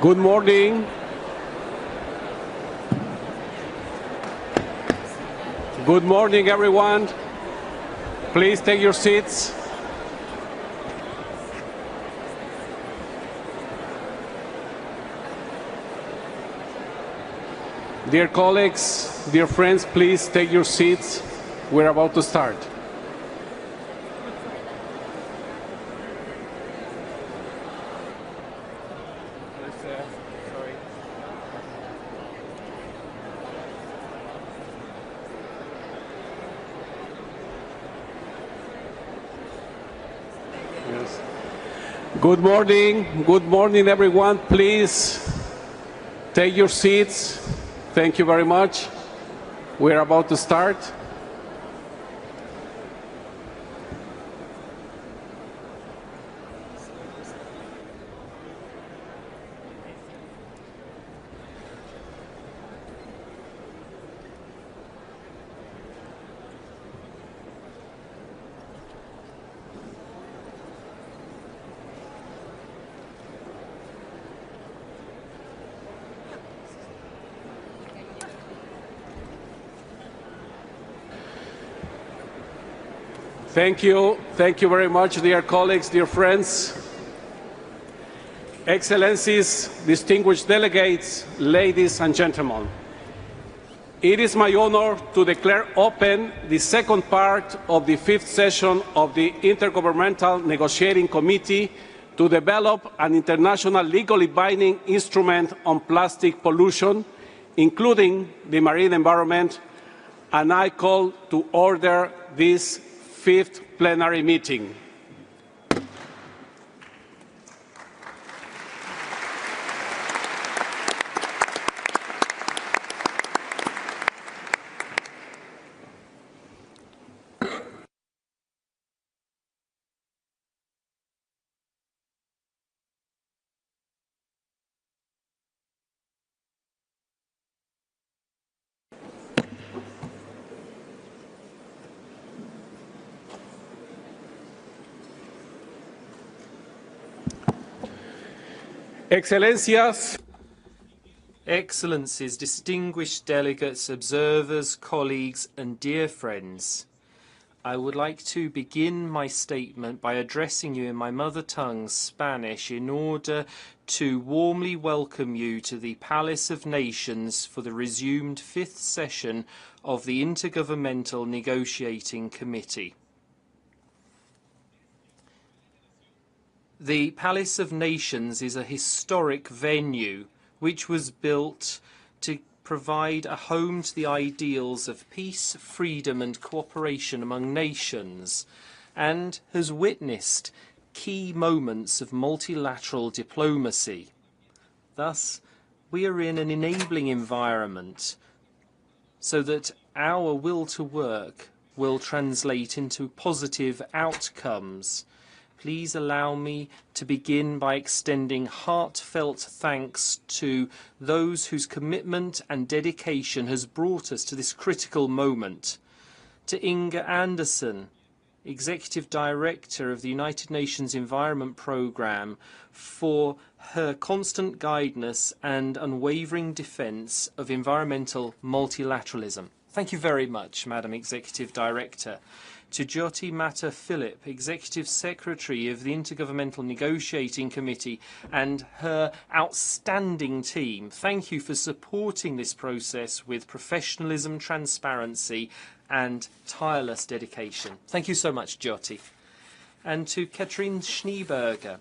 Good morning. Good morning, everyone. Please take your seats. Dear colleagues, dear friends, please take your seats. We're about to start. Good morning, everyone. Please take your seats. Thank you very much. We're about to start. Thank you. Thank you very much, dear colleagues, dear friends. Excellencies, distinguished delegates, ladies and gentlemen. It is my honor to declare open the second part of the fifth session of the Intergovernmental Negotiating Committee to develop an international legally binding instrument on plastic pollution, including the marine environment, and I call to order this fifth plenary meeting. Excellencies, distinguished delegates, observers, colleagues, and dear friends, I would like to begin my statement by addressing you in my mother tongue, Spanish, in order to warmly welcome you to the Palace of Nations for the resumed fifth session of the Intergovernmental Negotiating Committee. The Palace of Nations is a historic venue which was built to provide a home to the ideals of peace, freedom and cooperation among nations, and has witnessed key moments of multilateral diplomacy. Thus, we are in an enabling environment so that our will to work will translate into positive outcomes please allow me to begin by extending heartfelt thanks to those whose commitment and dedication has brought us to this critical moment. To Inga Anderson, Executive Director of the United Nations Environment Programme, for her constant guidance and unwavering defence of environmental multilateralism. Thank you very much, Madam Executive Director. To Jyoti Mata Philip, Executive Secretary of the Intergovernmental Negotiating Committee, and her outstanding team, thank you for supporting this process with professionalism, transparency and tireless dedication. Thank you so much, Jyoti. And to Katrin Schneeberger,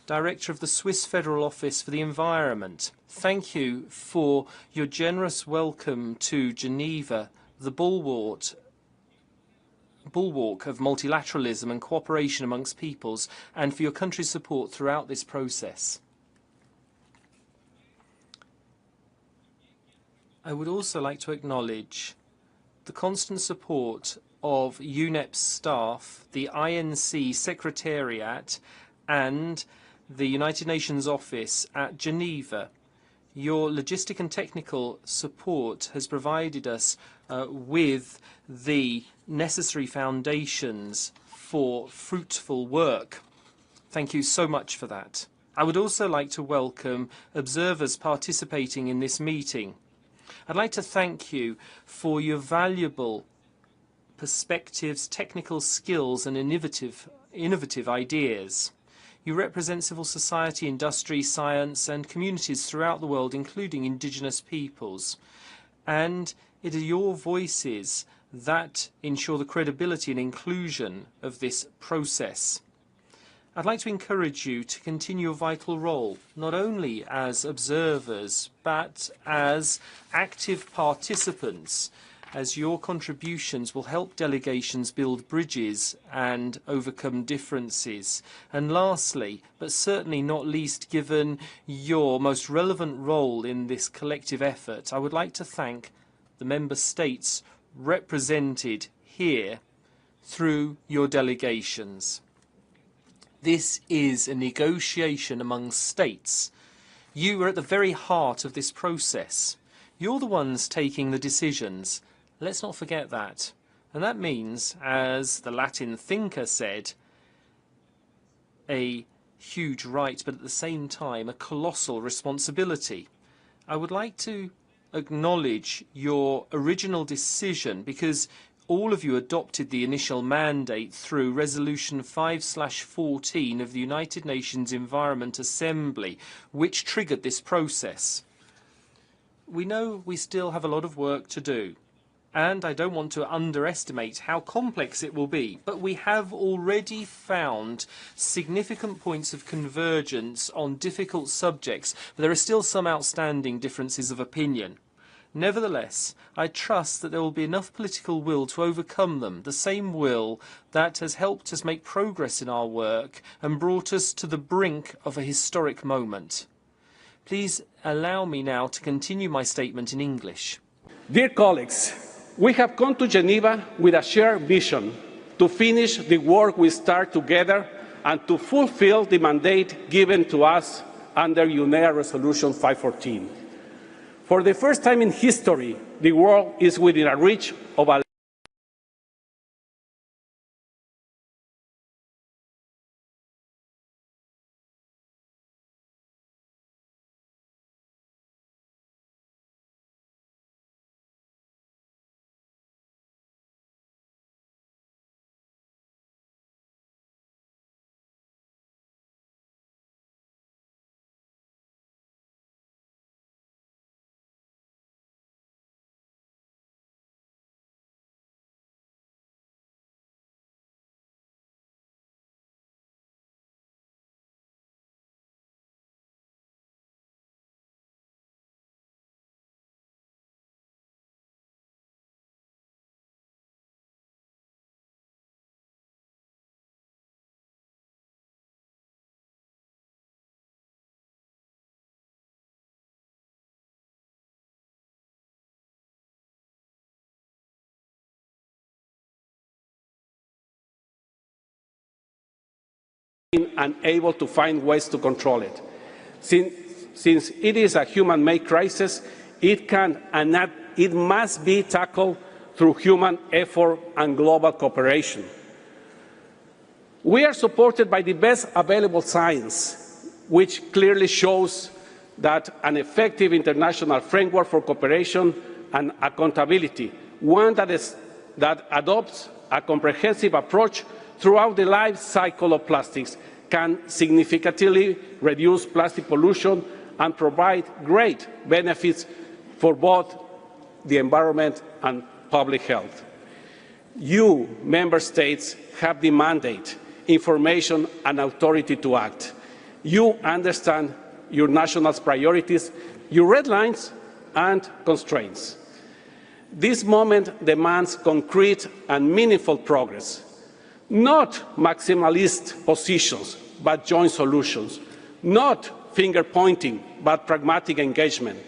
Director of the Swiss Federal Office for the Environment, thank you for your generous welcome to Geneva, the bulwark of multilateralism and cooperation amongst peoples, and for your country's support throughout this process. I would also like to acknowledge the constant support of UNEP's staff, the INC Secretariat, and the United Nations office at Geneva. Your logistic and technical support has provided us with the necessary foundations for fruitful work. Thank you so much for that. I would also like to welcome observers participating in this meeting. I'd like to thank you for your valuable perspectives, technical skills and innovative ideas. You represent civil society, industry, science and communities throughout the world, including indigenous peoples. And it are your voices that ensure the credibility and inclusion of this process. I'd like to encourage you to continue a vital role, not only as observers, but as active participants, as your contributions will help delegations build bridges and overcome differences. And lastly, but certainly not least, given your most relevant role in this collective effort, I would like to thank the member states represented here through your delegations. This is a negotiation among states. You are at the very heart of this process. You're the ones taking the decisions. Let's not forget that. And that means, as the Latin thinker said, a huge right, but at the same time a colossal responsibility. I would like to acknowledge your original decision, because all of you adopted the initial mandate through Resolution 5/14 of the United Nations Environment Assembly, which triggered this process. We know we still have a lot of work to do, and I don't want to underestimate how complex it will be, but we have already found significant points of convergence on difficult subjects, but there are still some outstanding differences of opinion. Nevertheless, I trust that there will be enough political will to overcome them, the same will that has helped us make progress in our work and brought us to the brink of a historic moment. Please allow me now to continue my statement in English. Dear colleagues, we have come to Geneva with a shared vision to finish the work we start together and to fulfill the mandate given to us under UNEA Resolution 514. For the first time in history, the world is within a reach of a and able to find ways to control it. Since it is a human-made crisis, it can and it must be tackled through human effort and global cooperation. We are supported by the best available science, which clearly shows that an effective international framework for cooperation and accountability, one that adopts a comprehensive approach throughout the life cycle of plastics, can significantly reduce plastic pollution and provide great benefits for both the environment and public health. You, Member States, have the mandate, information and authority to act. You understand your national priorities, your red lines and constraints. This moment demands concrete and meaningful progress, not maximalist positions, but joint solutions, not finger-pointing, but pragmatic engagement.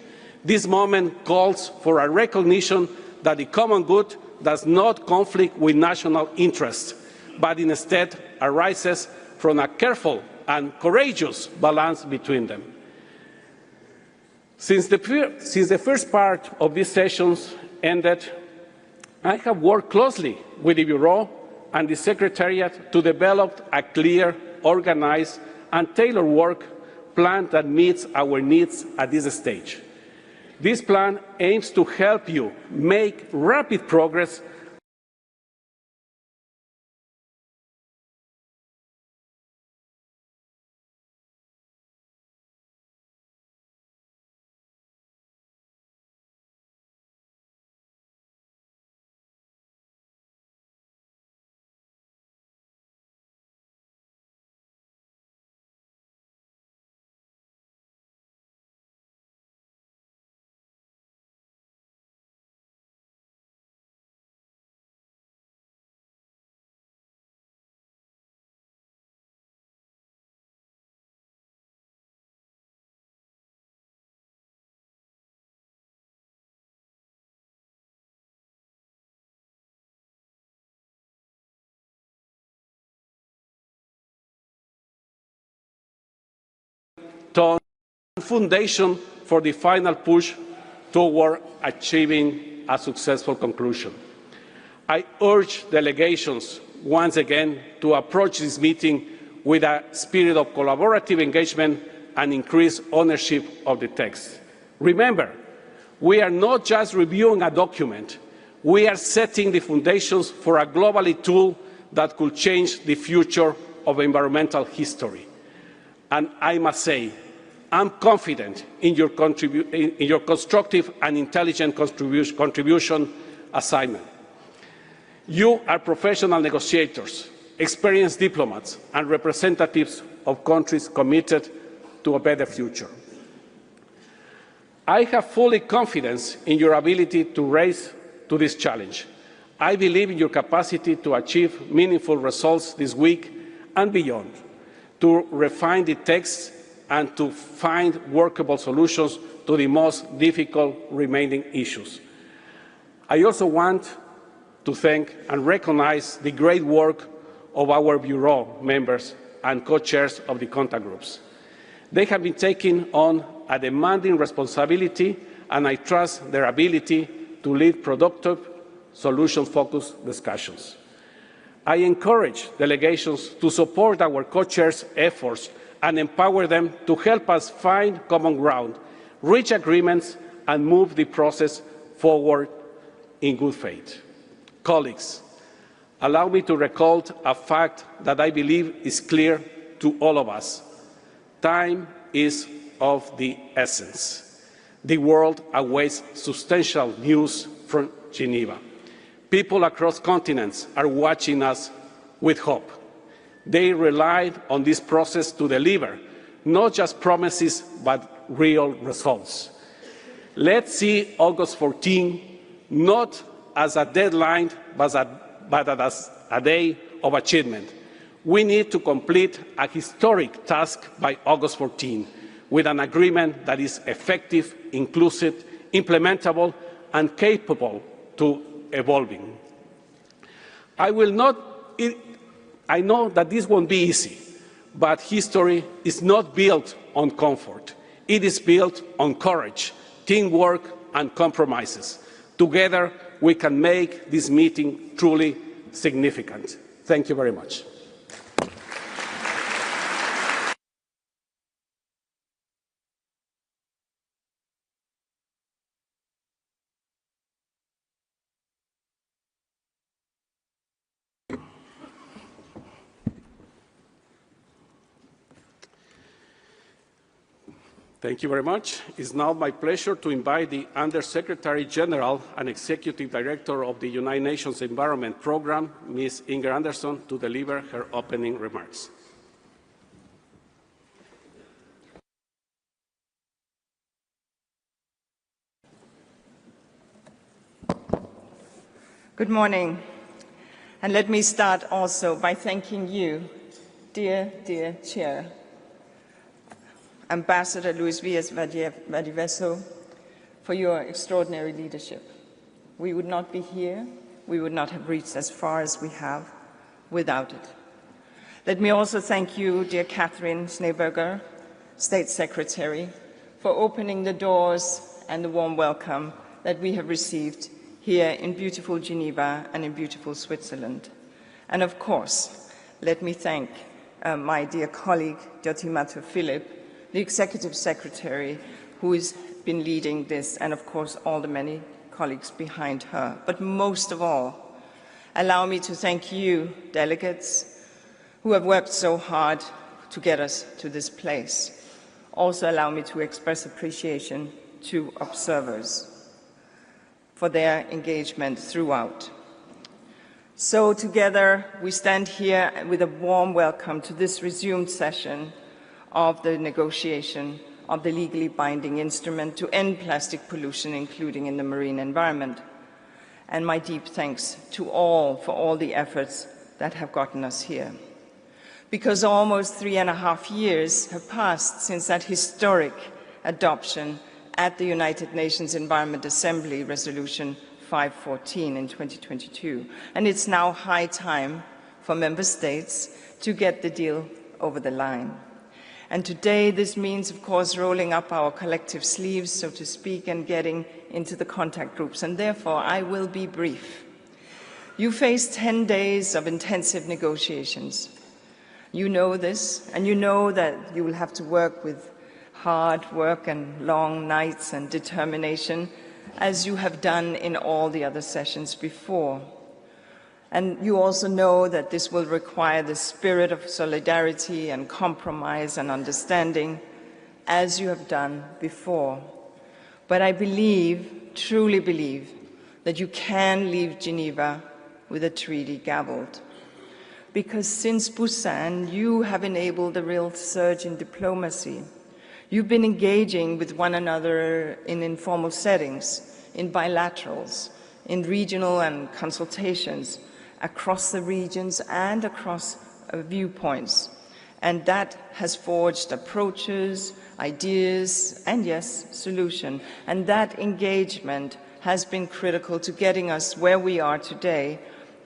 This moment calls for a recognition that the common good does not conflict with national interests, but instead arises from a careful and courageous balance between them. Since the first part of these sessions ended, I have worked closely with the Bureau and the Secretariat to develop a clear, organized and tailored work plan that meets our needs at this stage. This plan aims to help you make rapid progress on foundation for the final push toward achieving a successful conclusion. I urge delegations once again to approach this meeting with a spirit of collaborative engagement and increased ownership of the text. Remember, we are not just reviewing a document, we are setting the foundations for a global tool that could change the future of environmental history. And I must say, I'm confident in your constructive and intelligent contribution assignment. You are professional negotiators, experienced diplomats, and representatives of countries committed to a better future. I have full confidence in your ability to rise to this challenge. I believe in your capacity to achieve meaningful results this week and beyond, to refine the text and to find workable solutions to the most difficult remaining issues. I also want to thank and recognize the great work of our Bureau members and co-chairs of the contact groups. They have been taking on a demanding responsibility, and I trust their ability to lead productive, solution-focused discussions. I encourage delegations to support our co-chairs' efforts and empower them to help us find common ground, reach agreements, and move the process forward in good faith. Colleagues, allow me to recall a fact that I believe is clear to all of us. Time is of the essence. The world awaits substantial news from Geneva. People across continents are watching us with hope. They relied on this process to deliver not just promises, but real results. Let's see August 14 not as a deadline, but as a day of achievement. We need to complete a historic task by August 14 with an agreement that is effective, inclusive, implementable, and capable to evolving. I know that this won't be easy, But history is not built on comfort. It is built on courage, teamwork, and compromises. Together, we can make this meeting truly significant. Thank you very much. Thank you very much. It's now my pleasure to invite the Under-Secretary General and Executive Director of the United Nations Environment Programme, Ms. Inger Anderson, to deliver her opening remarks. Good morning. And let me start also by thanking you, dear Chair, Ambassador Luis Valdivieso, for your extraordinary leadership. We would not be here, we would not have reached as far as we have without it. Let me also thank you, dear Catherine Schneeberger, State Secretary, for opening the doors and the warm welcome that we have received here in beautiful Geneva and in beautiful Switzerland. And of course, let me thank my dear colleague, Diotimato Philip, the Executive Secretary, who has been leading this, and of course all the many colleagues behind her. But most of all, allow me to thank you, delegates, who have worked so hard to get us to this place. Also allow me to express appreciation to observers for their engagement throughout. So together we stand here with a warm welcome to this resumed session of the negotiation of the legally binding instrument to end plastic pollution, including in the marine environment. And my deep thanks to all for all the efforts that have gotten us here. Because almost 3.5 years have passed since that historic adoption at the United Nations Environment Assembly Resolution 514 in 2022. And it's now high time for member states to get the deal over the line. And today this means, of course, rolling up our collective sleeves, so to speak, and getting into the contact groups. And therefore, I will be brief. You face 10 days of intensive negotiations. You know this, and you know that you will have to work with hard work and long nights and determination, as you have done in all the other sessions before. And you also know that this will require the spirit of solidarity and compromise and understanding, as you have done before. But I believe, truly believe, that you can leave Geneva with a treaty gavelled. Because since Busan, you have enabled a real surge in diplomacy. You've been engaging with one another in informal settings, in bilaterals, in regional and consultations, across the regions and across viewpoints. And that has forged approaches, ideas, and yes, solution. And that engagement has been critical to getting us where we are today,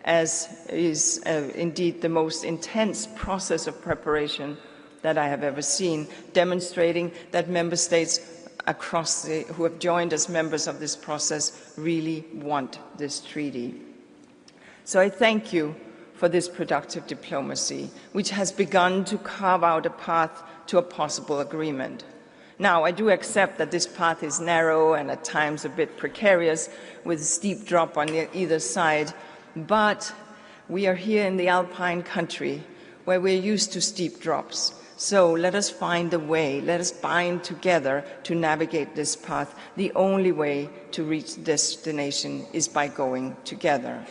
as is indeed the most intense process of preparation that I have ever seen, demonstrating that member states who have joined as members of this process really want this treaty. So I thank you for this productive diplomacy, which has begun to carve out a path to a possible agreement. Now, I do accept that this path is narrow and at times a bit precarious, with a steep drop on either side, but we are here in the Alpine country where we're used to steep drops. So let us find a way, let us bind together to navigate this path. The only way to reach destination is by going together.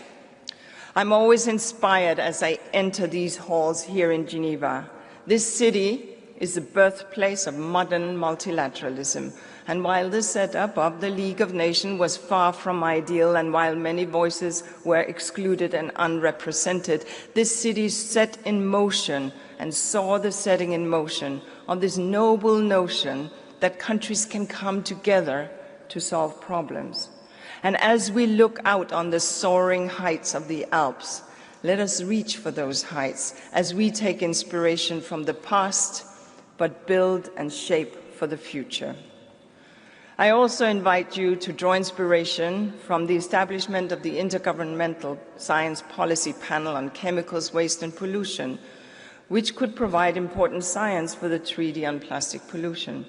I'm always inspired as I enter these halls here in Geneva. This city is the birthplace of modern multilateralism. And while the setup of the League of Nations was far from ideal, and while many voices were excluded and unrepresented, this city set in motion and saw the setting in motion of this noble notion that countries can come together to solve problems. And as we look out on the soaring heights of the Alps, Let us reach for those heights as we take inspiration from the past, but build and shape for the future. I also invite you to draw inspiration from the establishment of the Intergovernmental Science Policy Panel on Chemicals, Waste and Pollution, which could provide important science for the Treaty on Plastic Pollution.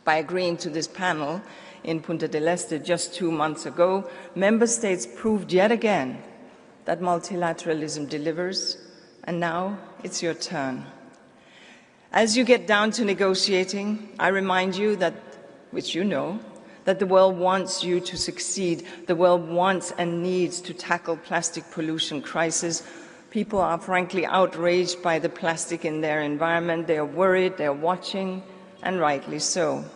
By agreeing to this panel in Punta del Este just 2 months ago, member states proved yet again that multilateralism delivers, and now it's your turn. As you get down to negotiating, I remind you that, which you know, that the world wants you to succeed. The world wants and needs to tackle plastic pollution crisis. People are frankly outraged by the plastic in their environment. They are worried, they are watching, and rightly so.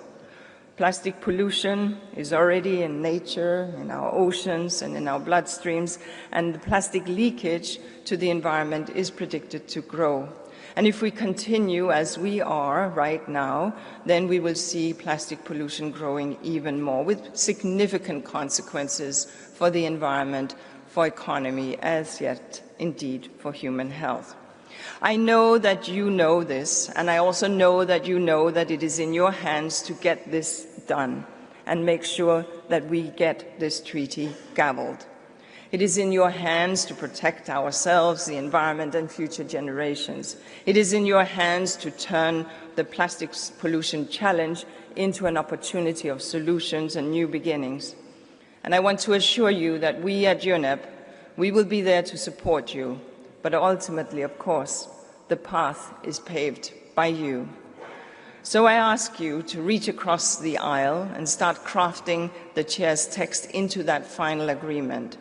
Plastic pollution is already in nature, in our oceans, and in our bloodstreams, and the plastic leakage to the environment is predicted to grow. And if we continue as we are right now, then we will see plastic pollution growing even more, with significant consequences for the environment, for economy, as yet indeed for human health. I know that you know this, and I also know that you know that it is in your hands to get this done and make sure that we get this treaty gavelled. It is in your hands to protect ourselves, the environment, and future generations. It is in your hands to turn the plastics pollution challenge into an opportunity of solutions and new beginnings. And I want to assure you that we at UNEP, we will be there to support you. But ultimately, of course, the path is paved by you. So I ask you to reach across the aisle and start crafting the chair's text into that final agreement.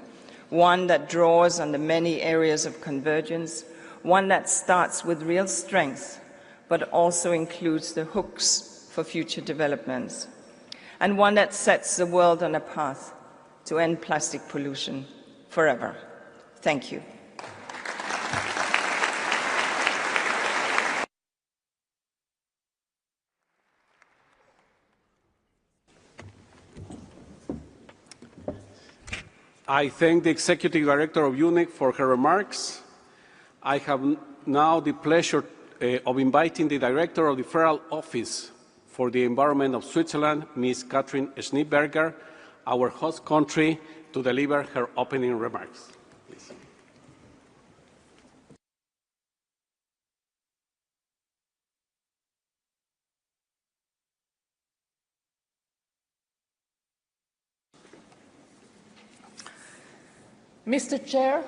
One that draws on the many areas of convergence, one that starts with real strength, but also includes the hooks for future developments, and one that sets the world on a path to end plastic pollution forever. Thank you. I thank the Executive Director of UNEP for her remarks. I have now the pleasure of inviting the Director of the Federal Office for the Environment of Switzerland, Ms. Katrin Schneeberger, our host country, to deliver her opening remarks. Please. Mr. Chair,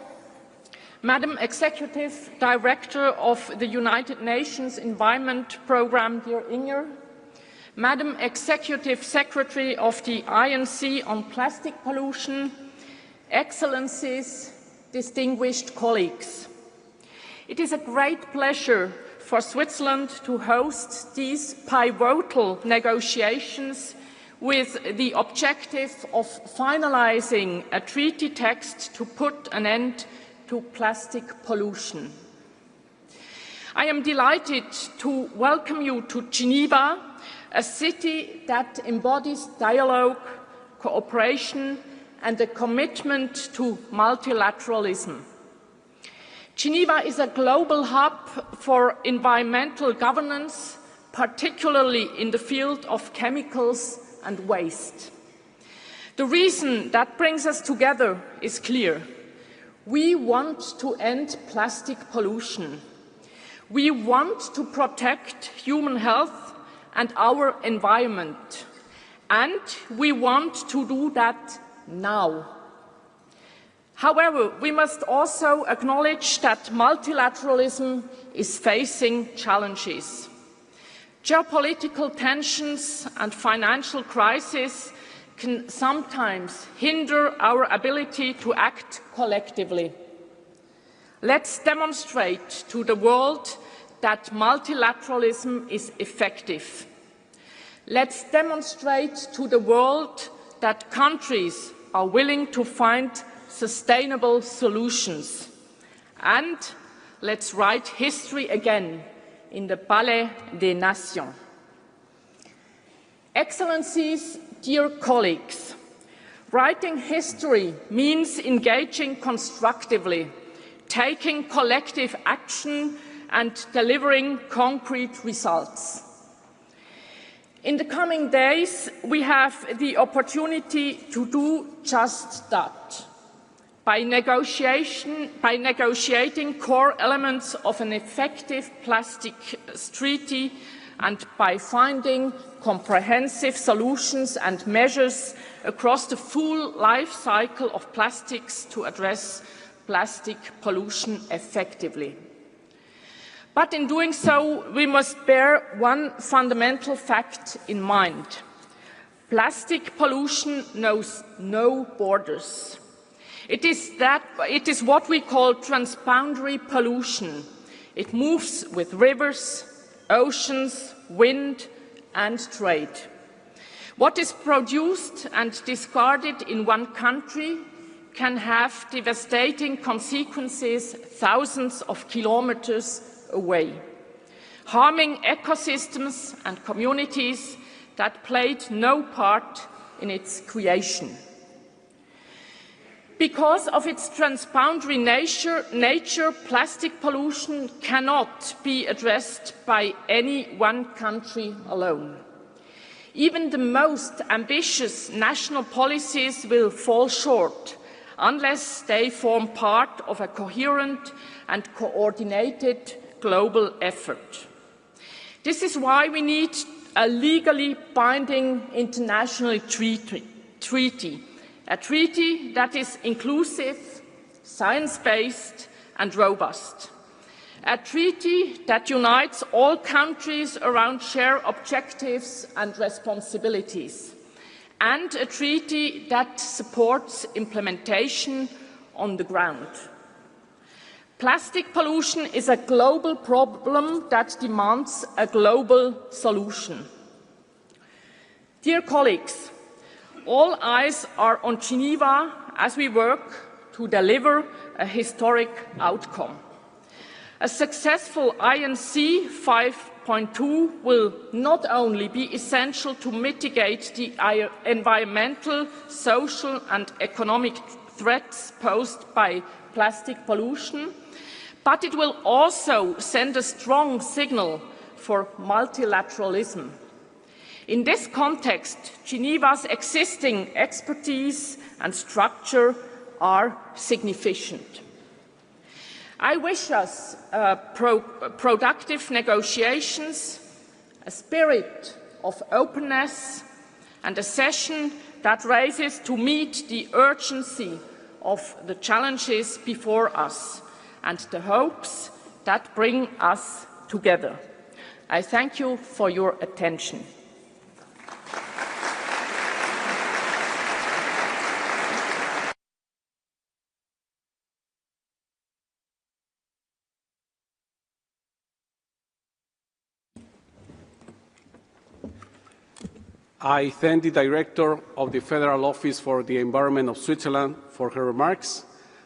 Madam Executive Director of the United Nations Environment Programme, dear Inger, Madam Executive Secretary of the INC on Plastic Pollution, Excellencies, distinguished colleagues. It is a great pleasure for Switzerland to host these pivotal negotiations with the objective of finalising a treaty text to put an end to plastic pollution. I am delighted to welcome you to Geneva, a city that embodies dialogue, cooperation, and a commitment to multilateralism. Geneva is a global hub for environmental governance, particularly in the field of chemicals and waste. The reason that brings us together is clear. We want to end plastic pollution. We want to protect human health and our environment. And we want to do that now. However, we must also acknowledge that multilateralism is facing challenges. Geopolitical tensions and financial crises can sometimes hinder our ability to act collectively. Let's demonstrate to the world that multilateralism is effective. Let's demonstrate to the world that countries are willing to find sustainable solutions. And let's write history again in the Palais des Nations. Excellencies, dear colleagues, writing history means engaging constructively taking collective action and delivering concrete results. In the coming days, we have the opportunity to do just that. By negotiating core elements of an effective plastics treaty and by finding comprehensive solutions and measures across the full life cycle of plastics to address plastic pollution effectively. But in doing so, we must bear one fundamental fact in mind. Plastic pollution knows no borders. It is what we call transboundary pollution. It moves with rivers, oceans, wind, and trade. What is produced and discarded in one country can have devastating consequences thousands of kilometers away, harming ecosystems and communities that played no part in its creation. Because of its transboundary nature, plastic pollution cannot be addressed by any one country alone. Even the most ambitious national policies will fall short unless they form part of a coherent and coordinated global effort. This is why we need a legally binding international treaty, a treaty that is inclusive, science-based and robust. A treaty that unites all countries around shared objectives and responsibilities. And a treaty that supports implementation on the ground. Plastic pollution is a global problem that demands a global solution. Dear colleagues, all eyes are on Geneva as we work to deliver a historic outcome. A successful INC 5.2 will not only be essential to mitigate the environmental, social and economic threats posed by plastic pollution, but it will also send a strong signal for multilateralism. In this context, Geneva's existing expertise and structure are significant. I wish us productive negotiations, a spirit of openness, and a session that rises to meet the urgency of the challenges before us and the hopes that bring us together. I thank you for your attention. I thank the Director of the Federal Office for the Environment of Switzerland for her remarks.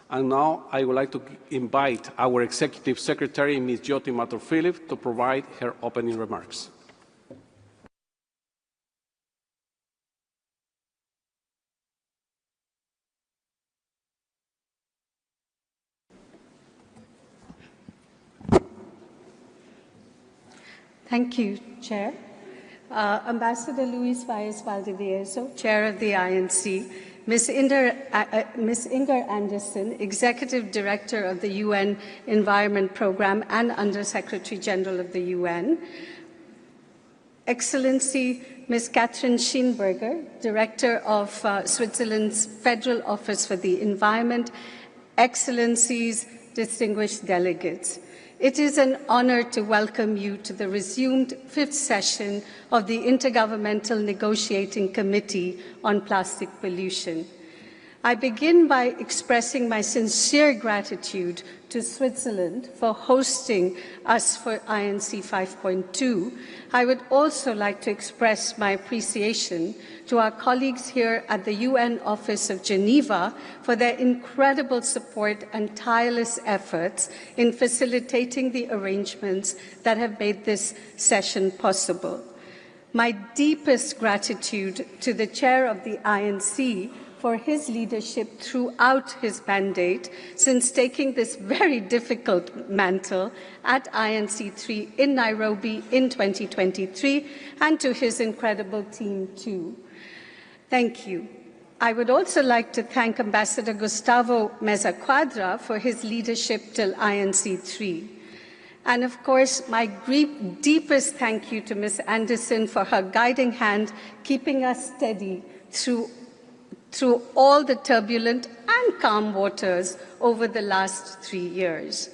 And now I would like to invite our Executive Secretary, Ms. Jyoti Mathur-Philip, to provide her opening remarks. Thank you, Chair. Ambassador Luis Valles Valdivieso, Chair of the INC, Ms. Inger Anderson, Executive Director of the UN Environment Programme and Under-Secretary General of the UN, Excellency Ms. Katrin Schienberger, Director of Switzerland's Federal Office for the Environment, Excellencies, distinguished delegates. It is an honor to welcome you to the resumed fifth session of the Intergovernmental Negotiating Committee on Plastic Pollution. I begin by expressing my sincere gratitude to Switzerland for hosting us for INC 5.2. I would also like to express my appreciation to our colleagues here at the UN Office of Geneva for their incredible support and tireless efforts in facilitating the arrangements that have made this session possible. My deepest gratitude to the Chair of the INC for his leadership throughout his mandate since taking this very difficult mantle at INC3 in Nairobi in 2023, and to his incredible team too. Thank you. I would also like to thank Ambassador Gustavo Meza Quadra for his leadership till INC3. And of course, my deepest thank you to Ms. Anderson for her guiding hand, keeping us steady through all the turbulent and calm waters over the last 3 years.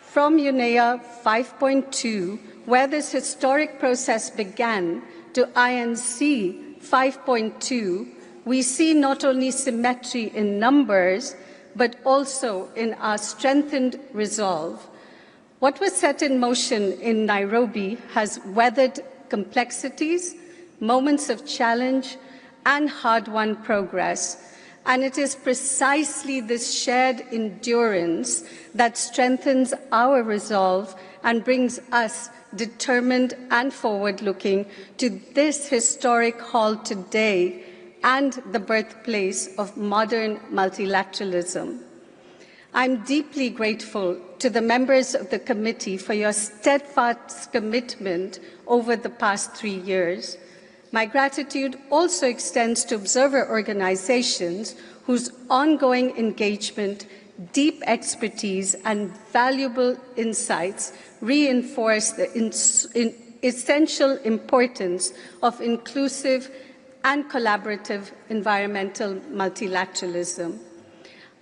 From UNEA 5.2, where this historic process began, to INC 5.2, we see not only symmetry in numbers, but also in our strengthened resolve. What was set in motion in Nairobi has weathered complexities, moments of challenge, and hard-won progress. And it is precisely this shared endurance that strengthens our resolve and brings us determined and forward-looking to this historic hall today and the birthplace of modern multilateralism. I'm deeply grateful to the members of the committee for your steadfast commitment over the past 3 years. My gratitude also extends to observer organizations whose ongoing engagement, deep expertise, and valuable insights reinforce the essential importance of inclusive and collaborative environmental multilateralism.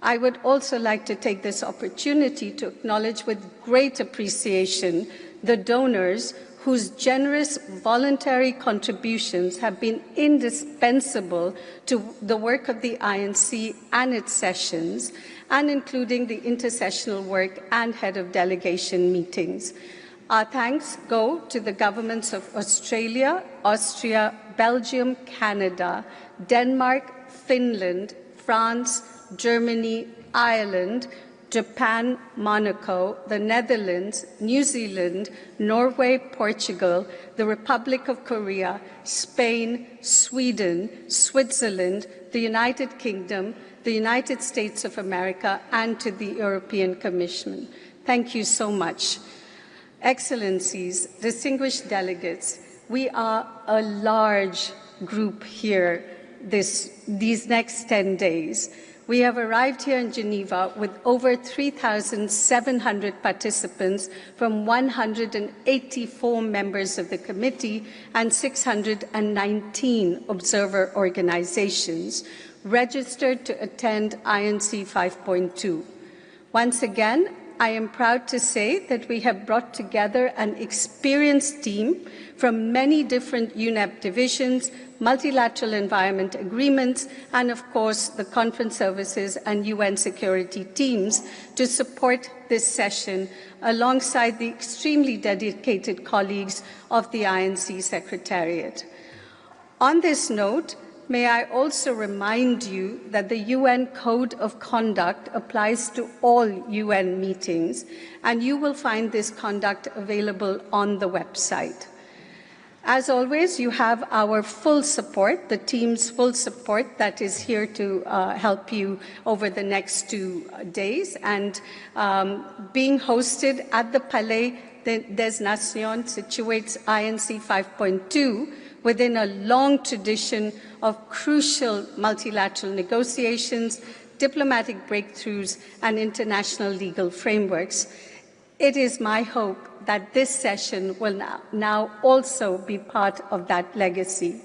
I would also like to take this opportunity to acknowledge with great appreciation the donors whose generous voluntary contributions have been indispensable to the work of the INC and its sessions, and including the intersessional work and head of delegation meetings. Our thanks go to the governments of Australia, Austria, Belgium, Canada, Denmark, Finland, France, Germany, Ireland, Japan, Monaco, the Netherlands, New Zealand, Norway, Portugal, the Republic of Korea, Spain, Sweden, Switzerland, the United Kingdom, the United States of America, and to the European Commission. Thank you so much. Excellencies, distinguished delegates, we are a large group here these next 10 days. We have arrived here in Geneva with over 3,700 participants from 184 members of the committee and 619 observer organizations registered to attend INC 5.2. Once again, I am proud to say that we have brought together an experienced team from many different UNEP divisions, multilateral environment agreements, and of course the conference services and UN security teams to support this session alongside the extremely dedicated colleagues of the INC Secretariat. On this note, may I also remind you that the UN Code of Conduct applies to all UN meetings, and you will find this conduct available on the website. As always, you have our full support, the team's full support that is here to help you over the next 2 days. And being hosted at the Palais des Nations situates INC 5.2 within a long tradition of crucial multilateral negotiations, diplomatic breakthroughs, and international legal frameworks. It is my hope that this session will now also be part of that legacy.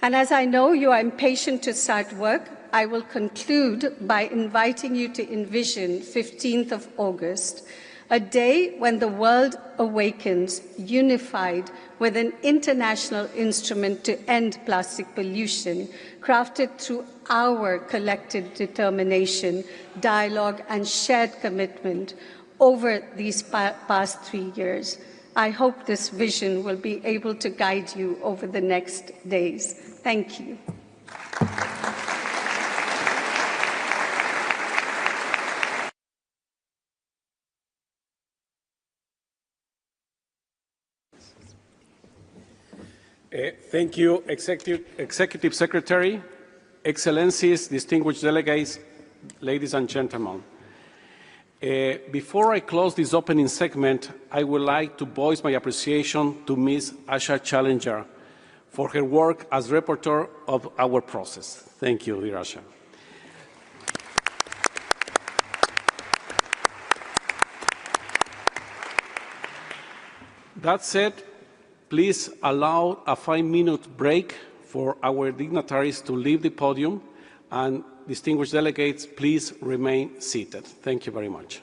And as I know you are impatient to start work, I will conclude by inviting you to envision 15th of August, a day when the world awakens, unified with an international instrument to end plastic pollution, crafted through our collective determination, dialogue, and shared commitment over these past 3 years. I hope this vision will be able to guide you over the next days. Thank you. Thank you, Executive Secretary. Excellencies, distinguished delegates, ladies and gentlemen. Before I close this opening segment, I would like to voice my appreciation to Ms. Asha Challenger for her work as rapporteur of our process. Thank you, dear Asha. That said, please allow a 5-minute break for our dignitaries to leave the podium, and distinguished delegates, please remain seated. Thank you very much.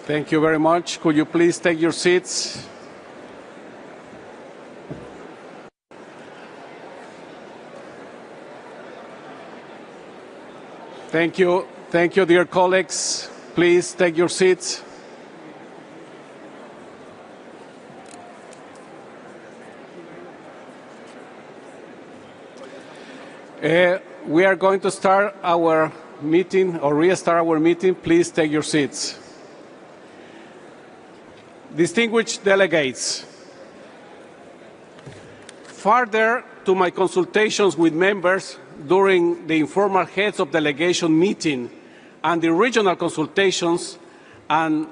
Thank you very much. Could you please take your seats? Thank you, dear colleagues. please take your seats. We are going to start our meeting or restart our meeting. Please take your seats. Distinguished delegates, further to my consultations with members during the informal heads of delegation meeting and the regional consultations, and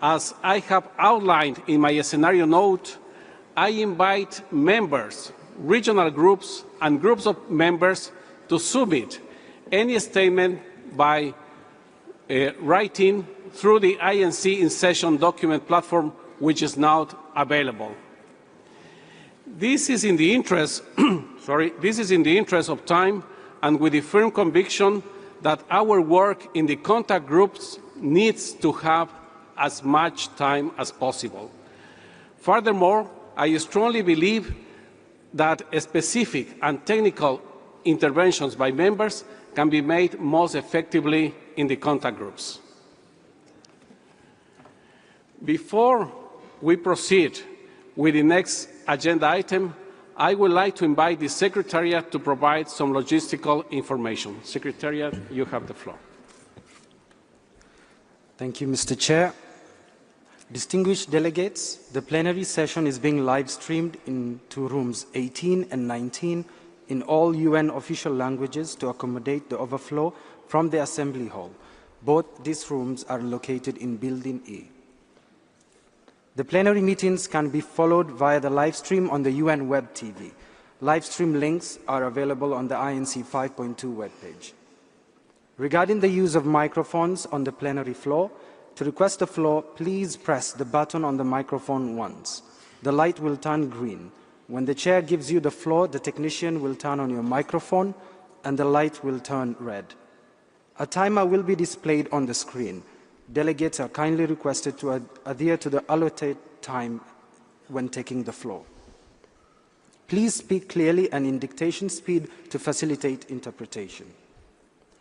as I have outlined in my scenario note, I invite members, regional groups, and groups of members to submit any statement by writing through the INC in-session document platform, which is now available. This is in the interest, this is in the interest of time and with the firm conviction that our work in the contact groups needs to have as much time as possible. Furthermore, I strongly believe that specific and technical interventions by members can be made most effectively in the contact groups. Before we proceed with the next agenda item, I would like to invite the Secretariat to provide some logistical information. Secretariat, you have the floor. Thank you, Mr. Chair. Distinguished delegates, the plenary session is being live-streamed into rooms 18 and 19 in all UN official languages to accommodate the overflow from the Assembly Hall. Both these rooms are located in Building E. The plenary meetings can be followed via the live stream on the UN Web TV. Live stream links are available on the INC 5.2 webpage. Regarding the use of microphones on the plenary floor, to request the floor, please press the button on the microphone once. The light will turn green. When the chair gives you the floor, the technician will turn on your microphone and the light will turn red. A timer will be displayed on the screen. Delegates are kindly requested to adhere to the allotted time when taking the floor. Please speak clearly and in dictation speed to facilitate interpretation.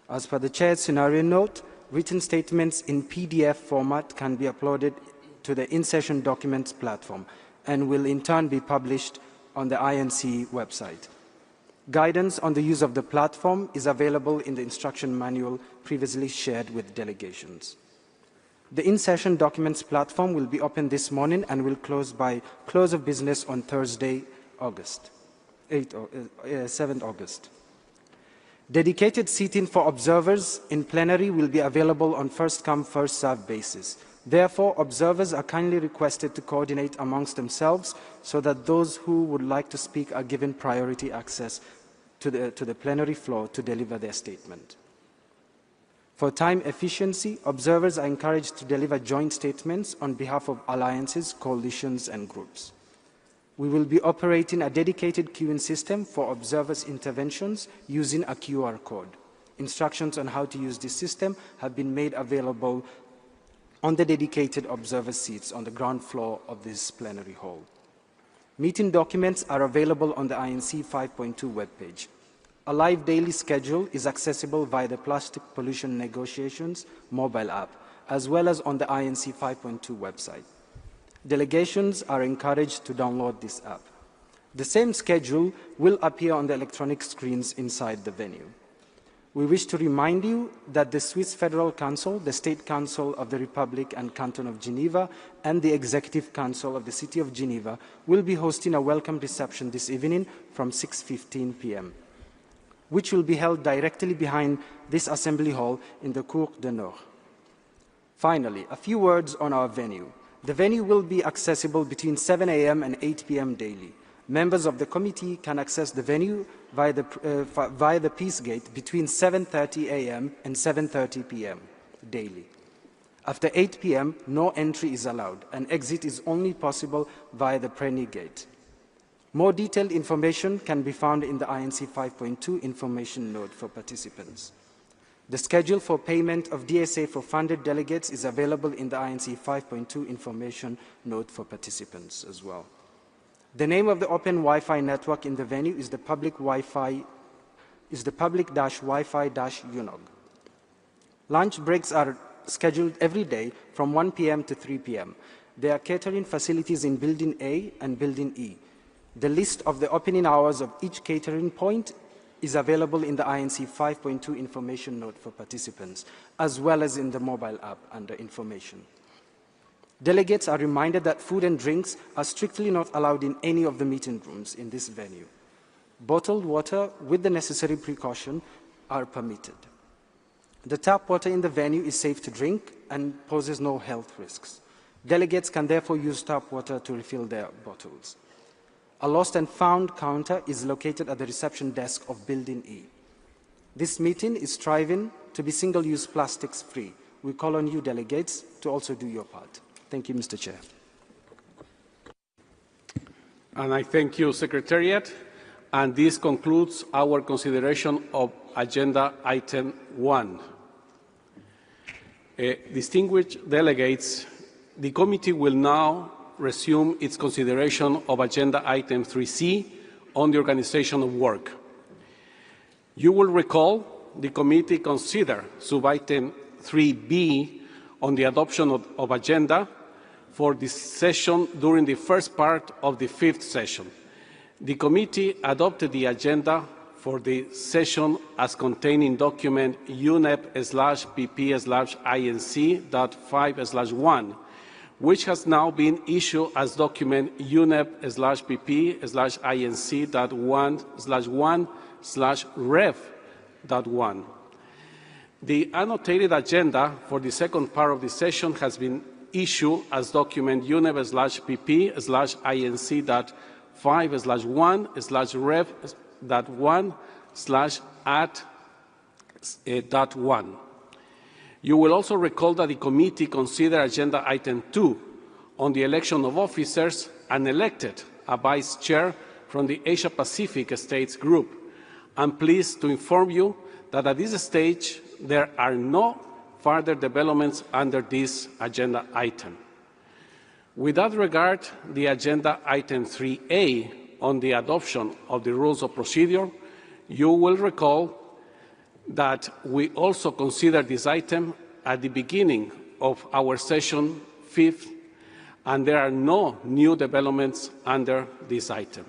As per the Chair's scenario note, written statements in PDF format can be uploaded to the in-session documents platform and will in turn be published on the INC website. Guidance on the use of the platform is available in the instruction manual previously shared with delegations. The in-session documents platform will be open this morning and will close by close of business on Thursday, 7th August. Dedicated seating for observers in plenary will be available on first-come, first-served basis. Therefore, observers are kindly requested to coordinate amongst themselves so that those who would like to speak are given priority access to the plenary floor to deliver their statement. For time efficiency, observers are encouraged to deliver joint statements on behalf of alliances, coalitions, and groups. We will be operating a dedicated queuing system for observers' interventions using a QR code. Instructions on how to use this system have been made available on the dedicated observer seats on the ground floor of this plenary hall. Meeting documents are available on the INC 5.2 webpage. A live daily schedule is accessible via the Plastic Pollution Negotiations mobile app, as well as on the INC 5.2 website. Delegations are encouraged to download this app. The same schedule will appear on the electronic screens inside the venue. We wish to remind you that the Swiss Federal Council, the State Council of the Republic and Canton of Geneva, and the Executive Council of the City of Geneva will be hosting a welcome reception this evening from 6:15 p.m., which will be held directly behind this Assembly Hall in the Cour de Nord. Finally, a few words on our venue. The venue will be accessible between 7 a.m. and 8 p.m. daily. Members of the committee can access the venue via the Peace Gate between 7:30 a.m. and 7:30 p.m. daily. After 8 p.m., no entry is allowed, and exit is only possible via the Preny Gate. More detailed information can be found in the INC 5.2 information note for participants. The schedule for payment of DSA for funded delegates is available in the INC 5.2 information note for participants as well. The name of the open Wi-Fi network in the venue is the public-Wi-Fi-UNOG. Lunch breaks are scheduled every day from 1 p.m. to 3 p.m. There are catering facilities in Building A and Building E. The list of the opening hours of each catering point is available in the INC 5.2 information note for participants, as well as in the mobile app under information. Delegates are reminded that food and drinks are strictly not allowed in any of the meeting rooms in this venue. Bottled water with the necessary precaution are permitted. The tap water in the venue is safe to drink and poses no health risks. Delegates can therefore use tap water to refill their bottles. A lost and found counter is located at the reception desk of Building E. This meeting is striving to be single-use plastics free. We call on you, delegates, to also do your part. Thank you, Mr. Chair. And I thank you, Secretariat. And this concludes our consideration of Agenda Item 1. Distinguished delegates, the committee will now resume its consideration of Agenda Item 3C on the organization of work. You will recall the committee considered Sub-Item 3B on the adoption of agenda for this session during the first part of the fifth session. The committee adopted the agenda for the session as contained in document UNEP/PP/INC.5/1, which has now been issued as document UNEP/PP/INC.1/1/Rev.1. The annotated agenda for the second part of the session has been issued as document UNEP/PP/INC.5/1/Rev.1/@.1. You will also recall that the committee considered Agenda Item 2 on the election of officers and elected a vice chair from the Asia-Pacific States Group. I'm pleased to inform you that at this stage there are no further developments under this agenda item. With that regard, the Agenda Item 3A on the adoption of the rules of procedure, you will recall that we also considered this item at the beginning of our session 5th, and there are no new developments under this item.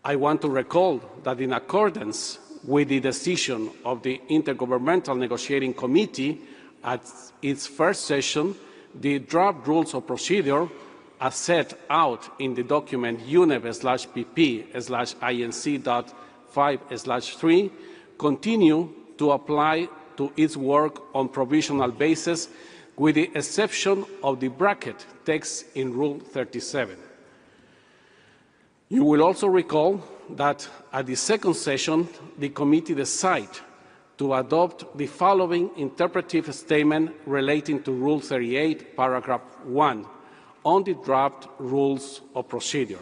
I want to recall that in accordance with the decision of the Intergovernmental Negotiating Committee at its first session, the draft rules of procedure as set out in the document UNEP/PP/INC.5/3 continue to apply to its work on provisional basis, with the exception of the bracket text in Rule 37. You will also recall that at the second session, the committee decided to adopt the following interpretive statement relating to Rule 38, Paragraph 1, on the draft rules of procedure.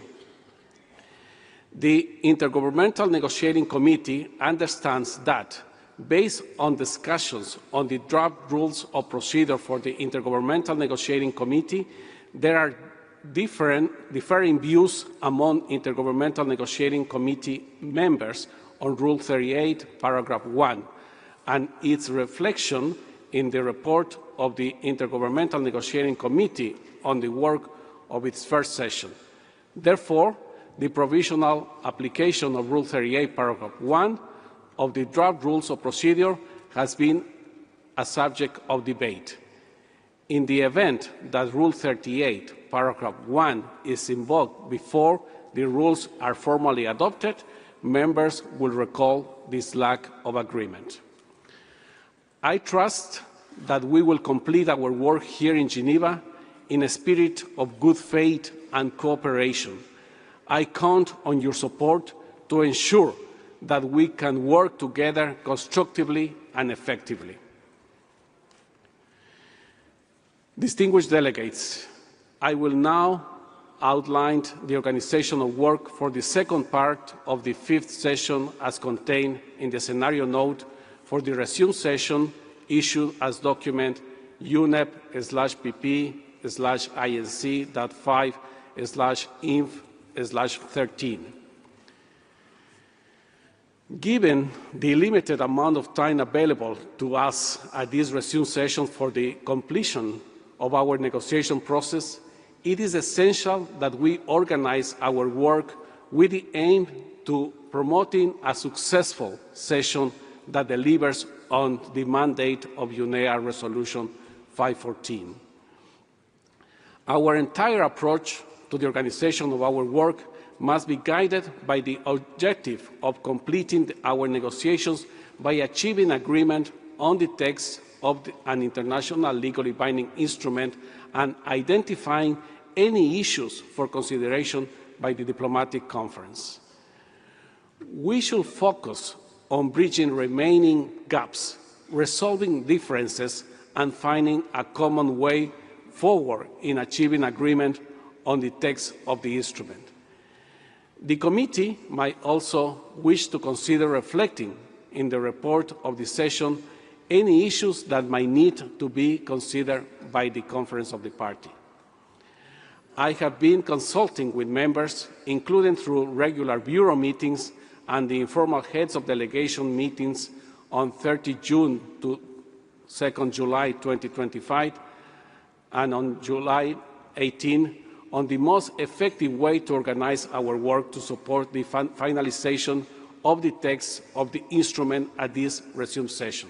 The Intergovernmental Negotiating Committee understands that, based on discussions on the draft rules of procedure for the Intergovernmental Negotiating Committee, there are differing views among Intergovernmental Negotiating Committee members on Rule 38, Paragraph 1, and its reflection in the report of the Intergovernmental Negotiating Committee on the work of its first session. Therefore, the provisional application of Rule 38, Paragraph 1 of the draft rules of procedure has been a subject of debate. In the event that Rule 38, Paragraph 1 is invoked before the rules are formally adopted, members will recall this lack of agreement. I trust that we will complete our work here in Geneva in a spirit of good faith and cooperation. I count on your support to ensure that we can work together constructively and effectively. Distinguished delegates, I will now outline the organization of work for the second part of the fifth session as contained in the scenario note for the resumed session issued as document UNEP/PP/INC.5/INF/13. Given the limited amount of time available to us at this resume session for the completion of our negotiation process, it is essential that we organize our work with the aim to promoting a successful session that delivers on the mandate of UNEA Resolution 514. Our entire approach to the organization of our work must be guided by the objective of completing our negotiations by achieving agreement on the text of an international legally binding instrument and identifying any issues for consideration by the diplomatic conference. We should focus on bridging remaining gaps, resolving differences, and finding a common way forward in achieving agreement on the text of the instrument. The committee might also wish to consider reflecting in the report of the session any issues that might need to be considered by the Conference of the Party. I have been consulting with members, including through regular Bureau meetings and the informal heads of delegation meetings on 30 June to 2 July 2025 and on July 18 on the most effective way to organize our work to support the finalization of the text of the instrument at this resume session.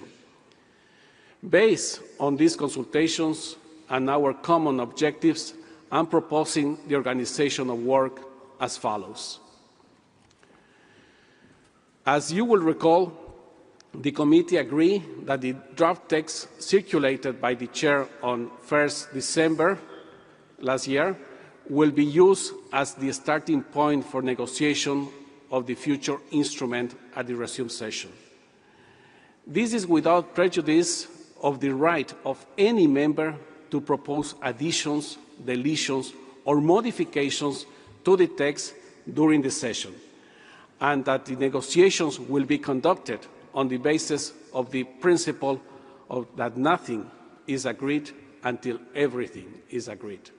Based on these consultations and our common objectives, I'm proposing the organization of work as follows. As you will recall, the committee agreed that the draft text circulated by the chair on 1 December last year will be used as the starting point for negotiation of the future instrument at the resume session. This is without prejudice of the right of any member to propose additions, deletions, or modifications to the text during the session, and that the negotiations will be conducted on the basis of the principle that nothing is agreed until everything is agreed.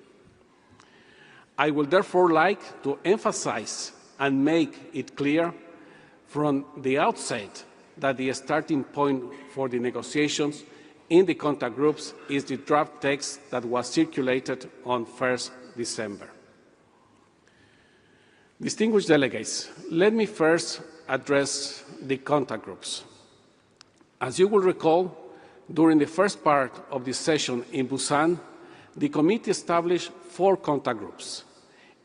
I would therefore like to emphasize and make it clear from the outset that the starting point for the negotiations in the contact groups is the draft text that was circulated on 1 December. Distinguished delegates, let me first address the contact groups. As you will recall, during the first part of the session in Busan, the committee established 4 contact groups,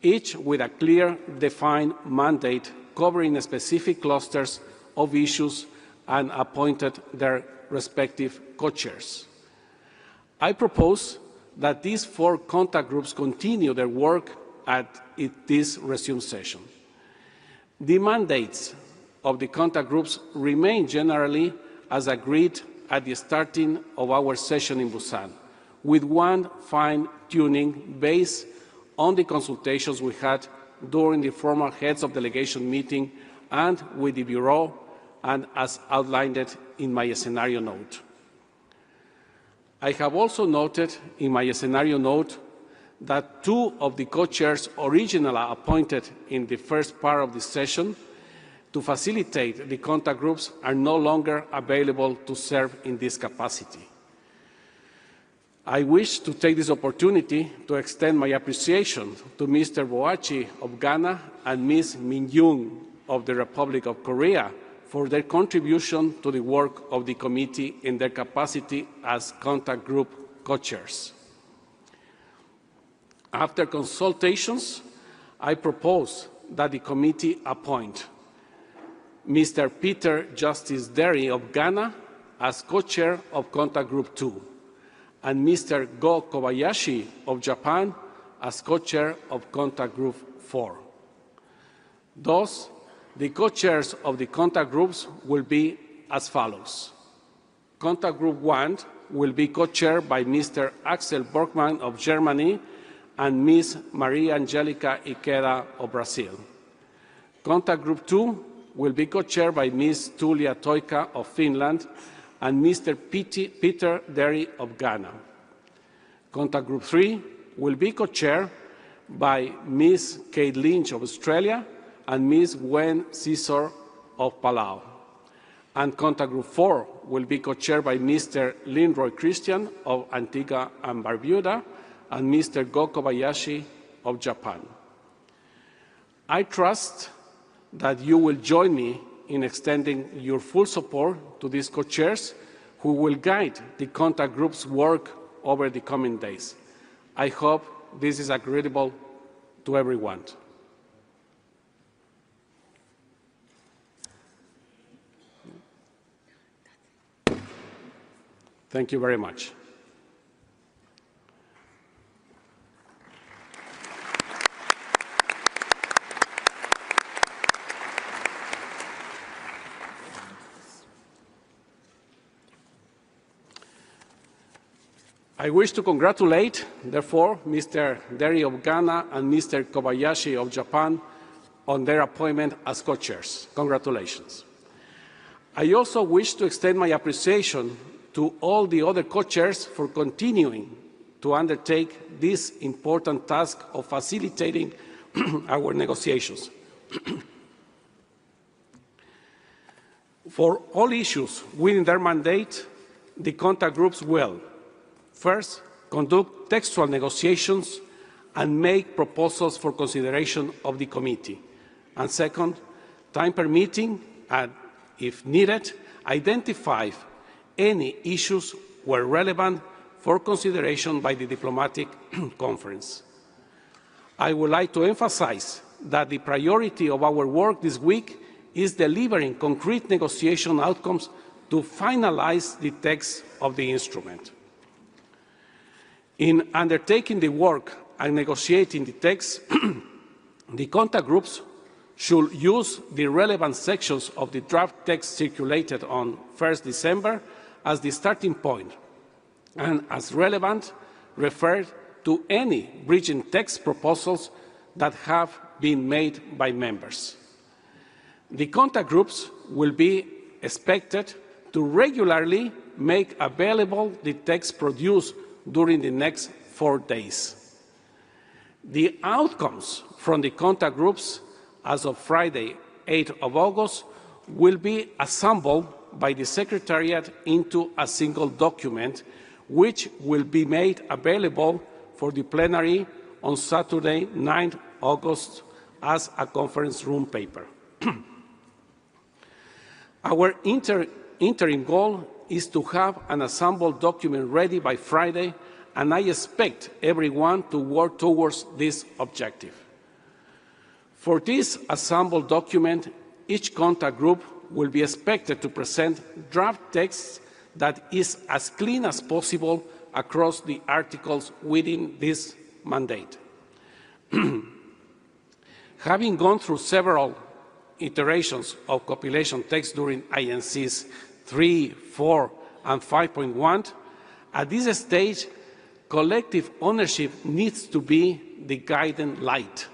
each with a clear, defined mandate covering specific clusters of issues and appointed their respective co-chairs. I propose that these 4 contact groups continue their work at this resume session. The mandates of the contact groups remain generally as agreed at the starting of our session in Busan, with one fine-tuning based on the consultations we had during the formal heads of delegation meeting and with the Bureau, and as outlined in my scenario note. I have also noted in my scenario note that 2 of the co-chairs originally appointed in the first part of the session to facilitate the contact groups are no longer available to serve in this capacity. I wish to take this opportunity to extend my appreciation to Mr. Boachi of Ghana and Ms. Min Young of the Republic of Korea for their contribution to the work of the committee in their capacity as contact group co-chairs. After consultations, I propose that the committee appoint Mr. Peter Justice Derry of Ghana as co-chair of Contact Group 2, and Mr. Go Kobayashi of Japan as co-chair of Contact Group 4. Thus, the co-chairs of the contact groups will be as follows. Contact Group 1 will be co-chaired by Mr. Axel Borgmann of Germany and Ms. Maria Angelica Ikeda of Brazil. Contact Group 2 will be co-chaired by Ms. Tulia Toika of Finland and Mr. Peter Derry of Ghana. Contact Group 3 will be co-chaired by Ms. Kate Lynch of Australia and Ms. Gwen Caesar of Palais. And Contact Group 4 will be co-chaired by Mr. Linroy Christian of Antigua and Barbuda and Mr. Go Kobayashi of Japan. I trust that you will join me in extending your full support to these co-chairs who will guide the contact group's work over the coming days. I hope this is agreeable to everyone. Thank you very much. I wish to congratulate, therefore, Mr. Deri of Ghana and Mr. Kobayashi of Japan on their appointment as co-chairs. Congratulations. I also wish to extend my appreciation to all the other co-chairs for continuing to undertake this important task of facilitating our negotiations. For all issues within their mandate, the contact groups will first, conduct textual negotiations and make proposals for consideration of the committee. And second, time permitting, and if needed, identify any issues where relevant for consideration by the diplomatic conference. I would like to emphasize that the priority of our work this week is delivering concrete negotiation outcomes to finalize the text of the instrument. In undertaking the work and negotiating the text, the contact groups should use the relevant sections of the draft text circulated on 1st December as the starting point, and as relevant, refer to any bridging text proposals that have been made by members. The contact groups will be expected to regularly make available the text produced during the next 4 days. The outcomes from the contact groups as of Friday, 8th of August, will be assembled by the Secretariat into a single document, which will be made available for the plenary on Saturday, 9th August, as a conference room paper. Our interim goal is to have an assembled document ready by Friday, and I expect everyone to work towards this objective. For this assembled document, each contact group will be expected to present draft text that is as clean as possible across the articles within this mandate. Having gone through several iterations of compilation text during INCs 3, 4, and 5.1, at this stage, collective ownership needs to be the guiding light.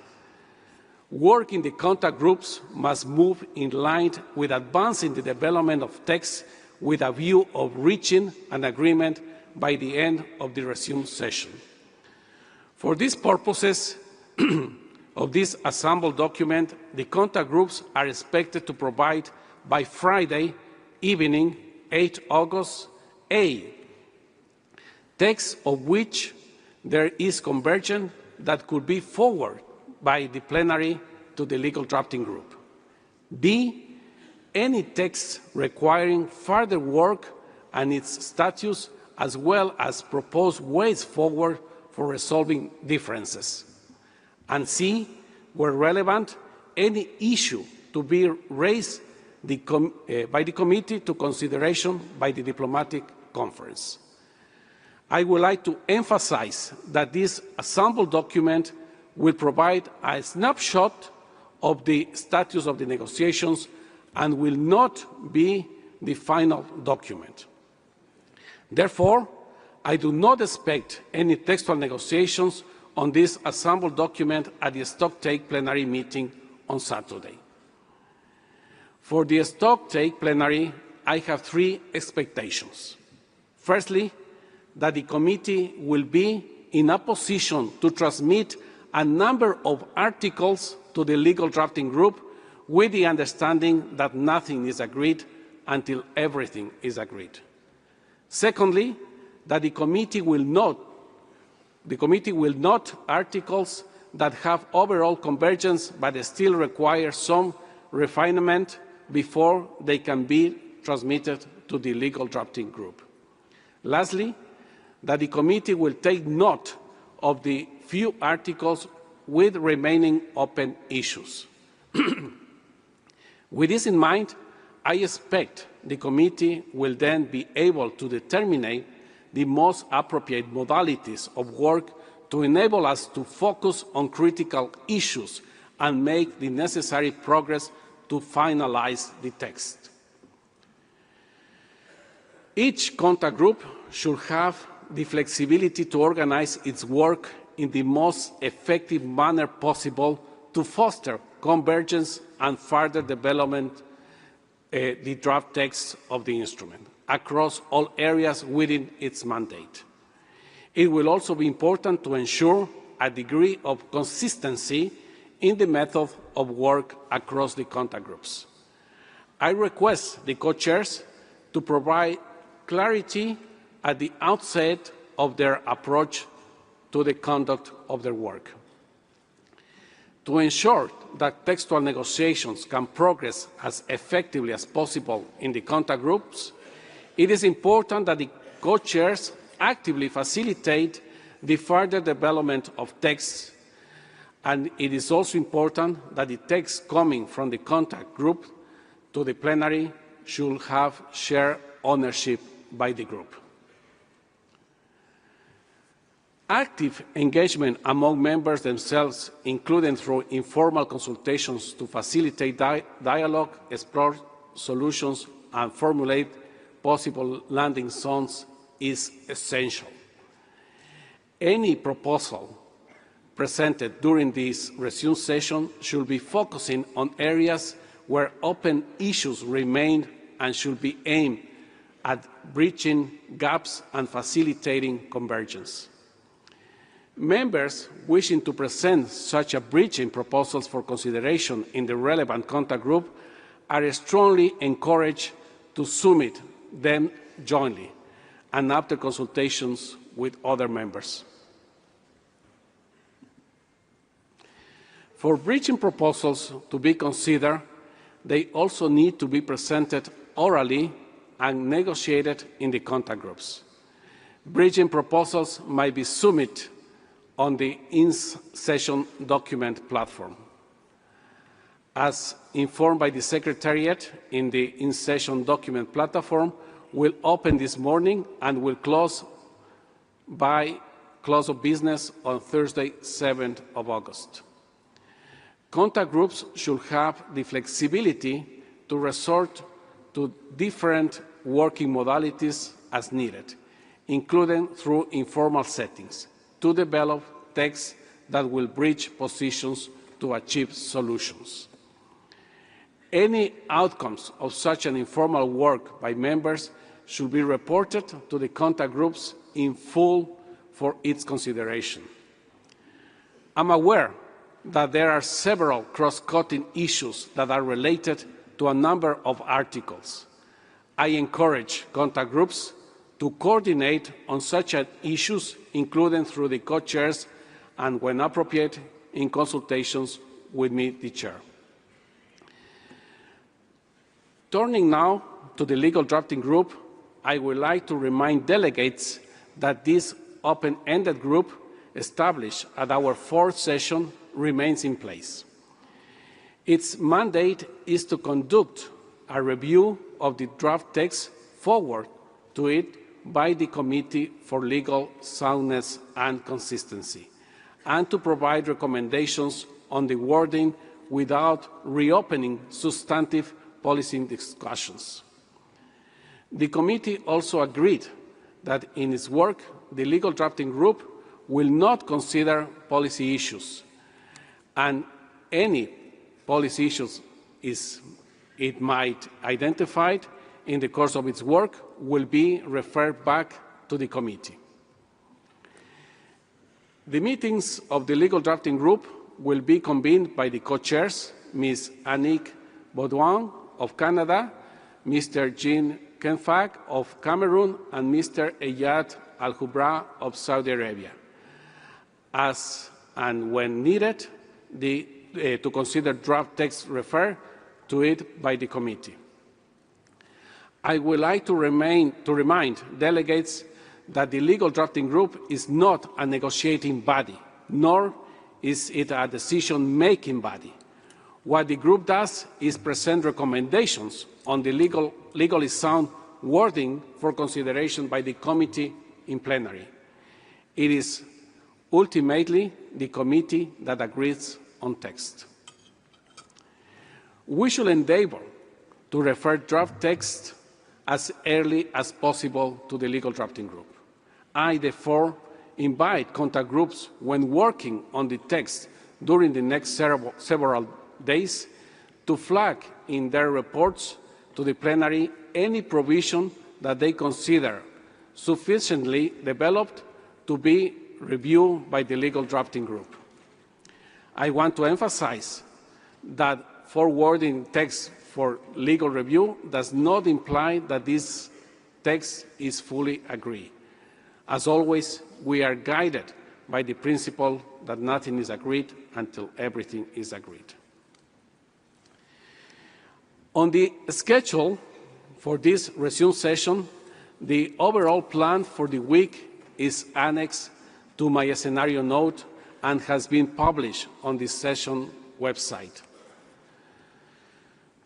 Work in the contact groups must move in line with advancing the development of text with a view of reaching an agreement by the end of the resumed session. For these purposes of this assembled document, the contact groups are expected to provide by Friday evening, 8 August, a text of which there is convergence that could be forwarded by the plenary to the legal drafting group. B, any text requiring further work and its status, as well as proposed ways forward for resolving differences. And C, where relevant, any issue to be raised by the committee to consideration by the diplomatic conference. I would like to emphasize that this assembled document will provide a snapshot of the status of the negotiations and will not be the final document. Therefore, I do not expect any textual negotiations on this assembled document at the stocktake plenary meeting on Saturday. For the stocktake plenary, I have 3 expectations. Firstly, that the committee will be in a position to transmit a number of articles to the legal drafting group with the understanding that nothing is agreed until everything is agreed. Secondly, that the committee will note articles that have overall convergence but still require some refinement before they can be transmitted to the legal drafting group. Lastly, that the committee will take note of the few articles with remaining open issues. With this in mind, I expect the committee will then be able to determine the most appropriate modalities of work to enable us to focus on critical issues and make the necessary progress to finalize the text. Each contact group should have the flexibility to organize its work in the most effective manner possible to foster convergence and further development the draft text of the instrument across all areas within its mandate. It will also be important to ensure a degree of consistency in the method of work across the contact groups. I request the co-chairs to provide clarity at the outset of their approach to the conduct of their work. To ensure that textual negotiations can progress as effectively as possible in the contact groups, it is important that the co-chairs actively facilitate the further development of texts, and it is also important that the text coming from the contact group to the plenary should have shared ownership by the group. Active engagement among members themselves, including through informal consultations to facilitate dialogue, explore solutions, and formulate possible landing zones, is essential. Any proposal presented during this resume session should be focusing on areas where open issues remain and should be aimed at bridging gaps and facilitating convergence. Members wishing to present such a bridging proposals for consideration in the relevant contact group are strongly encouraged to submit them jointly and after consultations with other members. For bridging proposals to be considered, they also need to be presented orally and negotiated in the contact groups. Bridging proposals might be submitted on the in-session document platform. As informed by the Secretariat, in the in-session document platform will open this morning and will close by close of business on Thursday, 7th of August. Contact groups should have the flexibility to resort to different working modalities as needed, including through informal settings, to develop texts that will bridge positions to achieve solutions. Any outcomes of such an informal work by members should be reported to the contact groups in full for its consideration. I'm aware that there are several cross-cutting issues that are related to a number of articles. I encourage contact groups to coordinate on such issues, including through the co-chairs and, when appropriate, in consultations with me, the chair. Turning now to the legal drafting group, I would like to remind delegates that this open-ended group established at our fourth session remains in place. Its mandate is to conduct a review of the draft text forward to it by the Committee for Legal Soundness and Consistency, and to provide recommendations on the wording without reopening substantive policy discussions. The committee also agreed that in its work, the legal drafting group will not consider policy issues, and any policy issues it might identify in the course of its work will be referred back to the committee. The meetings of the legal drafting group will be convened by the co-chairs, Ms. Annick Baudouin of Canada, Mr. Jean Kenfag of Cameroon, and Mr. Eyad Al-Hubra of Saudi Arabia. As and when needed, to consider draft text referred to it by the committee. I would like to remind delegates that the legal drafting group is not a negotiating body, nor is it a decision-making body. What the group does is present recommendations on the legally sound wording for consideration by the committee in plenary. It is ultimately the committee that agrees on text. We should endeavour to refer draft text as early as possible to the legal drafting group. I, therefore, invite contact groups when working on the text during the next several days to flag in their reports to the plenary any provision that they consider sufficiently developed to be reviewed by the legal drafting group. I want to emphasize that forwarding text for legal review does not imply that this text is fully agreed. As always, we are guided by the principle that nothing is agreed until everything is agreed. On the schedule for this resumed session, the overall plan for the week is annexed to my scenario note and has been published on the session website.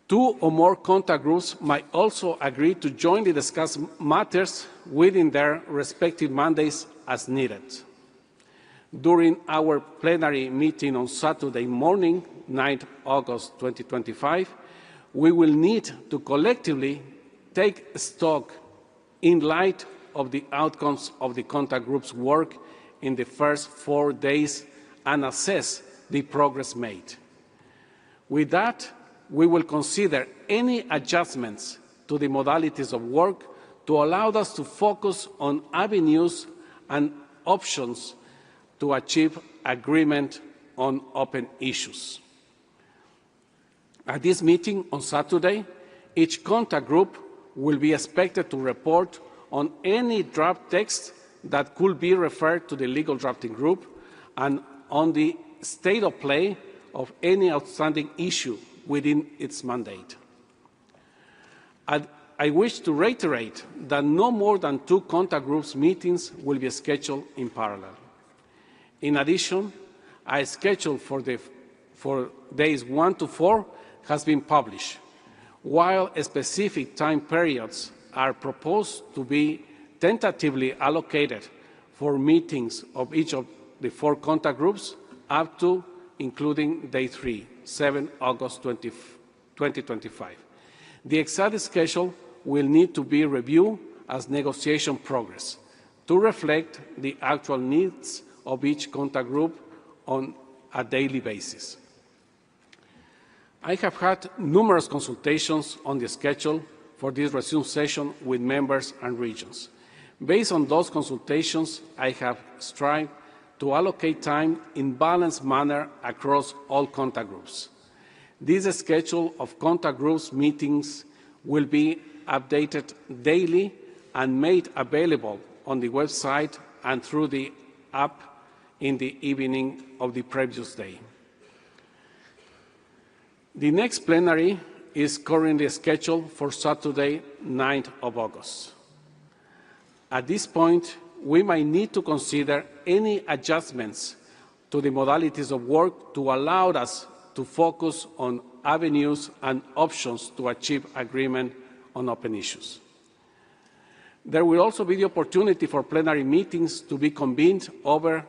2 or more contact groups might also agree to jointly discuss matters within their respective mandates as needed. During our plenary meeting on Saturday morning, 9 August 2025, we will need to collectively take stock in light of the outcomes of the contact group's work in the first 4 days and assess the progress made. With that, we will consider any adjustments to the modalities of work to allow us to focus on avenues and options to achieve agreement on open issues. At this meeting on Saturday, each contact group will be expected to report on any draft text that could be referred to the legal drafting group and on the state of play of any outstanding issue within its mandate. I wish to reiterate that no more than 2 contact groups meetings will be scheduled in parallel. In addition, a schedule for days 1 to 4 has been published, while specific time periods are proposed to be tentatively allocated for meetings of each of the 4 contact groups up to including day 3, 7 August 2025. The exact schedule will need to be reviewed as negotiation progress to reflect the actual needs of each contact group on a daily basis. I have had numerous consultations on the schedule for this resumed session with members and regions. Based on those consultations, I have strived to allocate time in balanced manner across all contact groups. This schedule of contact groups meetings will be updated daily and made available on the website and through the app in the evening of the previous day. The next plenary is currently scheduled for Saturday, 9th of August. At this point, we might need to consider any adjustments to the modalities of work to allow us to focus on avenues and options to achieve agreement on open issues. There will also be the opportunity for plenary meetings to be convened over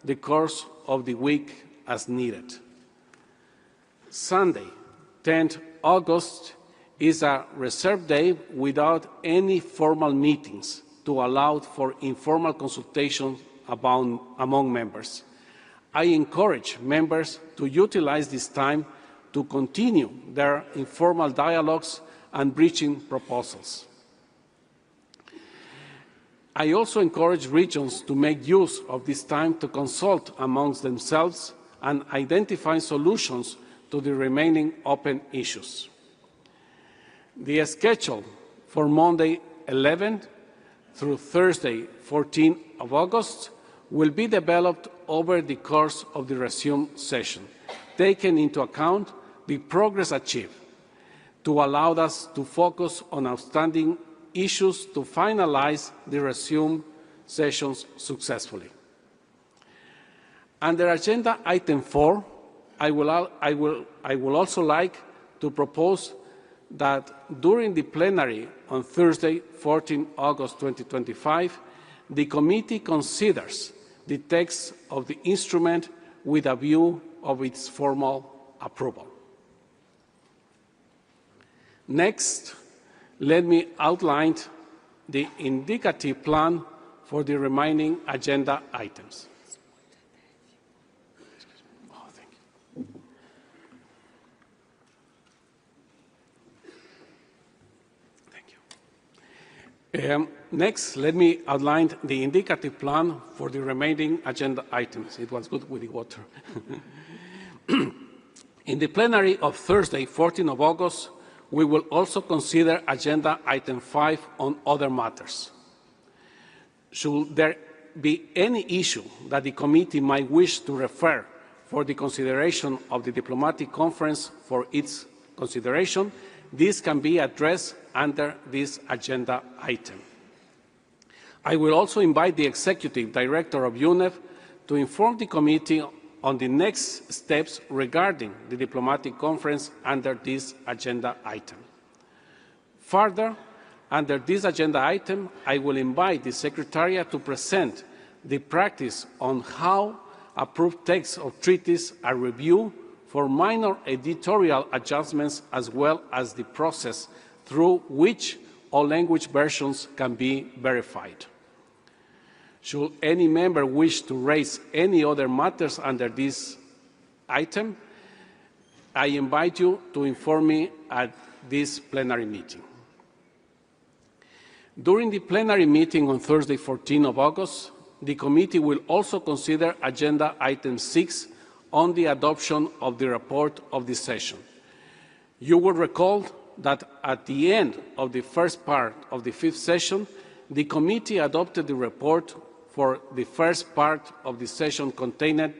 the course of the week as needed. Sunday, 10th August, is a reserved day without any formal meetings to allow for informal consultation among members. I encourage members to utilize this time to continue their informal dialogues and bridging proposals. I also encourage regions to make use of this time to consult amongst themselves and identify solutions to the remaining open issues. The schedule for Monday 11th through Thursday 14th of August will be developed over the course of the resumed session, taking into account the progress achieved to allow us to focus on outstanding issues to finalize the resumed sessions successfully. Under Agenda Item 4, I will also like to propose that during the plenary on Thursday, 14 August 2025, the committee considers the text of the instrument with a view of its formal approval. Next, let me outline the indicative plan for the remaining agenda items. Oh, thank you. Next, let me outline the indicative plan for the remaining agenda items. It was good with the water. In the plenary of Thursday, 14 of August, we will also consider Agenda Item 5 on other matters. Should there be any issue that the committee might wish to refer for the consideration of the diplomatic conference for its consideration, this can be addressed under this agenda item. I will also invite the Executive Director of UNEP to inform the committee on the next steps regarding the diplomatic conference under this agenda item. Further, under this agenda item, I will invite the Secretariat to present the practice on how approved texts of treaties are reviewed for minor editorial adjustments, as well as the process through which all language versions can be verified. Should any member wish to raise any other matters under this item, I invite you to inform me at this plenary meeting. During the plenary meeting on Thursday, 14 of August, the committee will also consider Agenda Item 6 on the adoption of the report of the session. You will recall that at the end of the first part of the fifth session, the committee adopted the report for the first part of the session contained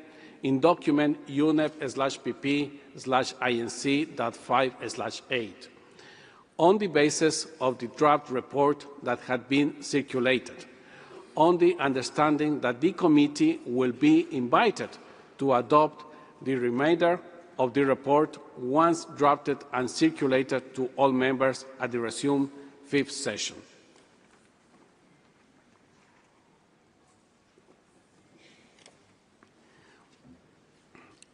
in document UNEP/PP/INC.5/8 on the basis of the draft report that had been circulated, on the understanding that the committee will be invited to adopt the remainder of the report once drafted and circulated to all members at the resumed fifth session.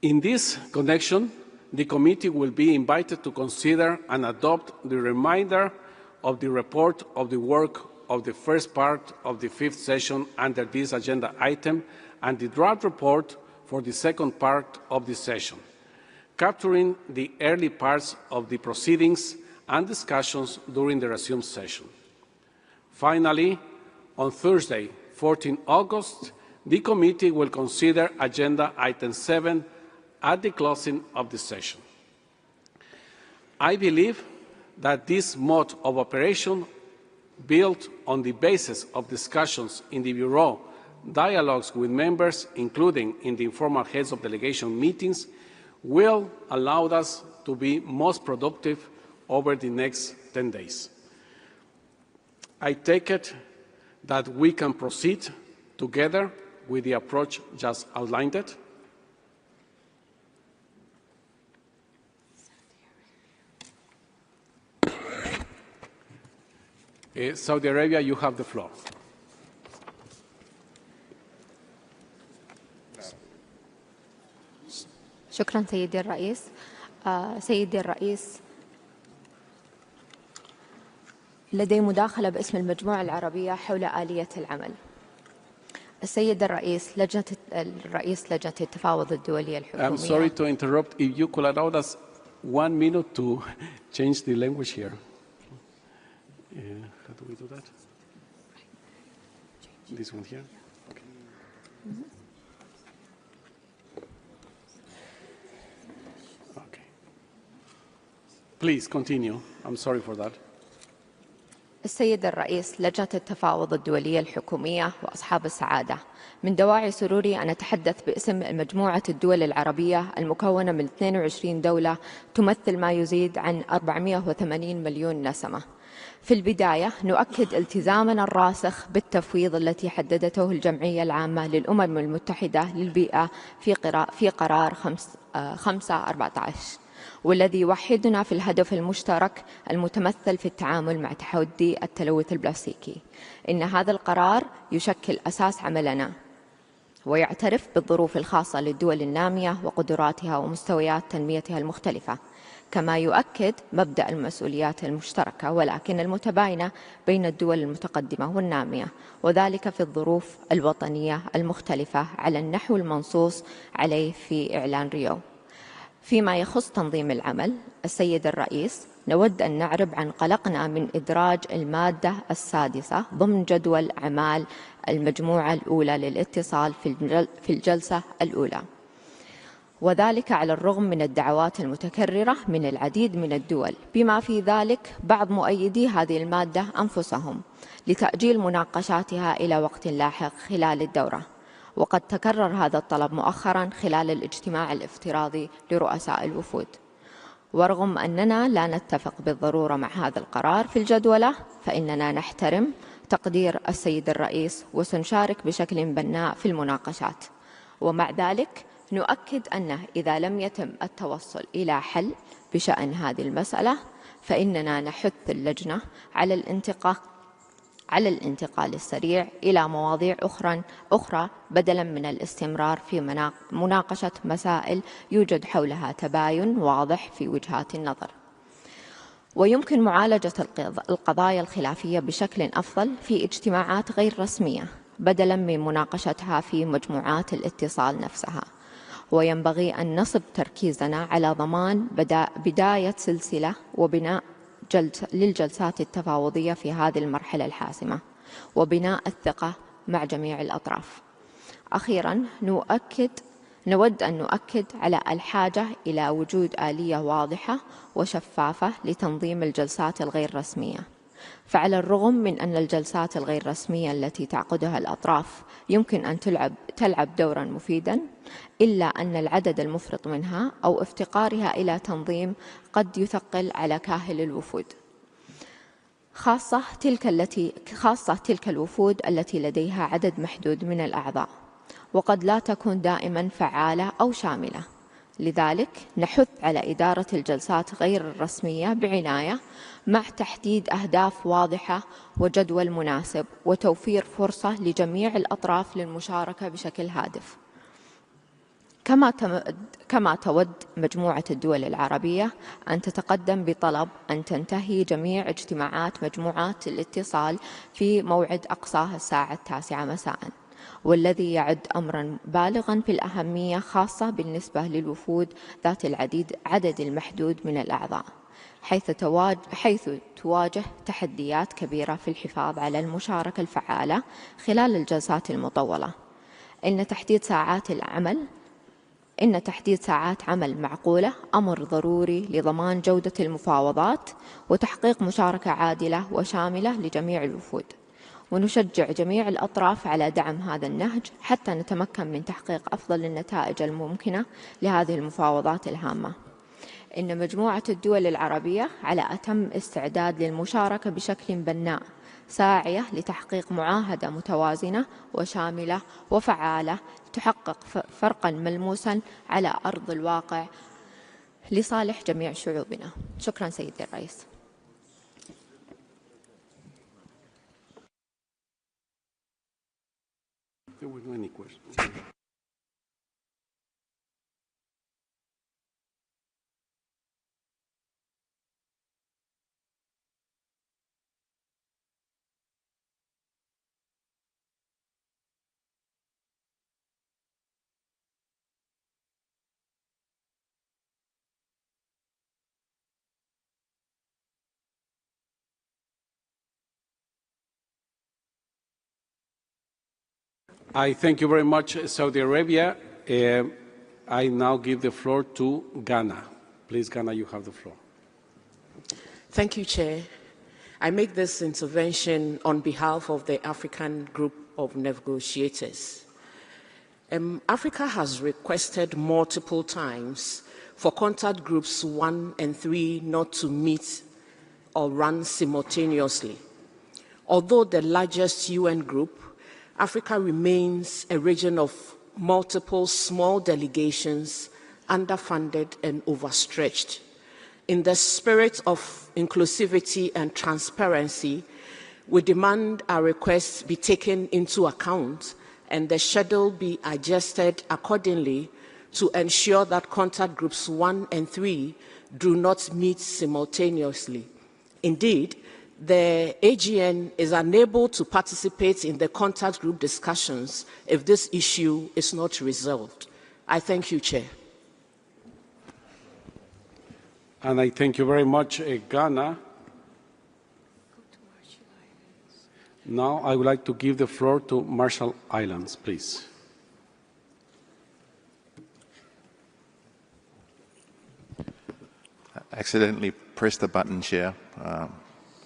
In this connection, the committee will be invited to consider and adopt the remainder of the report of the work of the first part of the fifth session under this agenda item and the draft report for the second part of the session, capturing the early parts of the proceedings and discussions during the resumed session. Finally, on Thursday, 14 August, the committee will consider Agenda Item 7 at the closing of the session. I believe that this mode of operation, built on the basis of discussions in the Bureau, dialogues with members, including in the informal heads of delegation meetings, will allow us to be most productive over the next 10 days. I take it that we can proceed together with the approach just outlined. Saudi Arabia, you have the floor. شكرا سيدي الرئيس. سيدي الرئيس، لدي مداخلة باسم المجموعة العربية حول آلية العمل. السيد الرئيس، لجنة التفاوض الدولية الحكومية. I'm sorry to interrupt. If you could allow us 1 minute to change the language here. How do we do that? This one here? Okay. Okay. Please continue. I'm sorry for that. السيد الرئيس، لجنة التفاوض الدولية الحكومية وأصحاب السعادة، من دواعي سروري أن أتحدث باسم مجموعة الدول العربية المكونة من 22 دولة تمثل ما يزيد عن 480 مليون نسمة. في البداية نؤكد التزامنا الراسخ بالتفويض التي حددته الجمعية العامة للأمم المتحدة للبيئة في قرار 514، والذي يوحدنا في الهدف المشترك المتمثل في التعامل مع تحدي التلوث البلاستيكي. إن هذا القرار يشكل أساس عملنا ويعترف بالظروف الخاصة للدول النامية وقدراتها ومستويات تنميتها المختلفة، كما يؤكد مبدأ المسؤوليات المشتركة ولكن المتباينة بين الدول المتقدمة والنامية، وذلك في الظروف الوطنية المختلفة على النحو المنصوص عليه في إعلان ريو. فيما يخص تنظيم العمل، السيد الرئيس، نود أن نعرب عن قلقنا من إدراج المادة السادسة ضمن جدول أعمال المجموعة الأولى للاتصال في الجلسة الأولى، وذلك على الرغم من الدعوات المتكررة من العديد من الدول بما في ذلك بعض مؤيدي هذه المادة أنفسهم لتأجيل مناقشاتها إلى وقت لاحق خلال الدورة. وقد تكرر هذا الطلب مؤخرا خلال الاجتماع الافتراضي لرؤساء الوفود. ورغم أننا لا نتفق بالضرورة مع هذا القرار في الجدولة، فإننا نحترم تقدير السيد الرئيس وسنشارك بشكل بناء في المناقشات. ومع ذلك نؤكد أنه إذا لم يتم التوصل إلى حل بشأن هذه المسألة، فإننا نحث اللجنة على الانتقال السريع إلى مواضيع أخرى بدلا من الاستمرار في مناقشة مسائل يوجد حولها تباين واضح في وجهات النظر. ويمكن معالجة القضايا الخلافية بشكل أفضل في اجتماعات غير رسمية بدلا من مناقشتها في مجموعات الاتصال نفسها. وينبغي أن نصب تركيزنا على ضمان بداية سلسلة وبناء للجلسات التفاوضية في هذه المرحلة الحاسمة وبناء الثقة مع جميع الأطراف. أخيرا نود أن نؤكد على الحاجة إلى وجود آلية واضحة وشفافة لتنظيم الجلسات الغير رسمية. فعلى الرغم من أن الجلسات الغير رسمية التي تعقدها الأطراف يمكن أن تلعب دورا مفيدا، إلا أن العدد المفرط منها أو افتقارها إلى تنظيم قد يثقل على كاهل الوفود، خاصة تلك الوفود التي لديها عدد محدود من الأعضاء، وقد لا تكون دائما فعالة أو شاملة. لذلك نحث على إدارة الجلسات غير الرسمية بعناية مع تحديد أهداف واضحة وجدول مناسب وتوفير فرصة لجميع الأطراف للمشاركة بشكل هادف. كما تود مجموعة الدول العربية أن تتقدم بطلب أن تنتهي جميع اجتماعات مجموعات الاتصال في موعد أقصاه الساعة 9 مساء، والذي يعد أمرا بالغا في الأهمية خاصة بالنسبة للوفود ذات عدد المحدود من الأعضاء، حيث تواجه تحديات كبيرة في الحفاظ على المشاركة الفعالة خلال الجلسات المطولة. إن تحديد ساعات عمل معقولة أمر ضروري لضمان جودة المفاوضات وتحقيق مشاركة عادلة وشاملة لجميع الوفود. ونشجع جميع الأطراف على دعم هذا النهج حتى نتمكن من تحقيق أفضل النتائج الممكنة لهذه المفاوضات الهامة. إن مجموعة الدول العربية على أتم استعداد للمشاركة بشكل بناء، ساعية لتحقيق معاهدة متوازنة وشاملة وفعالة تحقق فرقا ملموسا على أرض الواقع لصالح جميع شعوبنا. شكرا سيدي الرئيس. I thank you very much, Saudi Arabia. I now give the floor to Ghana. Please, Ghana, you have the floor. Thank you, Chair. I make this intervention on behalf of the African Group of Negotiators. Africa has requested multiple times for contact groups 1 and 3 not to meet or run simultaneously. Although the largest UN group, Africa remains a region of multiple small delegations, underfunded and overstretched. In the spirit of inclusivity and transparency, we demand our requests be taken into account and the schedule be adjusted accordingly to ensure that contact groups 1 and 3 do not meet simultaneously. Indeed, the AGN is unable to participate in the contact group discussions if this issue is not resolved. I thank you, Chair. And I thank you very much, Ghana. Now I would like to give the floor to Marshall Islands, please. I accidentally pressed the button, Chair.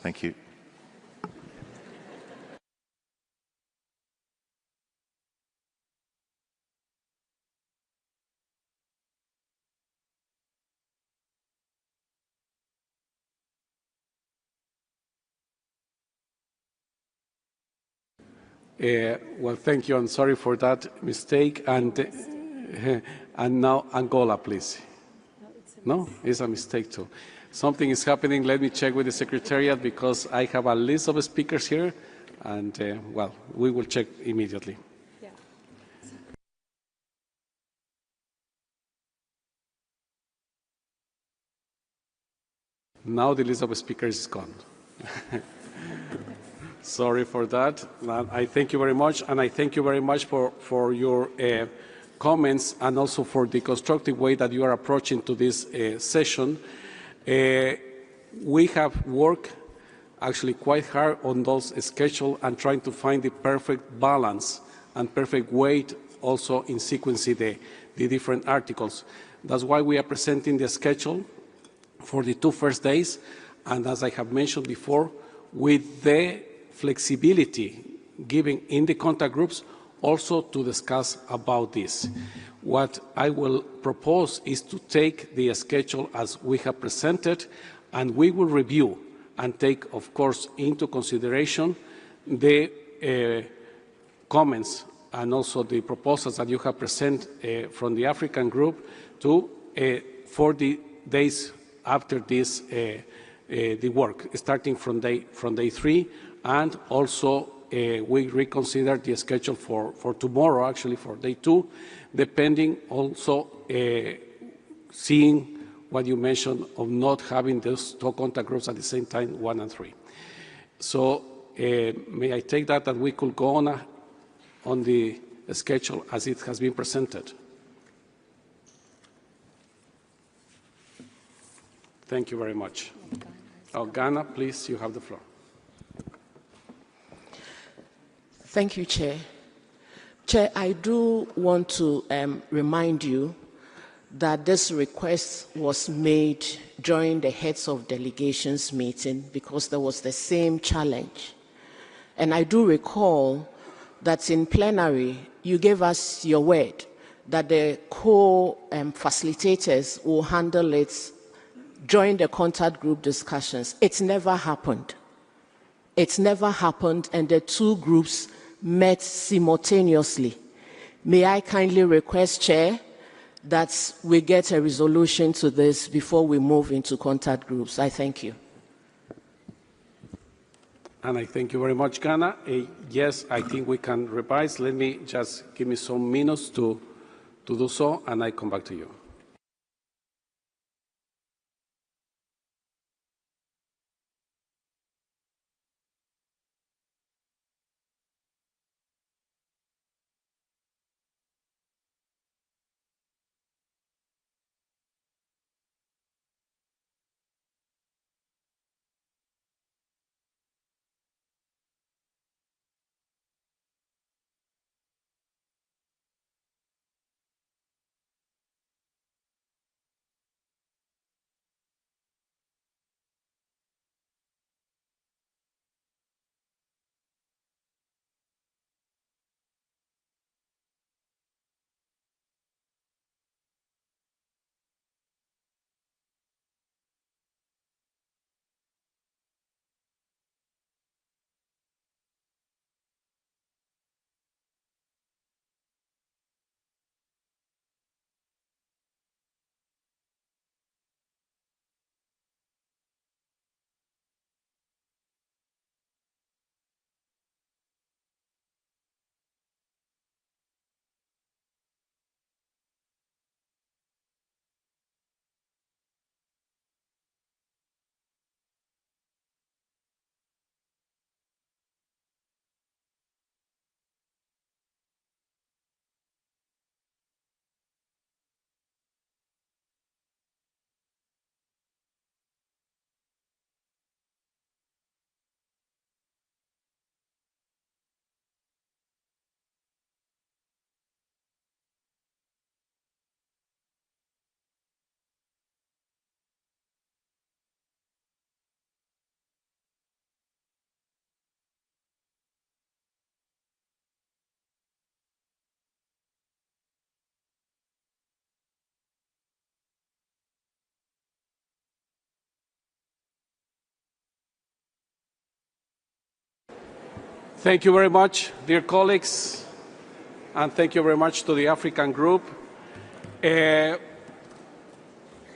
Thank you. Well, thank you. I'm sorry for that mistake. And now Angola, please. No, it's a mistake too. Something is happening. Let me check with the Secretariat because I have a list of speakers here. And, well, we will check immediately. Yeah. Now the list of speakers is gone. Sorry for that. I thank you very much, and I thank you very much for your comments and also for the constructive way that you are approaching to this session. We have worked actually quite hard on those schedules and trying to find the perfect balance and perfect weight also in sequencing the different articles. That's why we are presenting the schedule for the 2 first days, and as I have mentioned before, with the flexibility given in the contact groups also to discuss about this. What I will propose is to take the schedule as we have presented, and we will review and take, of course, into consideration the comments and also the proposals that you have presented from the African group to for the days after this the work, starting from day 3, and also we reconsider the schedule for tomorrow, actually for day 2, depending also seeing what you mentioned of not having those 2 contact groups at the same time, 1 and 3. So may I take that we could go on the schedule as it has been presented? Thank you very much. Ghana, please, you have the floor. Thank you, Chair. Chair, I do want to remind you that this request was made during the heads of delegations meeting because there was the same challenge. And I do recall that in plenary, you gave us your word that the co-facilitators will handle it during the contact group discussions. It never happened. It never happened, and the 2 groups met simultaneously. May I kindly request, Chair, that we get a resolution to this before we move into contact groups. I thank you. And I thank you very much, Ghana. Yes, I think we can revise. Let me just give me some minutes to do so, and I come back to you. Thank you very much, dear colleagues, and thank you very much to the African group.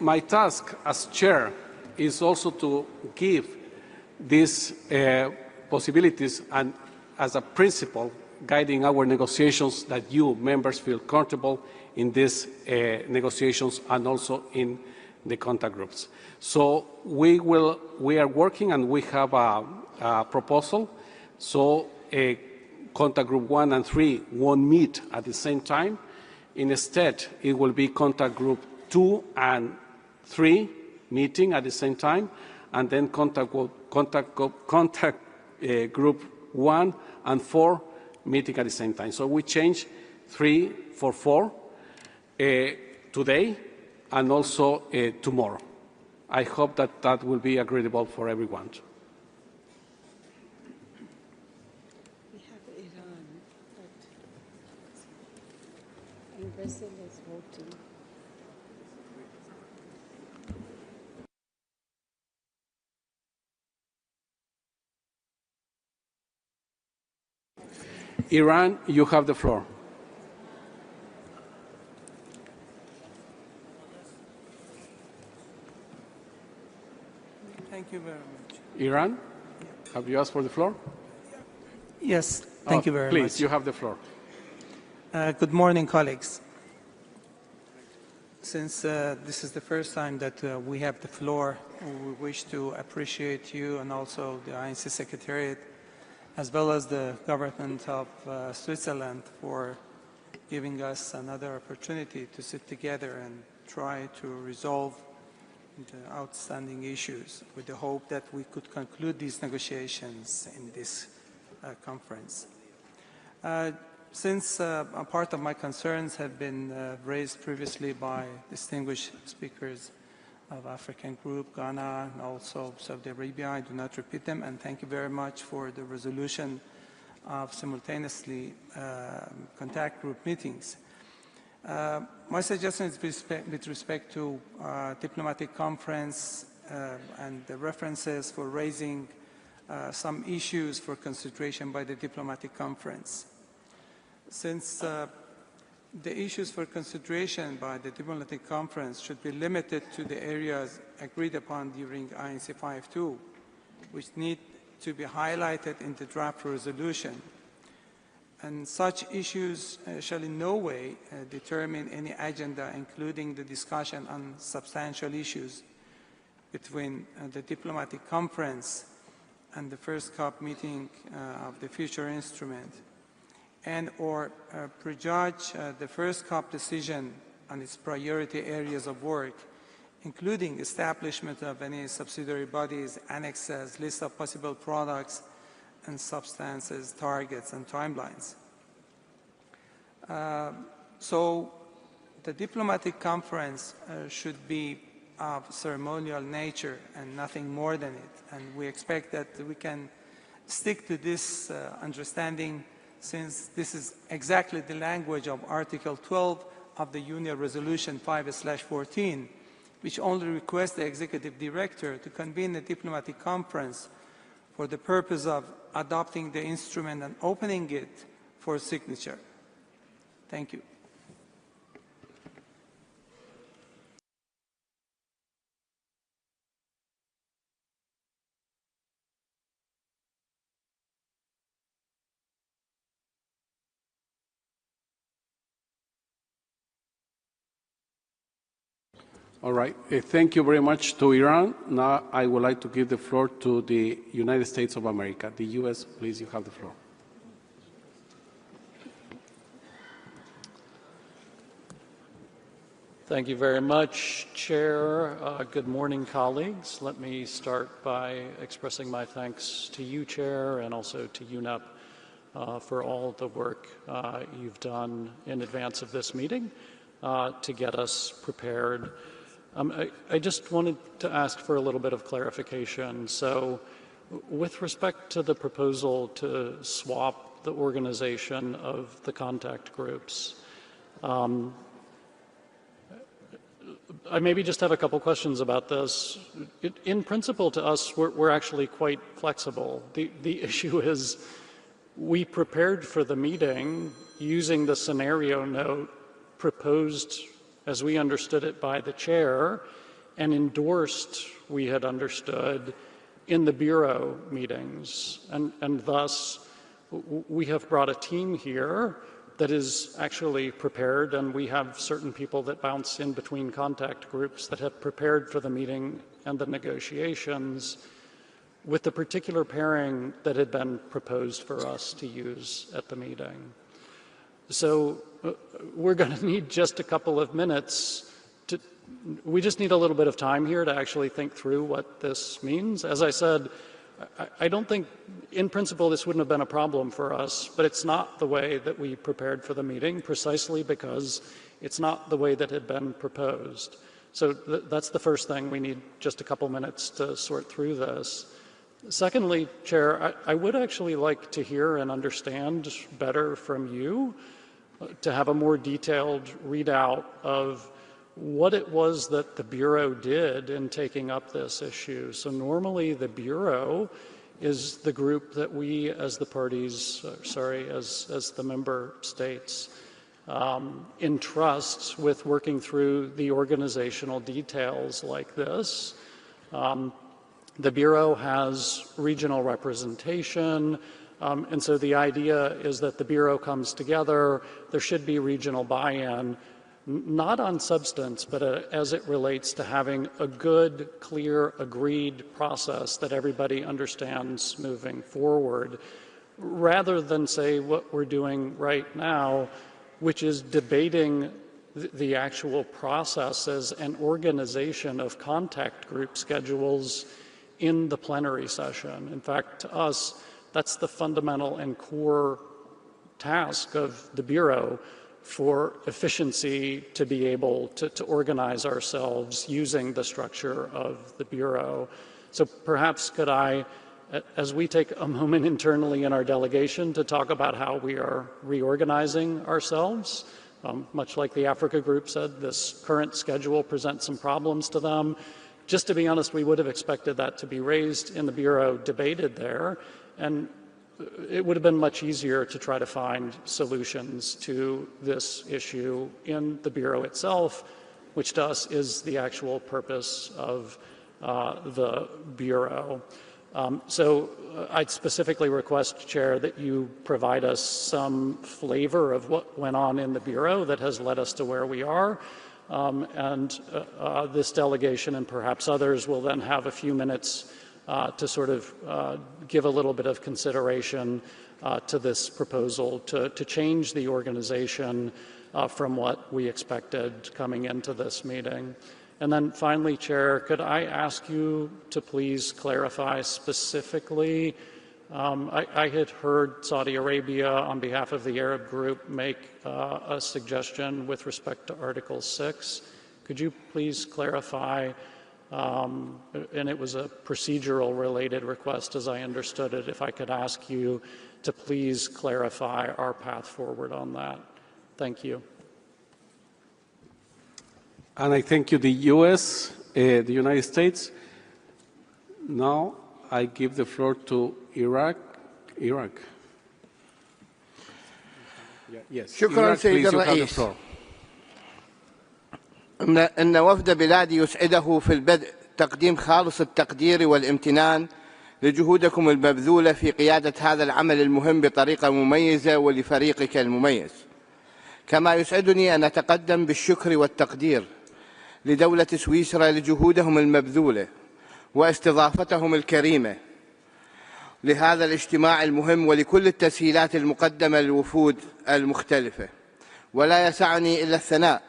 My task as chair is also to give these possibilities and as a principle guiding our negotiations that you members feel comfortable in these negotiations and also in the contact groups. So we are working and we have a proposal. So contact group 1 and 3 won't meet at the same time. Instead, it will be contact group 2 and 3 meeting at the same time, and then contact group 1 and 4 meeting at the same time. So we change 3 for 4 today and also tomorrow. I hope that that will be agreeable for everyone. We have Iran, and Brazil is voting. Iran, you have the floor. Thank you very much. Iran, have you asked for the floor? Yes, thank you very much. Please, you have the floor. Good morning, colleagues. Since this is the first time that we have the floor, we wish to appreciate you and also the INC Secretariat, as well as the government of Switzerland for giving us another opportunity to sit together and try to resolve the outstanding issues with the hope that we could conclude these negotiations in this conference. Since a part of my concerns have been raised previously by distinguished speakers of African group, Ghana, and also Saudi Arabia, I do not repeat them, and thank you very much for the resolution of simultaneously contact group meetings. My suggestion is with respect to diplomatic conference and the references for raising some issues for consideration by the diplomatic conference. Since the issues for consideration by the diplomatic conference should be limited to the areas agreed upon during INC 5.2, which need to be highlighted in the draft resolution. And such issues shall in no way determine any agenda, including the discussion on substantial issues between the diplomatic conference and the first COP meeting of the future instrument, and or prejudge the first COP decision on its priority areas of work, including establishment of any subsidiary bodies, annexes, list of possible products and substances, targets, and timelines. So the diplomatic conference should be of ceremonial nature and nothing more than it. And we expect that we can stick to this understanding, since this is exactly the language of Article 12 of the Union Resolution 5/14, which only requests the Executive Director to convene a diplomatic conference for the purpose of adopting the instrument and opening it for signature. Thank you. All right. Thank you very much to Iran. Now I would like to give the floor to the United States of America. The U.S., please, you have the floor. Thank you very much, Chair. Good morning, colleagues. Let me start by expressing my thanks to you, Chair, and also to UNEP for all the work you've done in advance of this meeting to get us prepared. I just wanted to ask for a little bit of clarification. So with respect to the proposal to swap the organization of the contact groups, I maybe just have a couple questions about this. In principle, to us, we're actually quite flexible. The issue is we prepared for the meeting using the scenario note proposed, as we understood it, by the chair and endorsed, we had understood, in the Bureau meetings. And thus, we have brought a team here that is actually prepared, and we have certain people that bounce in between contact groups that have prepared for the meeting and the negotiations with the particular pairing that had been proposed for us to use at the meeting. So we're going to need just a couple of minutes. We just need a little bit of time here to actually think through what this means. As I said, I don't think, in principle, this wouldn't have been a problem for us, but it's not the way that we prepared for the meeting, precisely because it's not the way that had been proposed. So that's the first thing. We need just a couple minutes to sort through this. Secondly, Chair, I would actually like to hear and understand better from you, to have a more detailed readout of what it was that the Bureau did in taking up this issue. So normally the Bureau is the group that we as the parties, as the member states, entrust with working through the organizational details like this. The Bureau has regional representation, and so the idea is that the Bureau comes together, there should be regional buy-in, not on substance, but as it relates to having a good, clear, agreed process that everybody understands moving forward, rather than say what we're doing right now, which is debating the actual processes and organization of contact group schedules in the plenary session. In fact, to us, that's the fundamental and core task of the Bureau, for efficiency to be able to organize ourselves using the structure of the Bureau. So perhaps could I, as we take a moment internally in our delegation to talk about how we are reorganizing ourselves, much like the Africa group said, this current schedule presents some problems to them. Just to be honest, we would have expected that to be raised in the Bureau, debated there, and it would have been much easier to try to find solutions to this issue in the Bureau itself, which to us is the actual purpose of the Bureau. So I'd specifically request, Chair, that you provide us some flavor of what went on in the Bureau that has led us to where we are. And this delegation and perhaps others will then have a few minutes to sort of give a little bit of consideration to this proposal to change the organization from what we expected coming into this meeting. And then finally, Chair, could I ask you to please clarify specifically, I had heard Saudi Arabia on behalf of the Arab group make a suggestion with respect to Article 6. Could you please clarify, and it was a procedural related request as I understood it, if I could ask you to please clarify our path forward on that. Thank you. And I thank you, the U.S., the United States. Now I give the floor to Iraq. Yes. شكرا سيد الرئيس. إن وفد بلادي يسعده في البدء تقديم خالص التقدير والامتنان لجهودكم المبذولة في قيادة هذا العمل المهم بطريقة مميزة ولفريقك المميز. كما يسعدني أن أتقدم بالشكر والتقدير لدولة سويسرا لجهودهم المبذولة واستضافتهم الكريمة لهذا الاجتماع المهم ولكل التسهيلات المقدمة للوفود المختلفة. ولا يسعني إلا الثناء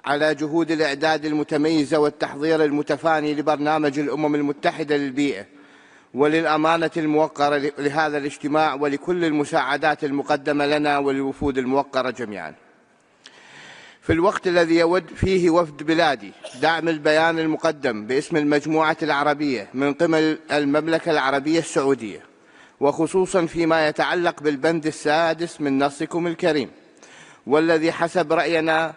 على جهود الإعداد المتميزة والتحضير المتفاني لبرنامج الأمم المتحدة للبيئة وللأمانة الموقرة لهذا الاجتماع ولكل المساعدات المقدمة لنا وللوفود الموقرة جميعا. في الوقت الذي يود فيه وفد بلادي دعم البيان المقدم باسم المجموعة العربية من قبل المملكة العربية السعودية، وخصوصا فيما يتعلق بالبند السادس من نصكم الكريم، والذي حسب رأينا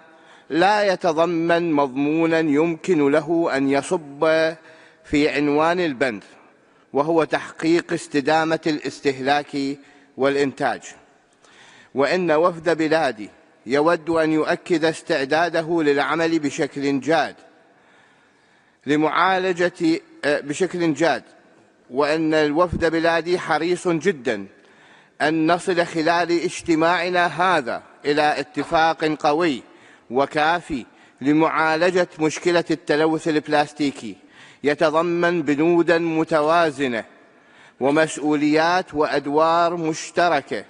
لا يتضمن مضمونا يمكن له أن يصب في عنوان البند، وهو تحقيق استدامة الاستهلاك والإنتاج. وإن وفد بلادي يود أن يؤكد استعداده للعمل بشكل جاد وأن الوفد بلادي حريص جدا أن نصل خلال اجتماعنا هذا إلى اتفاق قوي وكافي لمعالجة مشكلة التلوث البلاستيكي يتضمن بنودا متوازنة ومسؤوليات وأدوار مشتركة،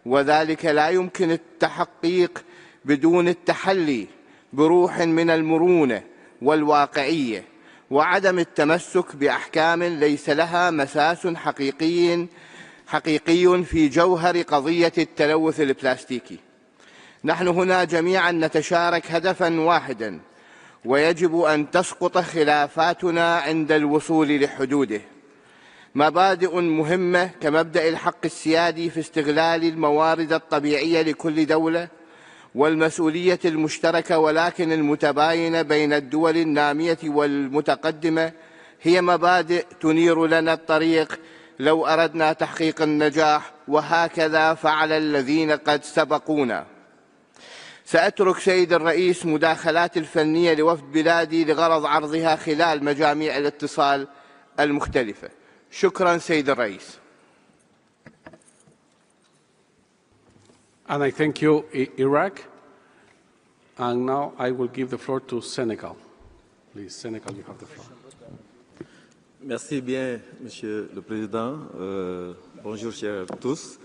وذلك لا يمكن التحقيق بدون التحلي بروح من المرونة والواقعية وعدم التمسك بأحكام ليس لها مساس حقيقي في جوهر قضية التلوث البلاستيكي. نحن هنا جميعا نتشارك هدفا واحدا، ويجب أن تسقط خلافاتنا عند الوصول لحدوده. مبادئ مهمة كمبدأ الحق السيادي في استغلال الموارد الطبيعية لكل دولة والمسؤولية المشتركة ولكن المتباينة بين الدول النامية والمتقدمة هي مبادئ تنير لنا الطريق لو أردنا تحقيق النجاح، وهكذا فعل الذين قد سبقونا. سأترك سيد الرئيس مداخلات الفنية لوفد بلادي لغرض عرضها خلال مجاميع الاتصال المختلفة. شكرا سيد الرئيس. And I thank you, Iraq. And now I will give the floor to Senegal. Please, Senegal, you have the floor. Merci bien, Monsieur le Président. Bonjour, chers tous.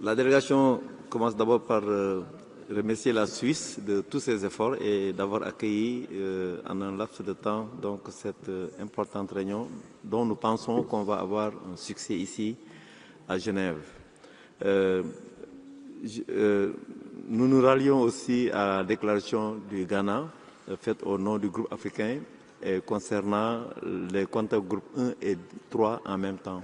La délégation commence d'abord par remercier la Suisse de tous ses efforts et d'avoir accueilli en un laps de temps donc, cette importante réunion dont nous pensons qu'on va avoir un succès ici à Genève. Nous nous rallions aussi à la déclaration du Ghana faite au nom du groupe africain et concernant les contacts groupes 1 et 3 en même temps.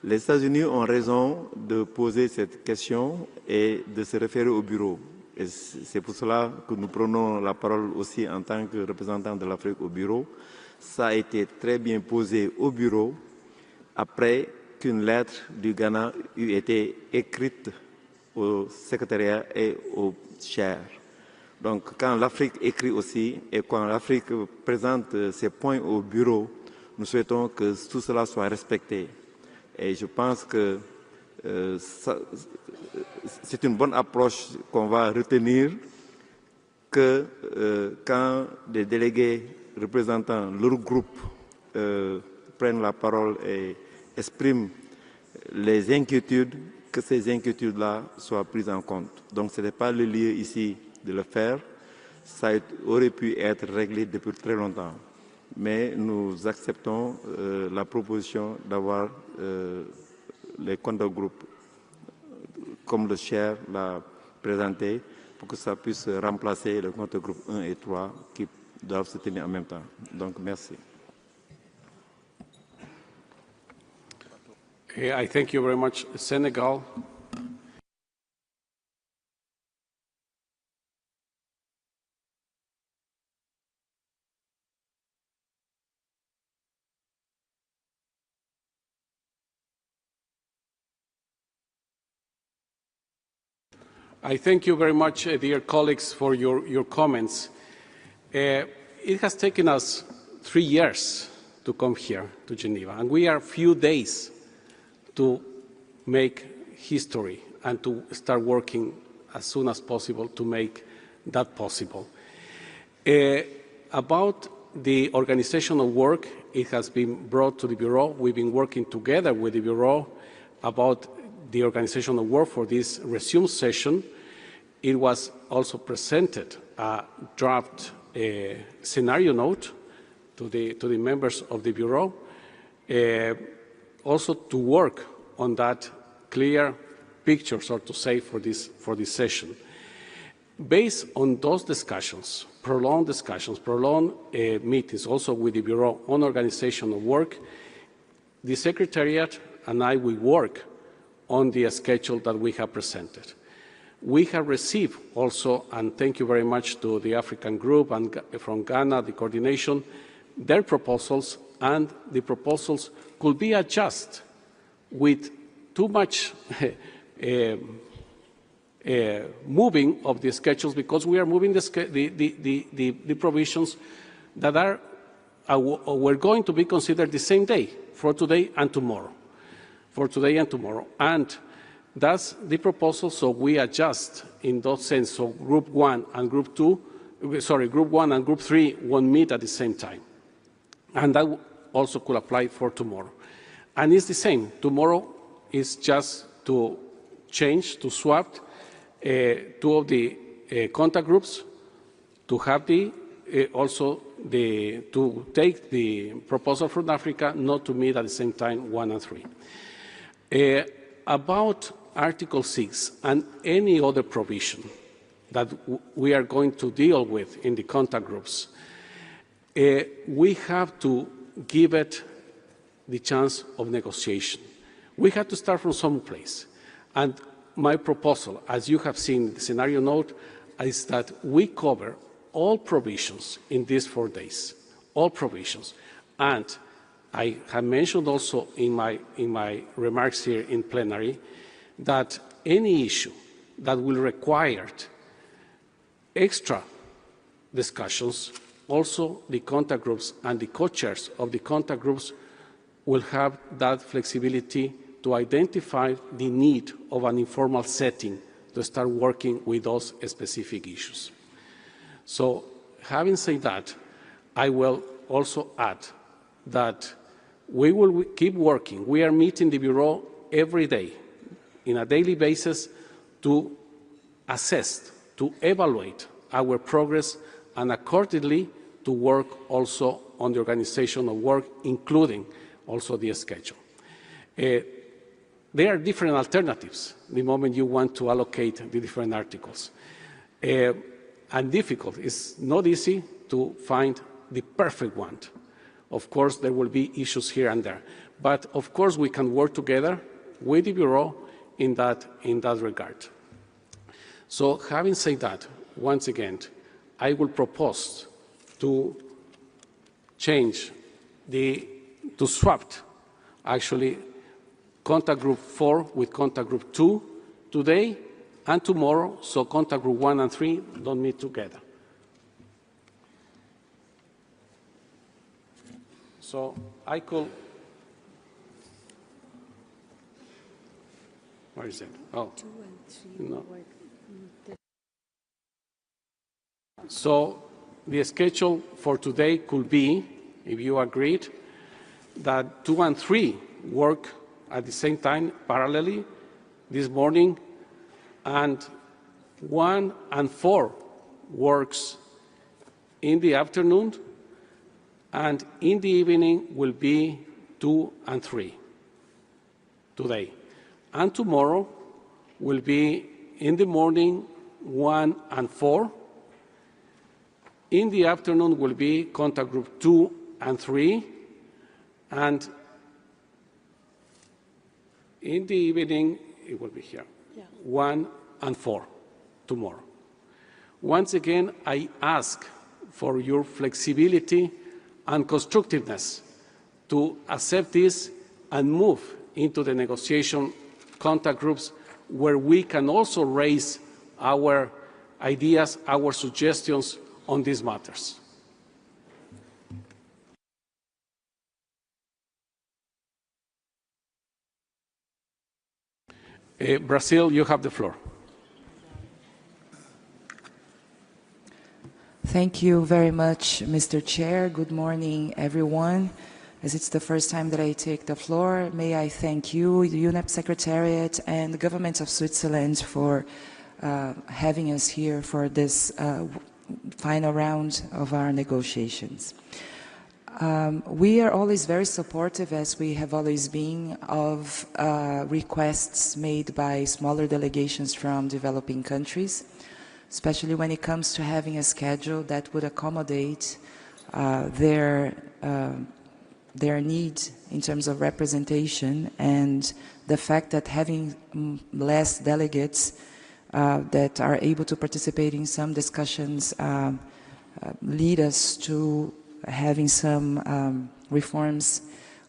Les États-Unis ont raison de poser cette question et de se référer au bureau. Et c'est pour cela que nous prenons la parole aussi en tant que représentants de l'Afrique au bureau. Ça a été très bien posé au bureau après qu'une lettre du Ghana eut été écrite au secrétariat et au chair. Donc quand l'Afrique écrit aussi et quand l'Afrique présente ses points au bureau, nous souhaitons que tout cela soit respecté. Et je pense que c'est une bonne approche qu'on va retenir que quand des délégués représentant leur groupe prennent la parole et expriment les inquiétudes, que ces inquiétudes-là soient prises en compte. Donc ce n'est pas le lieu ici de le faire, ça aurait pu être réglé depuis très longtemps. Mais nous acceptons la proposition d'avoir les contact groupes comme le chair l'a présenté pour que ça puisse remplacer le contact groupe 1 et 3 qui doivent se tenir en même temps. Donc merci. I thank you very much, Senegal. I thank you very much, dear colleagues, for your comments. It has taken us 3 years to come here to Geneva, and we are a few days to make history and to start working as soon as possible to make that possible. About the organizational work, it has been brought to the Bureau. We've been working together with the Bureau about the organizational work for this resume session. It was also presented a draft scenario note to the members of the Bureau, also to work on that clear picture, so to say, for this session. Based on those discussions, prolonged meetings also with the Bureau on organizational work, the Secretariat and I will work on the schedule that we have presented. We have received also, and thank you very much to the African group and from Ghana, the coordination, their proposals, and the proposals could be adjusted with too much moving of the schedules, because we are moving the provisions that are were going to be considered the same day, for today and tomorrow. For today and tomorrow. And that's the proposal, so we adjust in that sense. So Group 1 and Group 2, sorry, Group 1 and Group 3 won't meet at the same time. And that also could apply for tomorrow. And it's the same. Tomorrow is just to change, to swap two of the contact groups, to have the to take the proposal from Africa, not to meet at the same time 1 and 3. About Article 6 and any other provision that we are going to deal with in the contact groups, we have to give it the chance of negotiation. We have to start from some place. And my proposal, as you have seen in the scenario note, is that we cover all provisions in these 4 days, all provisions. And I have mentioned also in my remarks here in plenary that any issue that will require extra discussions, also the contact groups and the co-chairs of the contact groups will have that flexibility to identify the need of an informal setting to start working with those specific issues. So, having said that, I will also add that we will keep working. We are meeting the Bureau every day, on a daily basis, to assess, to evaluate our progress, and accordingly to work also on the organization of work, including also the schedule. There are different alternatives the moment you want to allocate the different articles. And difficult. It's not easy to find the perfect one. Of course, there will be issues here and there. But of course, we can work together with the Bureau in that regard. So having said that, once again, I will propose to change to swap actually contact group 4 with contact group 2 today and tomorrow, so contact group 1 and 3 don't meet together. So I could, where is it? Oh, 2 and 3 no. work. So the schedule for today could be, if you agreed, that 2 and 3 work at the same time, parallelly, this morning, and 1 and 4 works in the afternoon, and in the evening will be 2 and 3 today. And tomorrow will be in the morning 1 and 4. In the afternoon will be contact group 2 and 3. And in the evening, it will be here, 1 and 4 tomorrow. Once again, I ask for your flexibility and constructiveness to accept this and move into the negotiation contact groups where we can also raise our ideas, our suggestions on these matters. Brazil, you have the floor. Thank you very much, Mr. Chair. Good morning, everyone. As it's the first time that I take the floor, may I thank you, the UNEP Secretariat, and the government of Switzerland for having us here for this final round of our negotiations. We are always very supportive, as we have always been, of requests made by smaller delegations from developing countries, especially when it comes to having a schedule that would accommodate their need in terms of representation, and the fact that having less delegates that are able to participate in some discussions lead us to having some reforms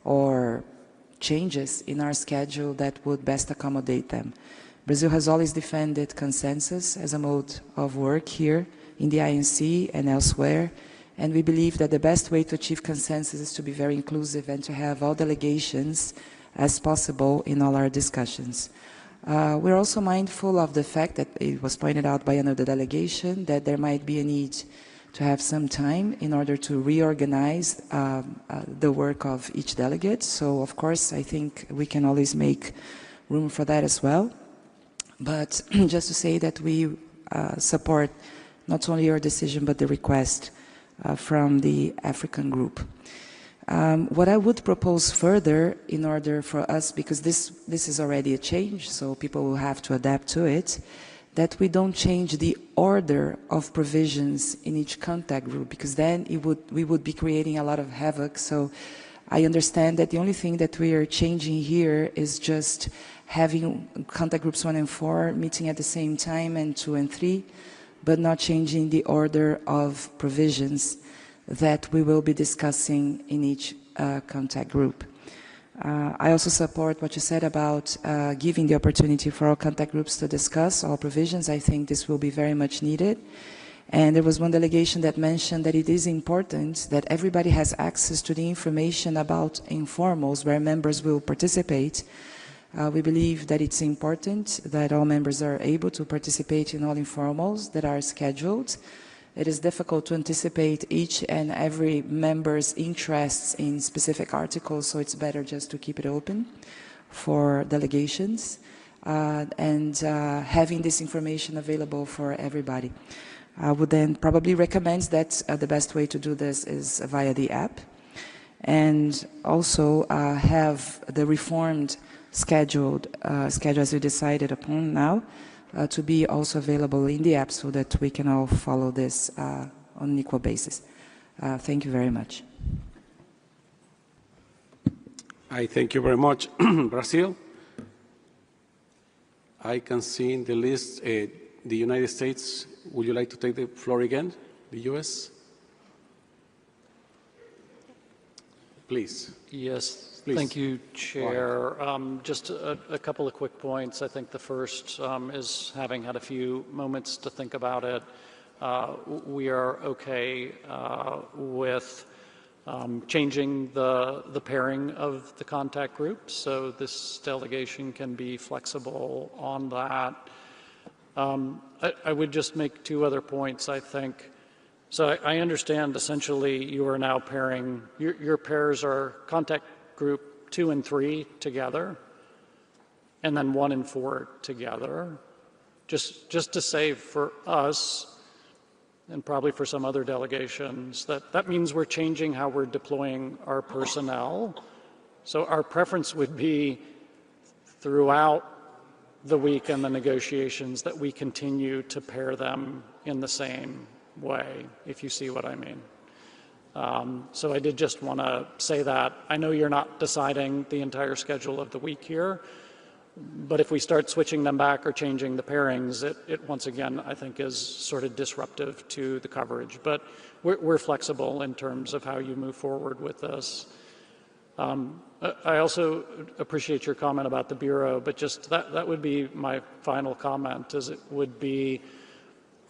or changes in our schedule that would best accommodate them. Brazil has always defended consensus as a mode of work here in the INC and elsewhere, and we believe that the best way to achieve consensus is to be very inclusive and to have all delegations as possible in all our discussions. We're also mindful of the fact that it was pointed out by another delegation that there might be a need to have some time in order to reorganize the work of each delegate. So, of course, I think we can always make room for that as well. But just to say that we support not only your decision, but the request from the African group. What I would propose further in order for us, because this is already a change, so people will have to adapt to it, that we don't change the order of provisions in each contact group, because then we would be creating a lot of havoc. So I understand that the only thing that we are changing here is just having contact groups 1 and 4 meeting at the same time and 2 and 3, but not changing the order of provisions that we will be discussing in each contact group. I also support what you said about giving the opportunity for all contact groups to discuss all provisions. I think this will be very much needed. And there was one delegation that mentioned that it is important that everybody has access to the information about informals where members will participate. We believe that it's important that all members are able to participate in all informals that are scheduled. It is difficult to anticipate each and every member's interests in specific articles, so it's better just to keep it open for delegations and having this information available for everybody. I would then probably recommend that the best way to do this is via the app, and also have the reformed schedule as we decided upon now, to be also available in the app so that we can all follow this on an equal basis. Thank you very much. I thank you very much. Brazil. I can see in the list the United States. Would you like to take the floor again? The US? Please. Yes. Please. Thank you, Chair. Just a couple of quick points. I think the first is, having had a few moments to think about it, we are okay with changing the pairing of the contact groups, so this delegation can be flexible on that. I would just make two other points, I think. So I understand essentially you are now pairing, your pairs are contact group 2 and 3 together, and then 1 and 4 together. Just to say for us, and probably for some other delegations, that means we're changing how we're deploying our personnel. So our preference would be throughout the week and the negotiations that we continue to pair them in the same way, if you see what I mean. So I did just want to say that. I know you're not deciding the entire schedule of the week here, but if we start switching them back or changing the pairings, it once again, I think, is sort of disruptive to the coverage. But we're flexible in terms of how you move forward with this. I also appreciate your comment about the Bureau, but just that would be my final comment, is it would be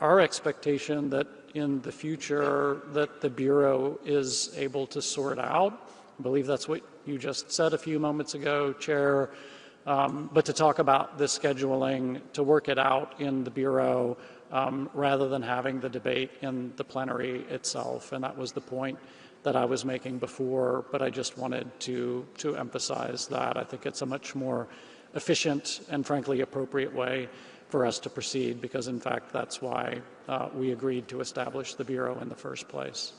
our expectation that in the future that the Bureau is able to sort out. I believe that's what you just said a few moments ago, Chair. But to talk about the scheduling, to work it out in the Bureau rather than having the debate in the plenary itself. And that was the point that I was making before, but I just wanted to emphasize that. I think it's a much more efficient and frankly appropriate way for us to proceed, because in fact that's why we agreed to establish the Bureau in the first place.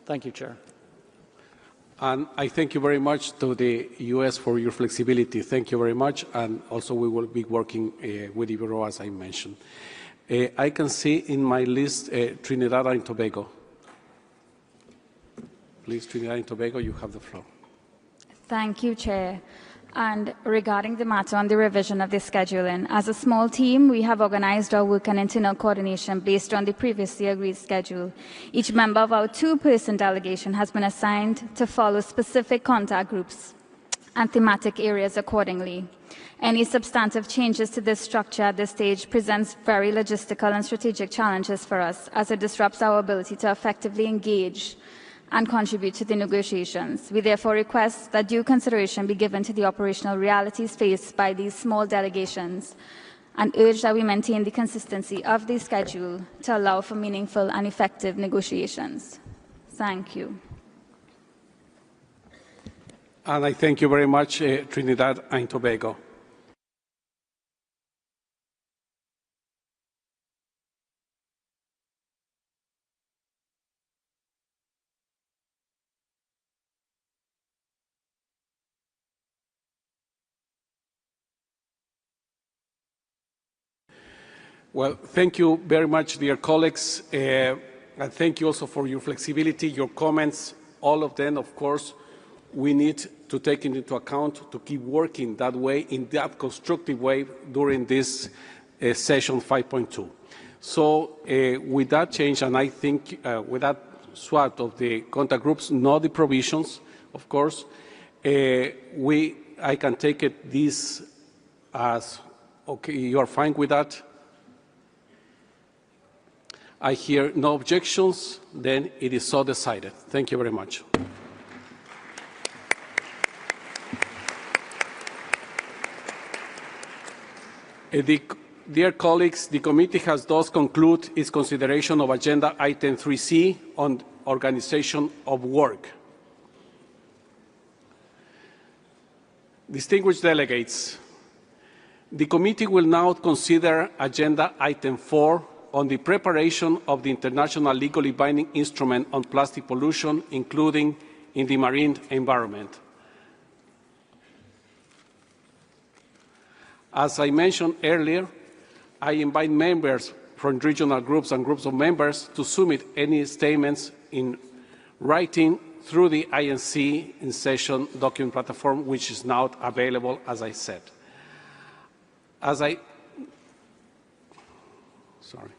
Thank you, Chair. And I thank you very much to the U.S. for your flexibility. Thank you very much. And also we will be working with the Bureau, as I mentioned. I can see in my list Trinidad and Tobago. Please, Trinidad and Tobago, you have the floor. Thank you, Chair. And regarding the matter on the revision of the scheduling, as a small team, we have organized our work and internal coordination based on the previously agreed schedule. Each member of our 2-person delegation has been assigned to follow specific contact groups and thematic areas accordingly. Any substantive changes to this structure at this stage presents very logistical and strategic challenges for us, as it disrupts our ability to effectively engage and contribute to the negotiations. We therefore request that due consideration be given to the operational realities faced by these small delegations, and urge that we maintain the consistency of the schedule to allow for meaningful and effective negotiations. Thank you. And I thank you very much, Trinidad and Tobago. Well, thank you very much, dear colleagues, and thank you also for your flexibility, your comments, all of them, of course, we need to take into account to keep working that way, in that constructive way, during this session 5.2. So with that change, and I think with that swap of the contact groups, not the provisions, of course, I can take it this as, okay, you are fine with that? I hear no objections, then it is so decided. Thank you very much. Dear colleagues, the committee has thus concluded its consideration of Agenda Item 3C on organization of work. Distinguished delegates, the committee will now consider Agenda Item 4 on the preparation of the international legally binding instrument on plastic pollution, including in the marine environment. As I mentioned earlier, I invite members from regional groups and groups of members to submit any statements in writing through the INC in session document platform, which is now available, as I said. Sorry.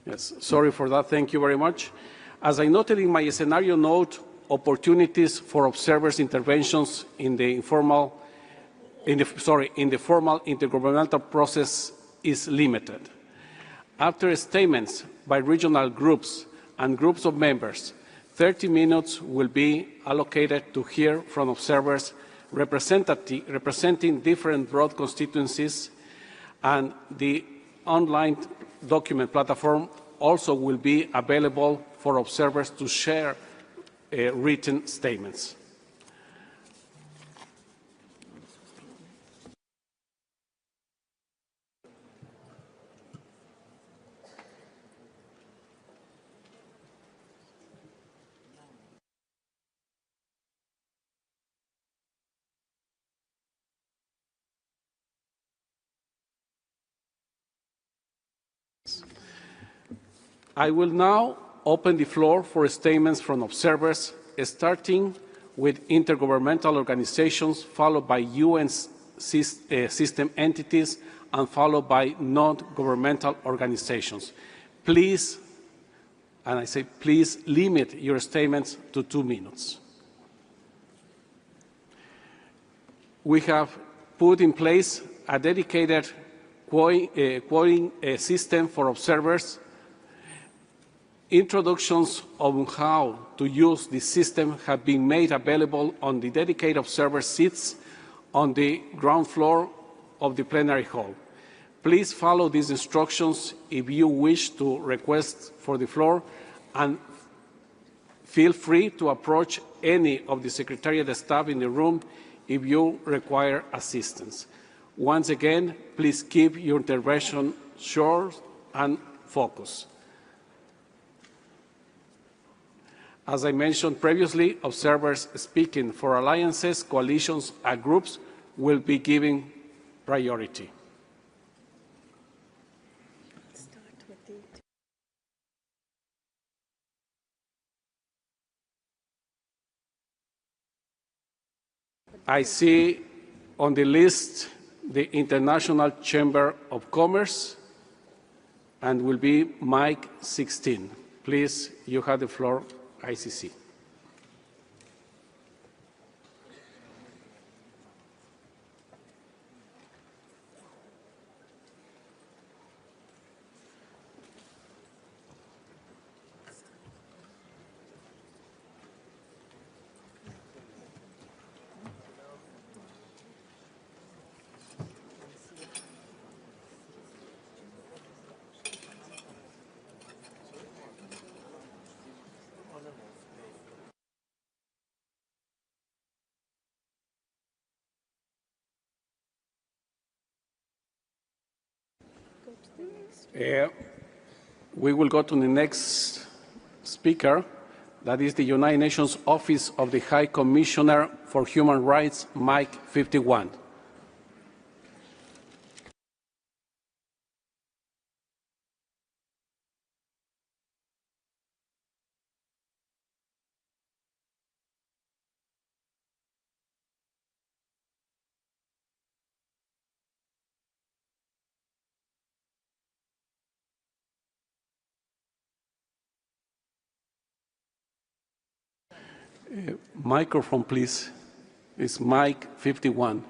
Yes, sorry for that. Thank you very much. As I noted in my scenario note, opportunities for observers' interventions in the formal intergovernmental process is limited. After statements by regional groups and groups of members, 30 minutes will be allocated to hear from observers representing different broad constituencies, and the online document platform also will be available for observers to share written statements. I will now open the floor for statements from observers, starting with intergovernmental organizations, followed by UN system entities, and followed by non-governmental organizations. Please, and I say please, limit your statements to 2 minutes. We have put in place a dedicated quoting system for observers. Introductions on how to use this system have been made available on the dedicated observer seats on the ground floor of the plenary hall. Please follow these instructions if you wish to request for the floor, and feel free to approach any of the Secretariat staff in the room if you require assistance. Once again, please keep your intervention short and focused. As I mentioned previously, observers speaking for alliances, coalitions, and groups will be given priority. I see on the list the International Chamber of Commerce, and will be mic 16. Please, you have the floor, ICC. We will go to the next speaker. That is the United Nations Office of the High Commissioner for Human Rights, mic 51. Microphone, please. It's mic 51.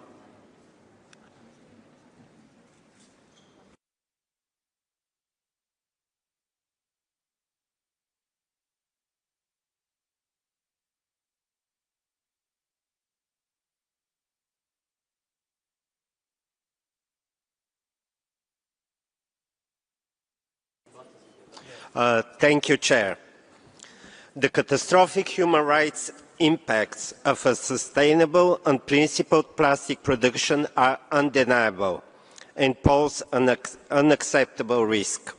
Thank you, Chair. The catastrophic human rights impacts of a sustainable and principled plastic production are undeniable and pose an unacceptable risk.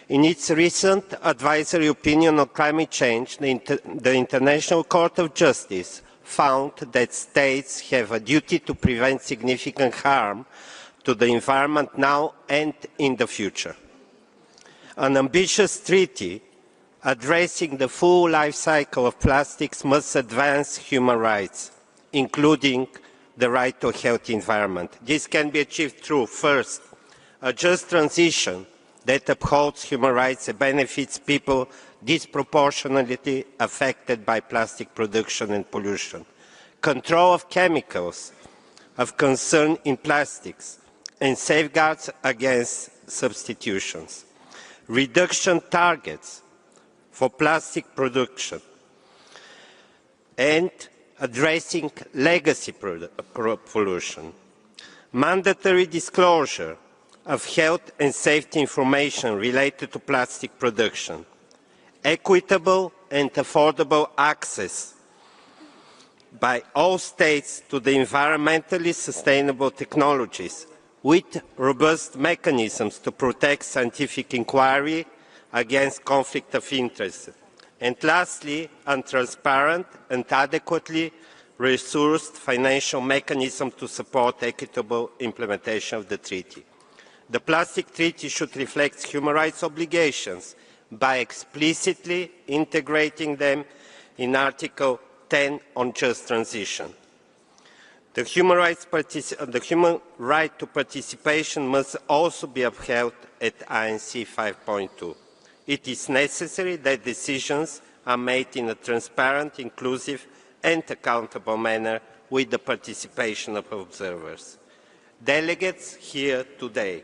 In its recent advisory opinion on climate change, the International Court of Justice found that states have a duty to prevent significant harm to the environment now and in the future. An ambitious treaty addressing the full life cycle of plastics must advance human rights, including the right to a healthy environment. This can be achieved through, first, a just transition that upholds human rights and benefits people disproportionately affected by plastic production and pollution, control of chemicals of concern in plastics, and safeguards against substitutions, reduction targets for plastic production, and addressing legacy pollution, mandatory disclosure of health and safety information related to plastic production, equitable and affordable access by all states to the environmentally sustainable technologies with robust mechanisms to protect scientific inquiry against conflict of interest. And lastly, a transparent and adequately resourced financial mechanism to support equitable implementation of the treaty. The Plastic Treaty should reflect human rights obligations by explicitly integrating them in Article 10 on just transition. The human right to participation must also be upheld at INC 5.2. It is necessary that decisions are made in a transparent, inclusive and accountable manner with the participation of observers. Delegates here today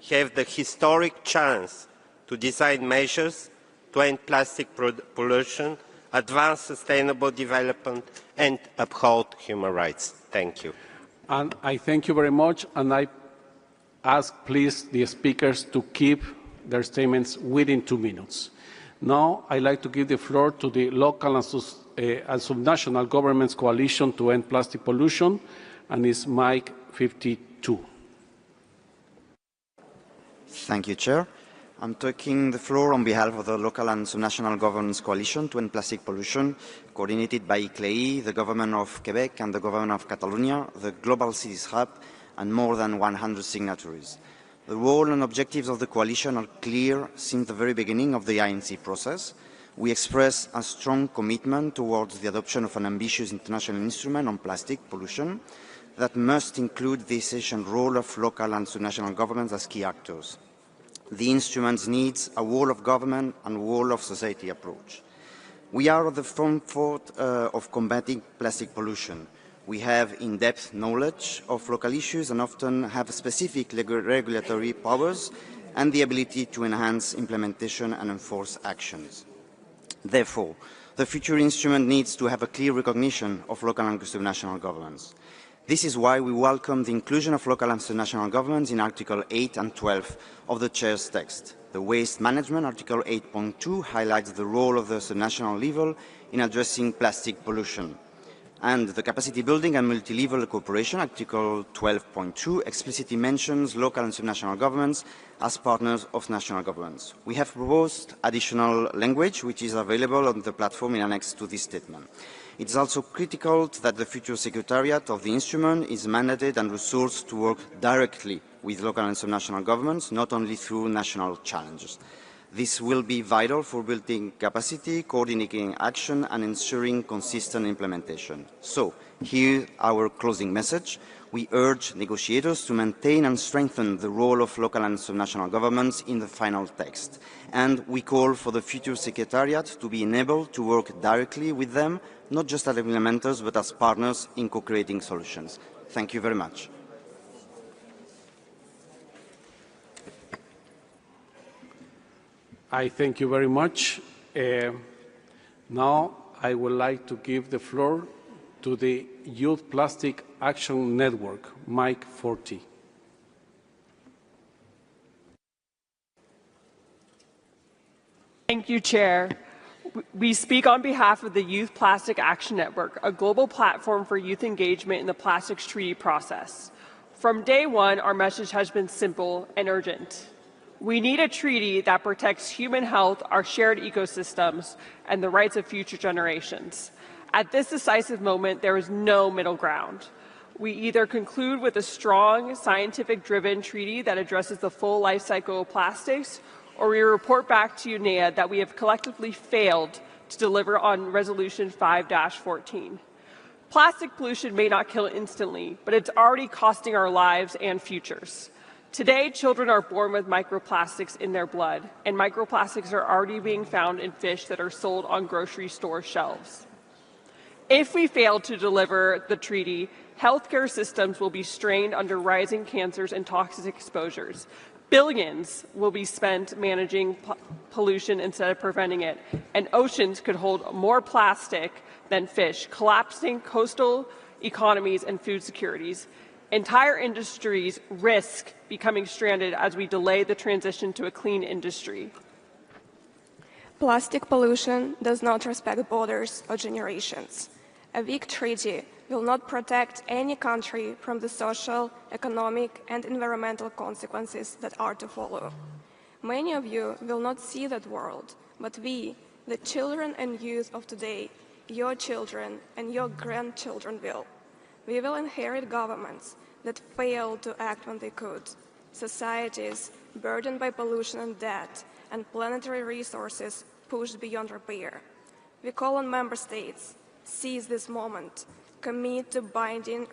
have the historic chance to design measures to end plastic pollution, advance sustainable development and uphold human rights. Thank you. And I thank you very much, and I ask please the speakers to keep their statements within 2 minutes. Now I'd like to give the floor to the local and subnational governments coalition to end plastic pollution, and it's mic 52. Thank you, Chair. I'm taking the floor on behalf of the local and subnational governments coalition to end plastic pollution, coordinated by ICLEI, the government of Quebec and the government of Catalonia, the Global Cities Hub, and more than 100 signatories. The role and objectives of the coalition are clear since the very beginning of the INC process. We express a strong commitment towards the adoption of an ambitious international instrument on plastic pollution that must include the essential role of local and subnational governments as key actors. The instrument needs a whole of government and whole of society approach. We are at the forefront of combating plastic pollution. We have in-depth knowledge of local issues and often have specific regulatory powers and the ability to enhance implementation and enforce actions. Therefore, the future instrument needs to have a clear recognition of local and subnational governments. This is why we welcome the inclusion of local and subnational governments in Article 8 and 12 of the Chair's text. The Waste Management, Article 8.2, highlights the role of the subnational level in addressing plastic pollution. And the Capacity Building and Multi-Level Cooperation, Article 12.2, explicitly mentions local and subnational governments as partners of national governments. We have proposed additional language, which is available on the platform in annex to this statement. It is also critical that the future Secretariat of the instrument is mandated and resourced to work directly with local and subnational governments, not only through national challenges. This will be vital for building capacity, coordinating action, and ensuring consistent implementation. So, here our closing message. We urge negotiators to maintain and strengthen the role of local and subnational governments in the final text. And we call for the future Secretariat to be enabled to work directly with them, not just as implementers, but as partners in co-creating solutions. Thank you very much. I thank you very much. Now I would like to give the floor to the Youth Plastic Action Network, Mike 40. Thank you, Chair. We speak on behalf of the Youth Plastic Action Network, a global platform for youth engagement in the plastics treaty process. From day one, our message has been simple and urgent. We need a treaty that protects human health, our shared ecosystems, and the rights of future generations. At this decisive moment, there is no middle ground. We either conclude with a strong, scientific-driven treaty that addresses the full life cycle of plastics, or we report back to UNEA that we have collectively failed to deliver on Resolution 5-14. Plastic pollution may not kill instantly, but it's already costing our lives and futures. Today, children are born with microplastics in their blood, and microplastics are already being found in fish that are sold on grocery store shelves. If we fail to deliver the treaty, healthcare systems will be strained under rising cancers and toxic exposures. Billions will be spent managing pollution instead of preventing it, and oceans could hold more plastic than fish, collapsing coastal economies and food securities. Entire industries risk becoming stranded as we delay the transition to a clean industry. Plastic pollution does not respect borders or generations. A weak treaty will not protect any country from the social, economic, and environmental consequences that are to follow. Many of you will not see that world, but we, the children and youth of today, your children and your grandchildren will. We will inherit governments that fail to act when they could, societies burdened by pollution and debt, and planetary resources pushed beyond repair. We call on member states, seize this moment, commit to binding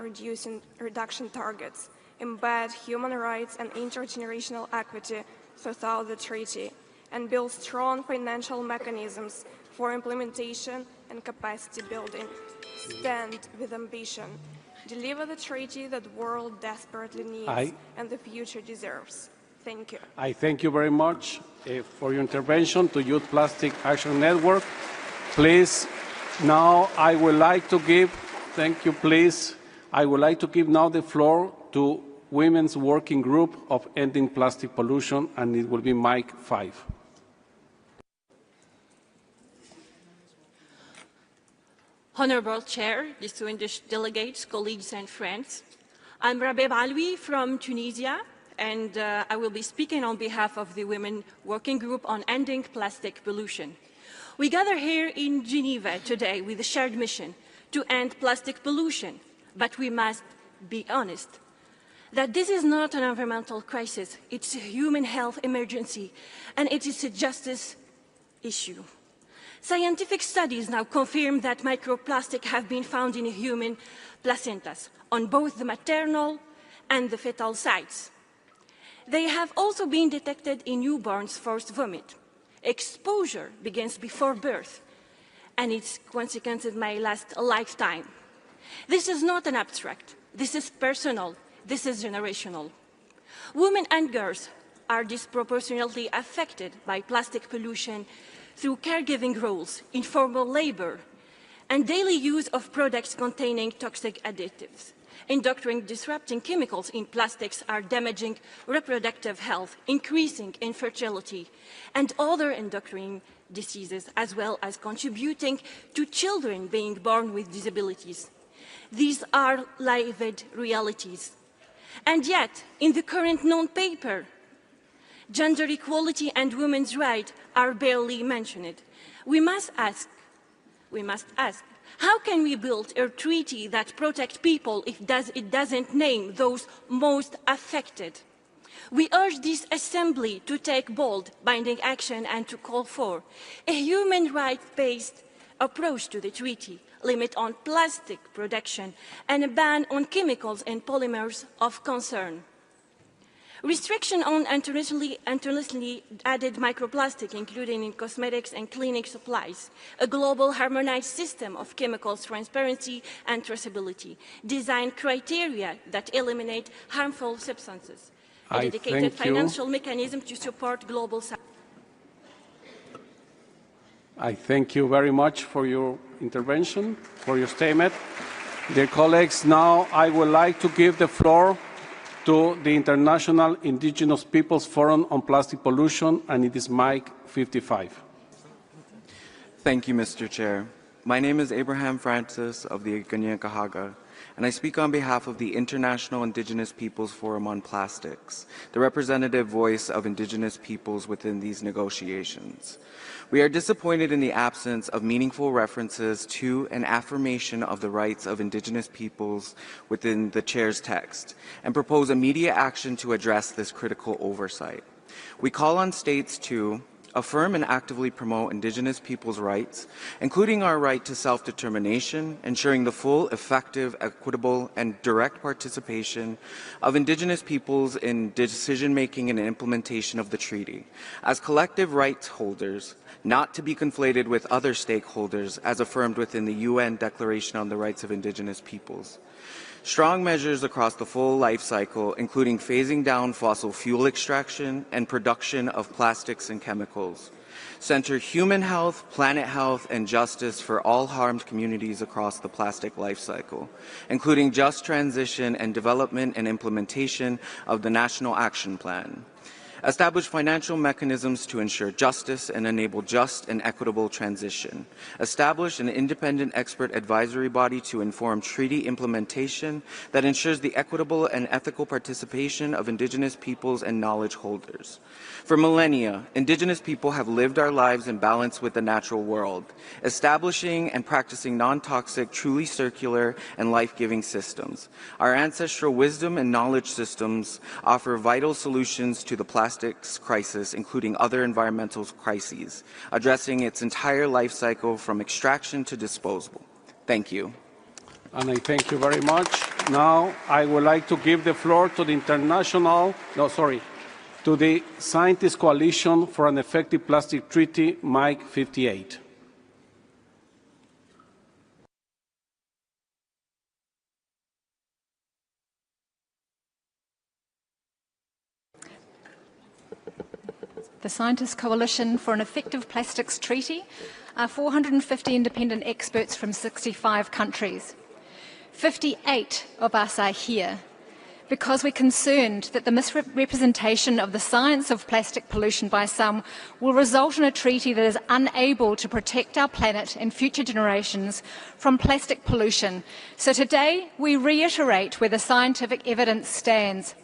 reduction targets, embed human rights and intergenerational equity throughout the treaty, and build strong financial mechanisms for implementation and capacity building. Stand with ambition. Deliver the treaty that the world desperately needs and the future deserves. Thank you. I thank you very much for your intervention to Youth Plastic Action Network. Please, now I would like to give, thank you please, I would like to give now the floor to Women's Working Group of Ending Plastic Pollution, and it will be Mike 5. Honorable Chair, distinguished delegates, colleagues and friends, I'm Rabeh Baloui from Tunisia, and I will be speaking on behalf of the Women Working Group on Ending Plastic Pollution. We gather here in Geneva today with a shared mission to end plastic pollution, but we must be honest that this is not an environmental crisis, it's a human health emergency, and it is a justice issue. Scientific studies now confirm that microplastics have been found in human placentas on both the maternal and the fetal sites. They have also been detected in newborns' first vomit. Exposure begins before birth, and its consequences may last a lifetime. This is not an abstract. This is personal. This is generational. Women and girls are disproportionately affected by plastic pollution through caregiving roles, informal labor, and daily use of products containing toxic additives. Endocrine disrupting chemicals in plastics are damaging reproductive health, increasing infertility, and other endocrine diseases, as well as contributing to children being born with disabilities. These are lived realities. And yet, in the current non-paper, gender equality and women's rights are barely mentioned. We must ask, how can we build a treaty that protects people if it doesn't name those most affected? We urge this Assembly to take bold, binding action and to call for a human rights-based approach to the treaty, limit on plastic production, and a ban on chemicals and polymers of concern. Restriction on internally added microplastic, including in cosmetics and cleaning supplies, a global harmonized system of chemicals transparency and traceability, design criteria that eliminate harmful substances, a dedicated financial mechanism to support global science. I thank you very much for your intervention, for your statement. Dear colleagues, now I would like to give the floor to the International Indigenous Peoples Forum on Plastic Pollution, and it is mic 55. Thank you, Mr. Chair. My name is Abraham Francis of the Ganyankahaga, and I speak on behalf of the International Indigenous Peoples Forum on Plastics, the representative voice of Indigenous peoples within these negotiations. We are disappointed in the absence of meaningful references to an affirmation of the rights of Indigenous peoples within the Chair's text, and propose immediate action to address this critical oversight. We call on states to affirm and actively promote Indigenous peoples' rights, including our right to self-determination, ensuring the full, effective, equitable, and direct participation of Indigenous peoples in decision-making and implementation of the treaty, as collective rights holders, not to be conflated with other stakeholders as affirmed within the UN Declaration on the Rights of Indigenous Peoples. Strong measures across the full life cycle, including phasing down fossil fuel extraction and production of plastics and chemicals. Center human health, planet health, and justice for all harmed communities across the plastic life cycle, including just transition and development and implementation of the National Action Plan. Establish financial mechanisms to ensure justice and enable just and equitable transition. Establish an independent expert advisory body to inform treaty implementation that ensures the equitable and ethical participation of Indigenous peoples and knowledge holders. For millennia, Indigenous people have lived our lives in balance with the natural world, establishing and practicing non-toxic, truly circular, and life-giving systems. Our ancestral wisdom and knowledge systems offer vital solutions to the plastics crisis, including other environmental crises, addressing its entire life cycle from extraction to disposal. Thank you. And I thank you very much. Now I would like to give the floor to the to the Scientist Coalition for an Effective Plastic Treaty, mic 58. The Scientist Coalition for an Effective Plastics Treaty are 450 independent experts from 65 countries. 58 of us are here because we're concerned that the misrepresentation of the science of plastic pollution by some will result in a treaty that is unable to protect our planet and future generations from plastic pollution. So today we reiterate where the scientific evidence stands.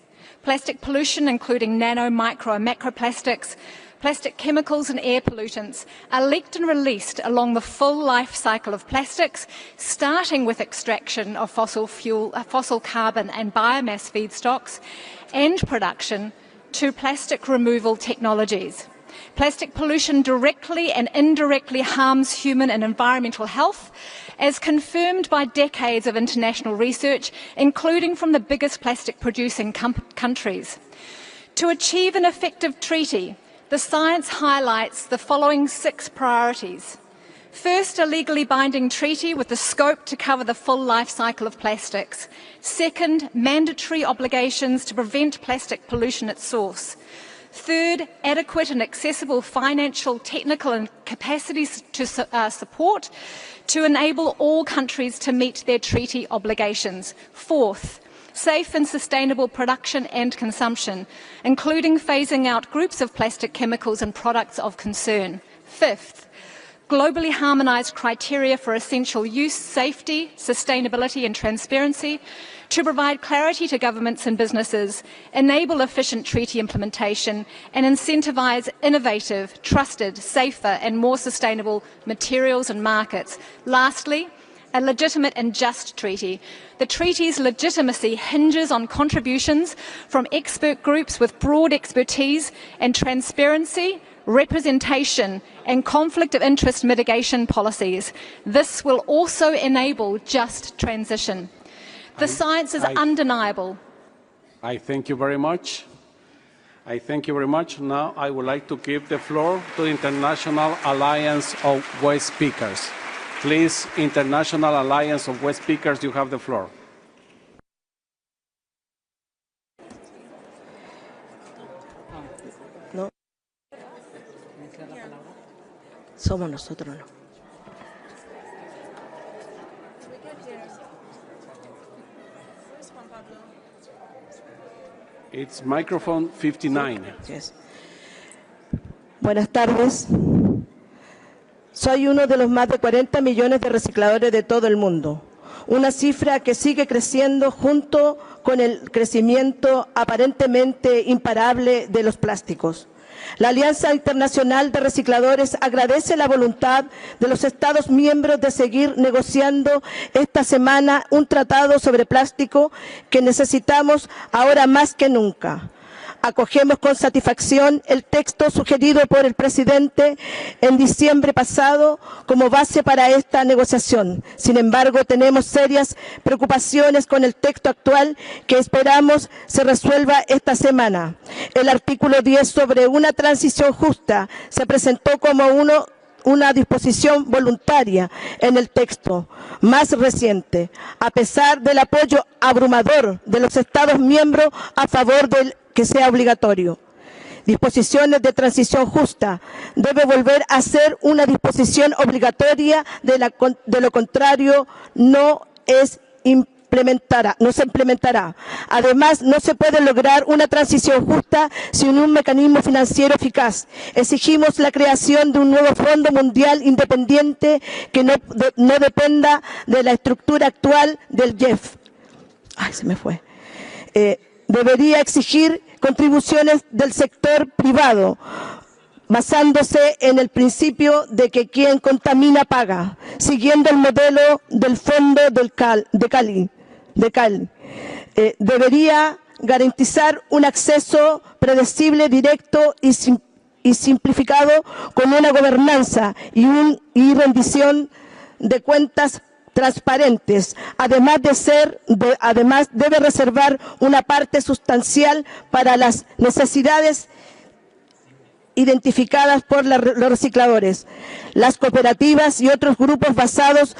plastic pollution, including nano, micro and macroplastics, plastic chemicals and air pollutants, are leaked and released along the full life cycle of plastics, starting with extraction of fossil carbon and biomass feedstocks, and production to plastic removal technologies. Plastic pollution directly and indirectly harms human and environmental health, as confirmed by decades of international research, including from the biggest plastic-producing countries. To achieve an effective treaty, the science highlights the following 6 priorities. First, a legally binding treaty with the scope to cover the full life cycle of plastics. Second, mandatory obligations to prevent plastic pollution at source. Third, adequate and accessible financial, technical and capacities to support to enable all countries to meet their treaty obligations. Fourth, safe and sustainable production and consumption, including phasing out groups of plastic chemicals and products of concern. Fifth, globally harmonised criteria for essential use, safety, sustainability and transparency to provide clarity to governments and businesses, enable efficient treaty implementation and incentivise innovative, trusted, safer and more sustainable materials and markets. Lastly, a legitimate and just treaty. The treaty's legitimacy hinges on contributions from expert groups with broad expertise and transparency, representation and conflict of interest mitigation policies. This will also enable just transition. The science is undeniable. I thank you very much. I thank you very much. Now I would like to give the floor to the International Alliance of West Speakers. Please, International Alliance of West Speakers, you have the floor. No. Somos nosotros, no. It's microphone 59. Yes. Buenas tardes. Soy uno de los más de 40 millones de recicladores de todo el mundo. Una cifra que sigue creciendo junto con el crecimiento aparentemente imparable de los plásticos. La Alianza Internacional de Recicladores agradece la voluntad de los Estados miembros de seguir negociando esta semana un tratado sobre plástico que necesitamos ahora más que nunca. Acogemos con satisfacción el texto sugerido por el presidente en diciembre pasado como base para esta negociación. Sin embargo, tenemos serias preocupaciones con el texto actual que esperamos se resuelva esta semana. El artículo 10 sobre una transición justa se presentó como una disposición voluntaria en el texto más reciente, a pesar del apoyo abrumador de los Estados miembros a favor del que sea obligatorio. Disposiciones de transición justa debe volver a ser una disposición obligatoria, de lo contrario no se implementará. Además, no se puede lograr una transición justa sin un mecanismo financiero eficaz. Exigimos la creación de un nuevo Fondo Mundial independiente que no dependa de la estructura actual del GEF. Debería exigir contribuciones del sector privado, basándose en el principio de que quien contamina paga, siguiendo el modelo del Fondo de Cali. Debería garantizar un acceso predecible, directo y simplificado, con una gobernanza y rendición de cuentas transparentes. Además, debe reservar una parte sustancial para las necesidades identificadas por los recicladores, las cooperativas y otros grupos basados,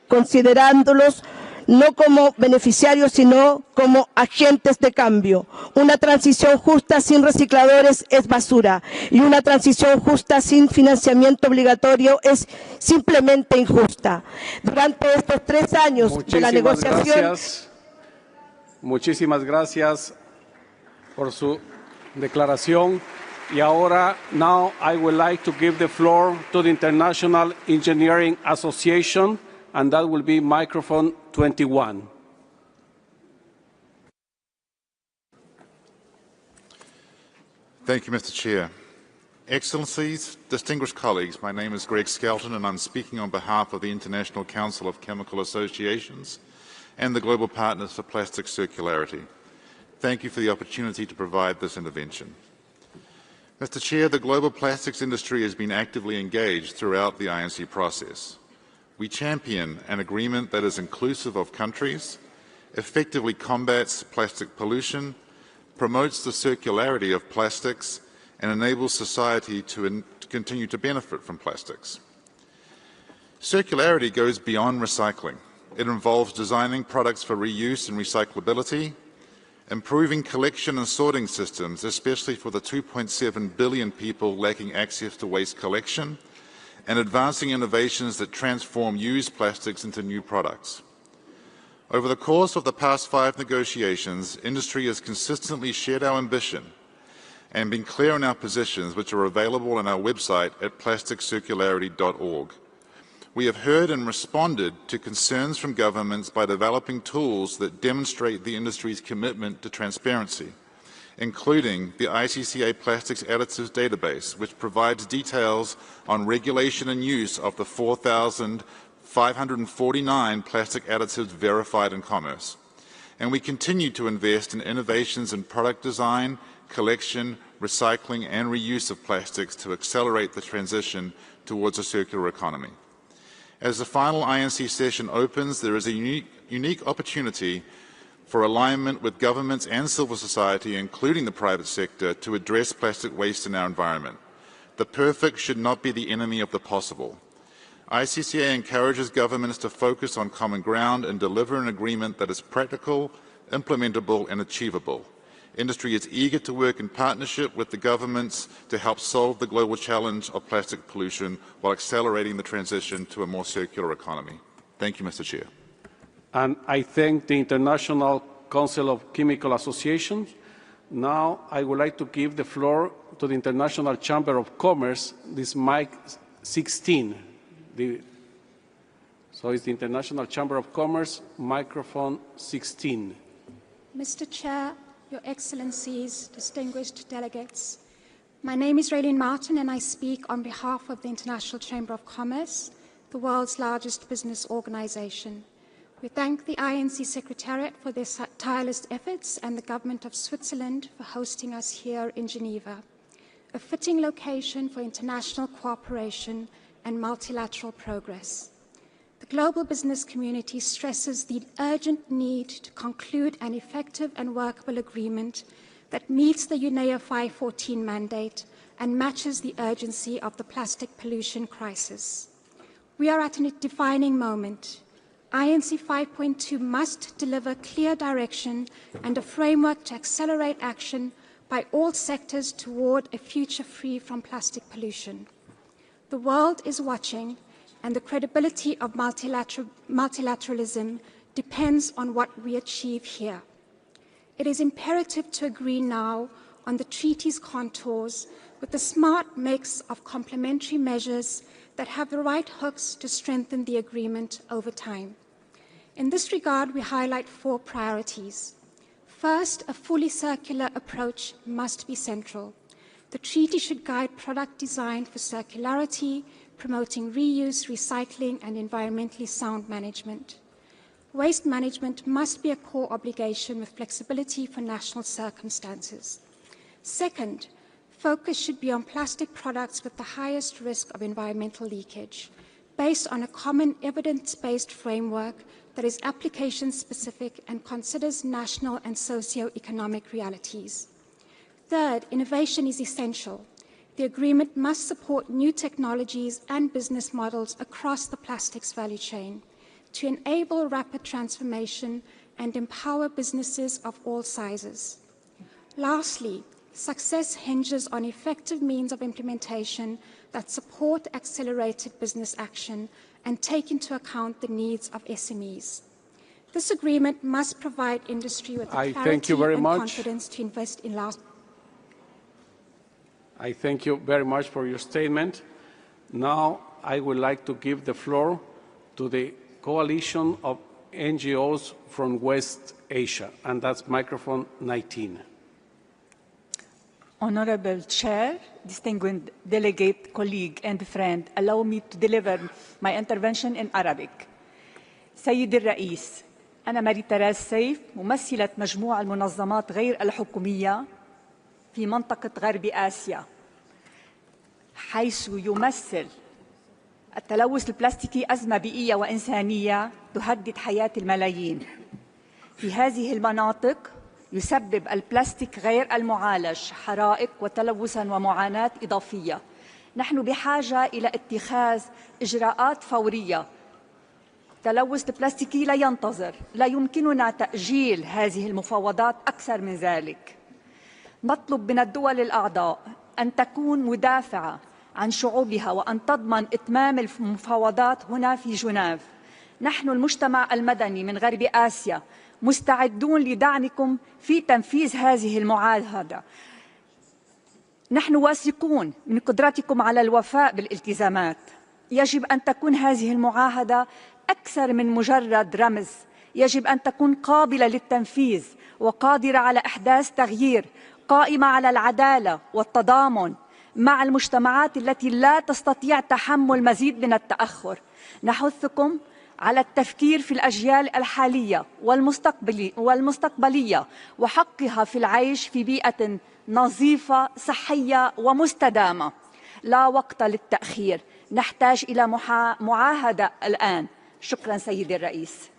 considerándolos no como beneficiarios, sino como agentes de cambio. Una transición justa sin recicladores es basura, y una transición justa sin financiamiento obligatorio es simplemente injusta. Durante estos 3 años de la negociación... Muchísimas gracias por su declaración. Y ahora, now I would like to give the floor to the International Engineering Association, and that will be microphone 21. Thank you, Mr. Chair. Excellencies, distinguished colleagues, my name is Greg Skelton and I'm speaking on behalf of the International Council of Chemical Associations and the Global Partners for Plastic Circularity. Thank you for the opportunity to provide this intervention. Mr. Chair, the global plastics industry has been actively engaged throughout the INC process. We champion an agreement that is inclusive of countries, effectively combats plastic pollution, promotes the circularity of plastics, and enables society to continue to benefit from plastics. Circularity goes beyond recycling. It involves designing products for reuse and recyclability, improving collection and sorting systems, especially for the 2.7 billion people lacking access to waste collection, and advancing innovations that transform used plastics into new products. Over the course of the past 5 negotiations, industry has consistently shared our ambition and been clear on our positions, which are available on our website at plasticcircularity.org. We have heard and responded to concerns from governments by developing tools that demonstrate the industry's commitment to transparency, including the ICCA Plastics Additives Database, which provides details on regulation and use of the 4,549 plastic additives verified in commerce. And we continue to invest in innovations in product design, collection, recycling and reuse of plastics to accelerate the transition towards a circular economy. As the final INC session opens, there is a unique opportunity for alignment with governments and civil society, including the private sector, to address plastic waste in our environment. The perfect should not be the enemy of the possible. ICCA encourages governments to focus on common ground and deliver an agreement that is practical, implementable and achievable. Industry is eager to work in partnership with the governments to help solve the global challenge of plastic pollution while accelerating the transition to a more circular economy. Thank you, Mr. Chair. And I thank the International Council of Chemical Associations. Now I would like to give the floor to the International Chamber of Commerce, this mic 16. So it's the International Chamber of Commerce, microphone 16. Mr. Chair, Your Excellencies, distinguished delegates, my name is Raylene Martin and I speak on behalf of the International Chamber of Commerce, the world's largest business organization. We thank the INC Secretariat for their tireless efforts and the Government of Switzerland for hosting us here in Geneva, a fitting location for international cooperation and multilateral progress. The global business community stresses the urgent need to conclude an effective and workable agreement that meets the UNEA 514 mandate and matches the urgency of the plastic pollution crisis. We are at a defining moment. INC 5.2 must deliver clear direction and a framework to accelerate action by all sectors toward a future free from plastic pollution. The world is watching, and the credibility of multilateralism depends on what we achieve here. It is imperative to agree now on the treaty's contours with a smart mix of complementary measures that have the right hooks to strengthen the agreement over time. In this regard, we highlight 4 priorities. First, a fully circular approach must be central. The treaty should guide product design for circularity, promoting reuse, recycling, and environmentally sound management. Waste management must be a core obligation with flexibility for national circumstances. Second, focus should be on plastic products with the highest risk of environmental leakage, based on a common evidence-based framework that is application-specific and considers national and socio-economic realities. Third, innovation is essential. The agreement must support new technologies and business models across the plastics value chain to enable rapid transformation and empower businesses of all sizes. Lastly, success hinges on effective means of implementation that support accelerated business action and take into account the needs of SMEs. This agreement must provide industry with the clarity and confidence to invest in lasting. I thank you very much for your statement. Now I would like to give the floor to the Coalition of NGOs from West Asia, and that's microphone 19. Honorable Chair, distinguished delegate, colleague, and friend, allow me to deliver my intervention in Arabic. سيد الرئيس، أنا ماري تراز سيف، ممثلة مجموعة المنظمات غير الحكومية في منطقة غرب آسيا، حيث يمثل التلوث البلاستيكي أزمة بيئية وإنسانية تهدد حياة الملايين. في هذه المناطق يسبب البلاستيك غير المعالج حرائق وتلوثاً ومعاناة إضافية. نحن بحاجة إلى اتخاذ إجراءات فورية. التلوث البلاستيكي لا ينتظر، لا يمكننا تأجيل هذه المفاوضات أكثر من ذلك. نطلب من الدول الأعضاء أن تكون مدافعة عن شعوبها وأن تضمن إتمام المفاوضات هنا في جنيف. نحن المجتمع المدني من غرب آسيا مستعدون لدعمكم في تنفيذ هذه المعاهدة. نحن واثقون من قدرتكم على الوفاء بالالتزامات. يجب أن تكون هذه المعاهدة أكثر من مجرد رمز، يجب أن تكون قابلة للتنفيذ وقادرة على إحداث تغيير، قائمة على العدالة والتضامن مع المجتمعات التي لا تستطيع تحمل مزيد من التأخر. نحثكم على التفكير في الأجيال الحالية والمستقبلية وحقها في العيش في بيئة نظيفة صحية ومستدامة. لا وقت للتأخير، نحتاج إلى معاهدة الآن. شكرا سيدي الرئيس.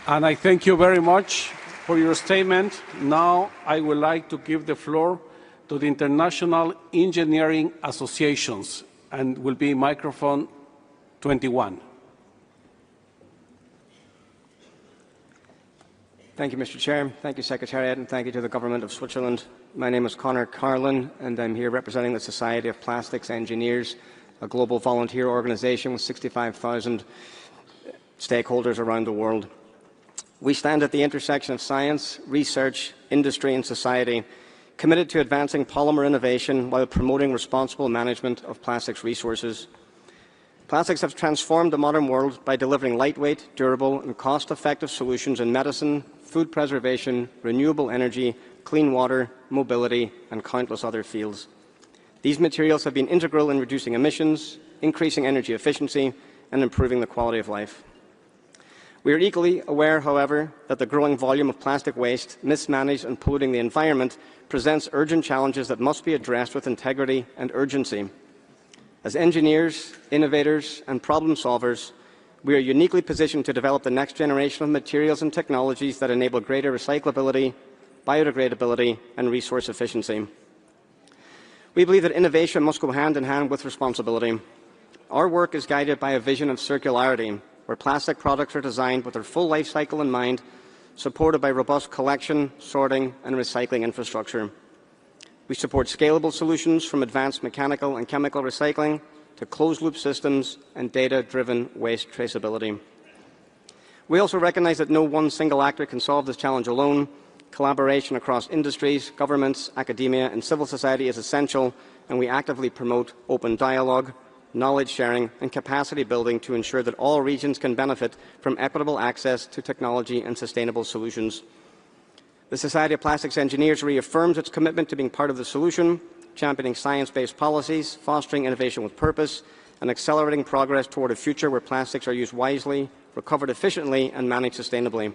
And I thank you very much for your statement. Now I would like to give the floor to the International Engineering Associations, and will be microphone 21. Thank you, Mr. Chair. Thank you, Secretariat, and thank you to the Government of Switzerland. My name is Conor Carlin, and I'm here representing the Society of Plastics Engineers, a global volunteer organization with 65,000 stakeholders around the world. We stand at the intersection of science, research, industry, and society, committed to advancing polymer innovation while promoting responsible management of plastics resources. Plastics have transformed the modern world by delivering lightweight, durable, and cost-effective solutions in medicine, food preservation, renewable energy, clean water, mobility, and countless other fields. These materials have been integral in reducing emissions, increasing energy efficiency, and improving the quality of life. We are equally aware, however, that the growing volume of plastic waste, mismanaged and polluting the environment, presents urgent challenges that must be addressed with integrity and urgency. As engineers, innovators, and problem solvers, we are uniquely positioned to develop the next generation of materials and technologies that enable greater recyclability, biodegradability, and resource efficiency. We believe that innovation must go hand in hand with responsibility. Our work is guided by a vision of circularity, where plastic products are designed with their full life cycle in mind, supported by robust collection, sorting, and recycling infrastructure. We support scalable solutions from advanced mechanical and chemical recycling to closed-loop systems and data-driven waste traceability. We also recognize that no one single actor can solve this challenge alone. Collaboration across industries, governments, academia, and civil society is essential, and we actively promote open dialogue, knowledge sharing, and capacity building to ensure that all regions can benefit from equitable access to technology and sustainable solutions. The Society of Plastics Engineers reaffirms its commitment to being part of the solution, championing science-based policies, fostering innovation with purpose, and accelerating progress toward a future where plastics are used wisely, recovered efficiently, and managed sustainably.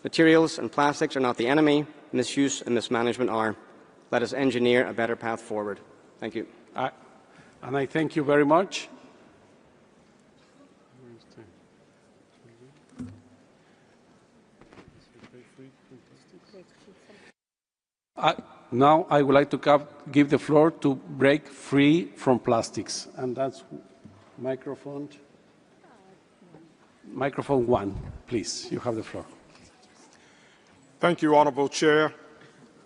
Materials and plastics are not the enemy. Misuse and mismanagement are. Let us engineer a better path forward. Thank you. And I thank you very much. Now I would like to give the floor to Break Free from Plastics, and that's microphone 1, please. You have the floor. Thank you, Honorable Chair.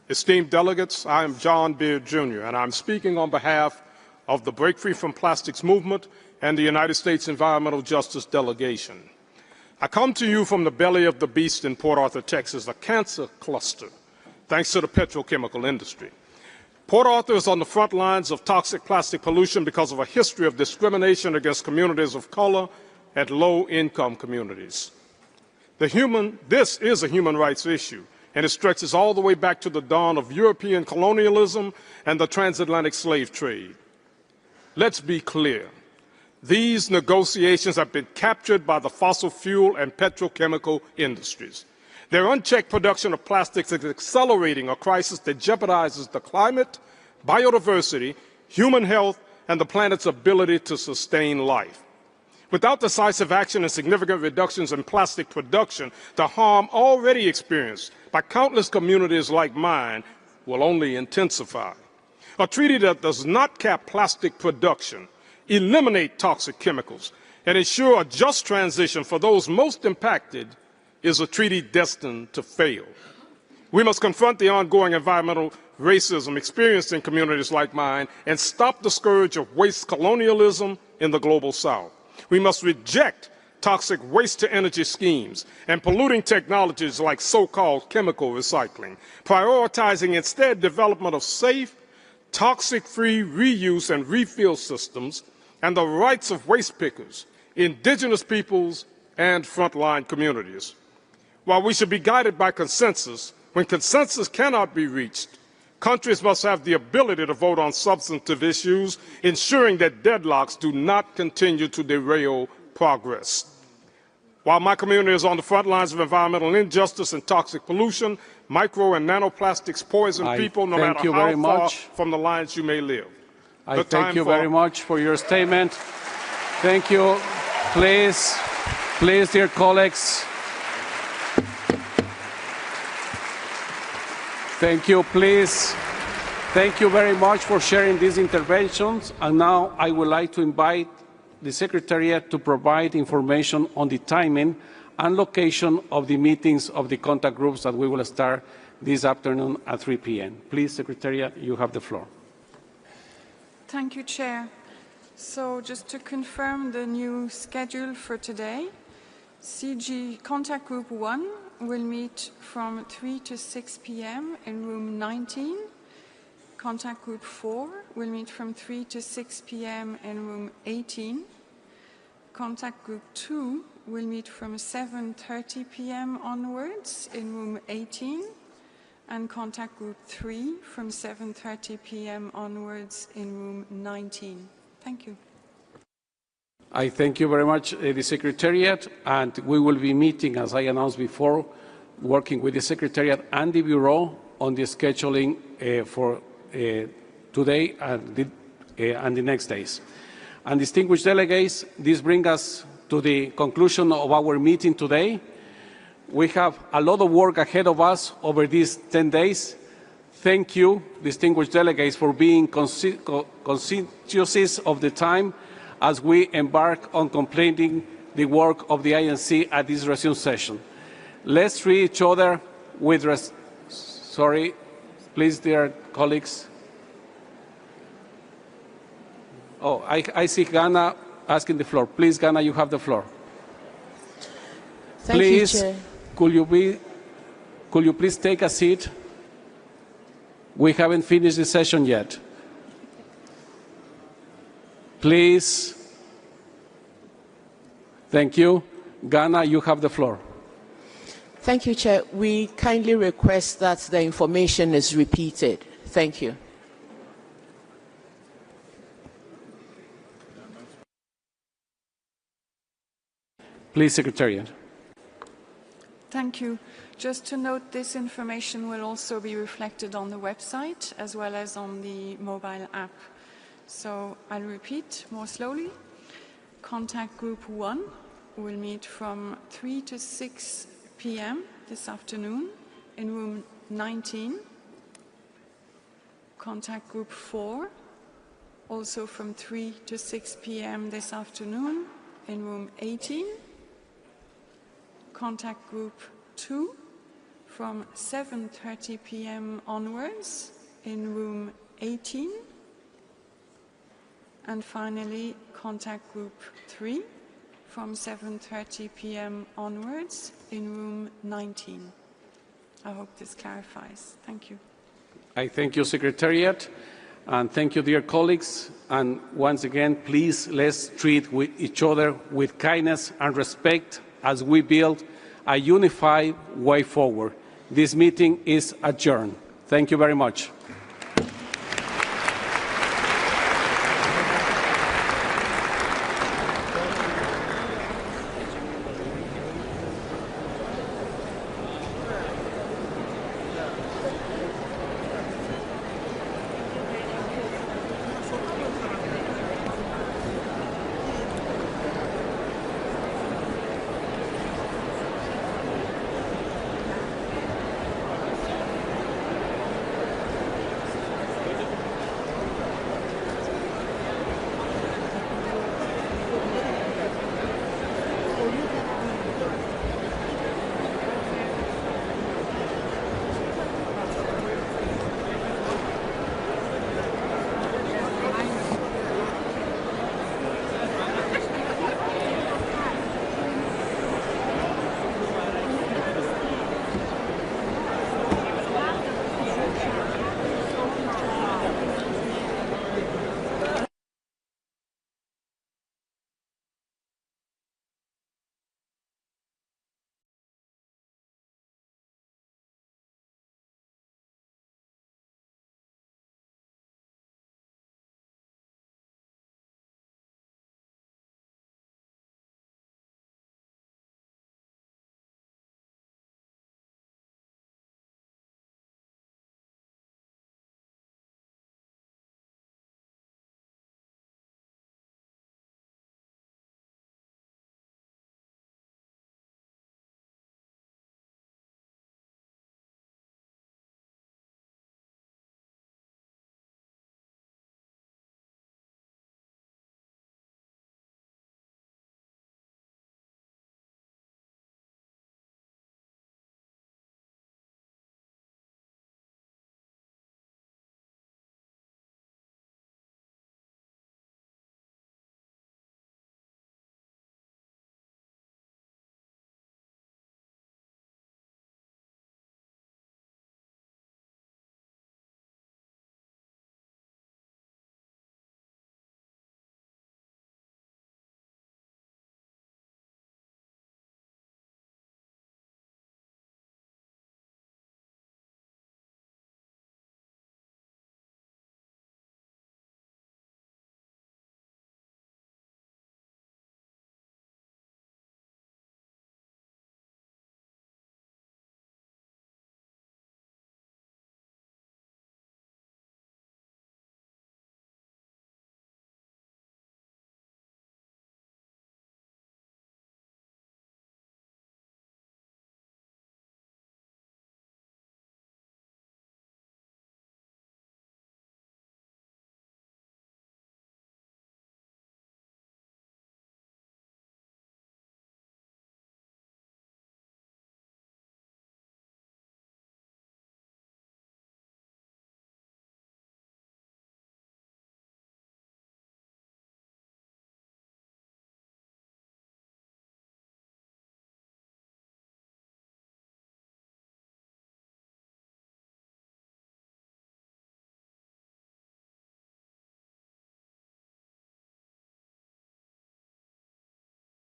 Esteemed delegates, I am John Beard, Jr., and I'm speaking on behalf of the Break Free from Plastics movement and the United States Environmental Justice Delegation. I come to you from the belly of the beast in Port Arthur, Texas, a cancer cluster, thanks to the petrochemical industry. Port Arthur is on the front lines of toxic plastic pollution because of a history of discrimination against communities of color and low-income communities. This is a human rights issue, and it stretches all the way back to the dawn of European colonialism and the transatlantic slave trade. Let's be clear. These negotiations have been captured by the fossil fuel and petrochemical industries. Their unchecked production of plastics is accelerating a crisis that jeopardizes the climate, biodiversity, human health, and the planet's ability to sustain life. Without decisive action and significant reductions in plastic production, the harm already experienced by countless communities like mine will only intensify. A treaty that does not cap plastic production, eliminate toxic chemicals, and ensure a just transition for those most impacted is a treaty destined to fail. We must confront the ongoing environmental racism experienced in communities like mine and stop the scourge of waste colonialism in the global South. We must reject toxic waste-to-energy schemes and polluting technologies like so-called chemical recycling, prioritizing instead development of safe, toxic-free reuse and refill systems and the rights of waste pickers, indigenous peoples, and frontline communities. While we should be guided by consensus, when consensus cannot be reached, countries must have the ability to vote on substantive issues, ensuring that deadlocks do not continue to derail progress. While my community is on the front lines of environmental injustice and toxic pollution, micro and nanoplastics poison people no matter how far from the lines you may live. I thank you very much for your statement. Thank you. Please, dear colleagues. Thank you, please. Thank you very much for sharing these interventions. And now I would like to invite the Secretariat to provide information on the timing and location of the meetings of the contact groups that we will start this afternoon at 3 p.m. Please, Secretariat, you have the floor. Thank you, Chair. So just to confirm the new schedule for today, CG Contact Group 1 will meet from 3 to 6 p.m. in room 19. Contact Group 4 will meet from 3 to 6 p.m. in room 18. Contact Group 2 will meet from 7:30 p.m. onwards in room 18. And Contact Group 3 from 7:30 p.m. onwards in room 19. Thank you. I thank you very much, the Secretariat, and we will be meeting, as I announced before, working with the Secretariat and the Bureau on the scheduling for today and the next days. And distinguished delegates, this brings us to the conclusion of our meeting today. We have a lot of work ahead of us over these 10 days. Thank you, distinguished delegates, for being conscientious of the time as we embark on completing the work of the INC at this resume session. Let's treat each other with sorry, please, dear colleagues. Oh, I see Ghana asking the floor. Please, Ghana, you have the floor. Thank please, you, Chair. Could you please take a seat? We haven't finished the session yet. Please. Thank you. Ghana, you have the floor. Thank you, Chair. We kindly request that the information is repeated. Thank you. Please, Secretariat. Thank you. Just to note, this information will also be reflected on the website as well as on the mobile app. So I'll repeat more slowly. Contact Group 1 will meet from 3 to 6 p.m. this afternoon in room 19. Contact Group 4 also from 3 to 6 p.m. this afternoon in room 18. Contact Group 2 from 7:30 p.m. onwards in room 18. And finally, Contact Group 3 from 7:30 p.m. onwards in room 19. I hope this clarifies. Thank you. I thank you, Secretariat, and thank you, dear colleagues. And once again, please, let's treat each other with kindness and respect as we build a unified way forward. This meeting is adjourned. Thank you very much.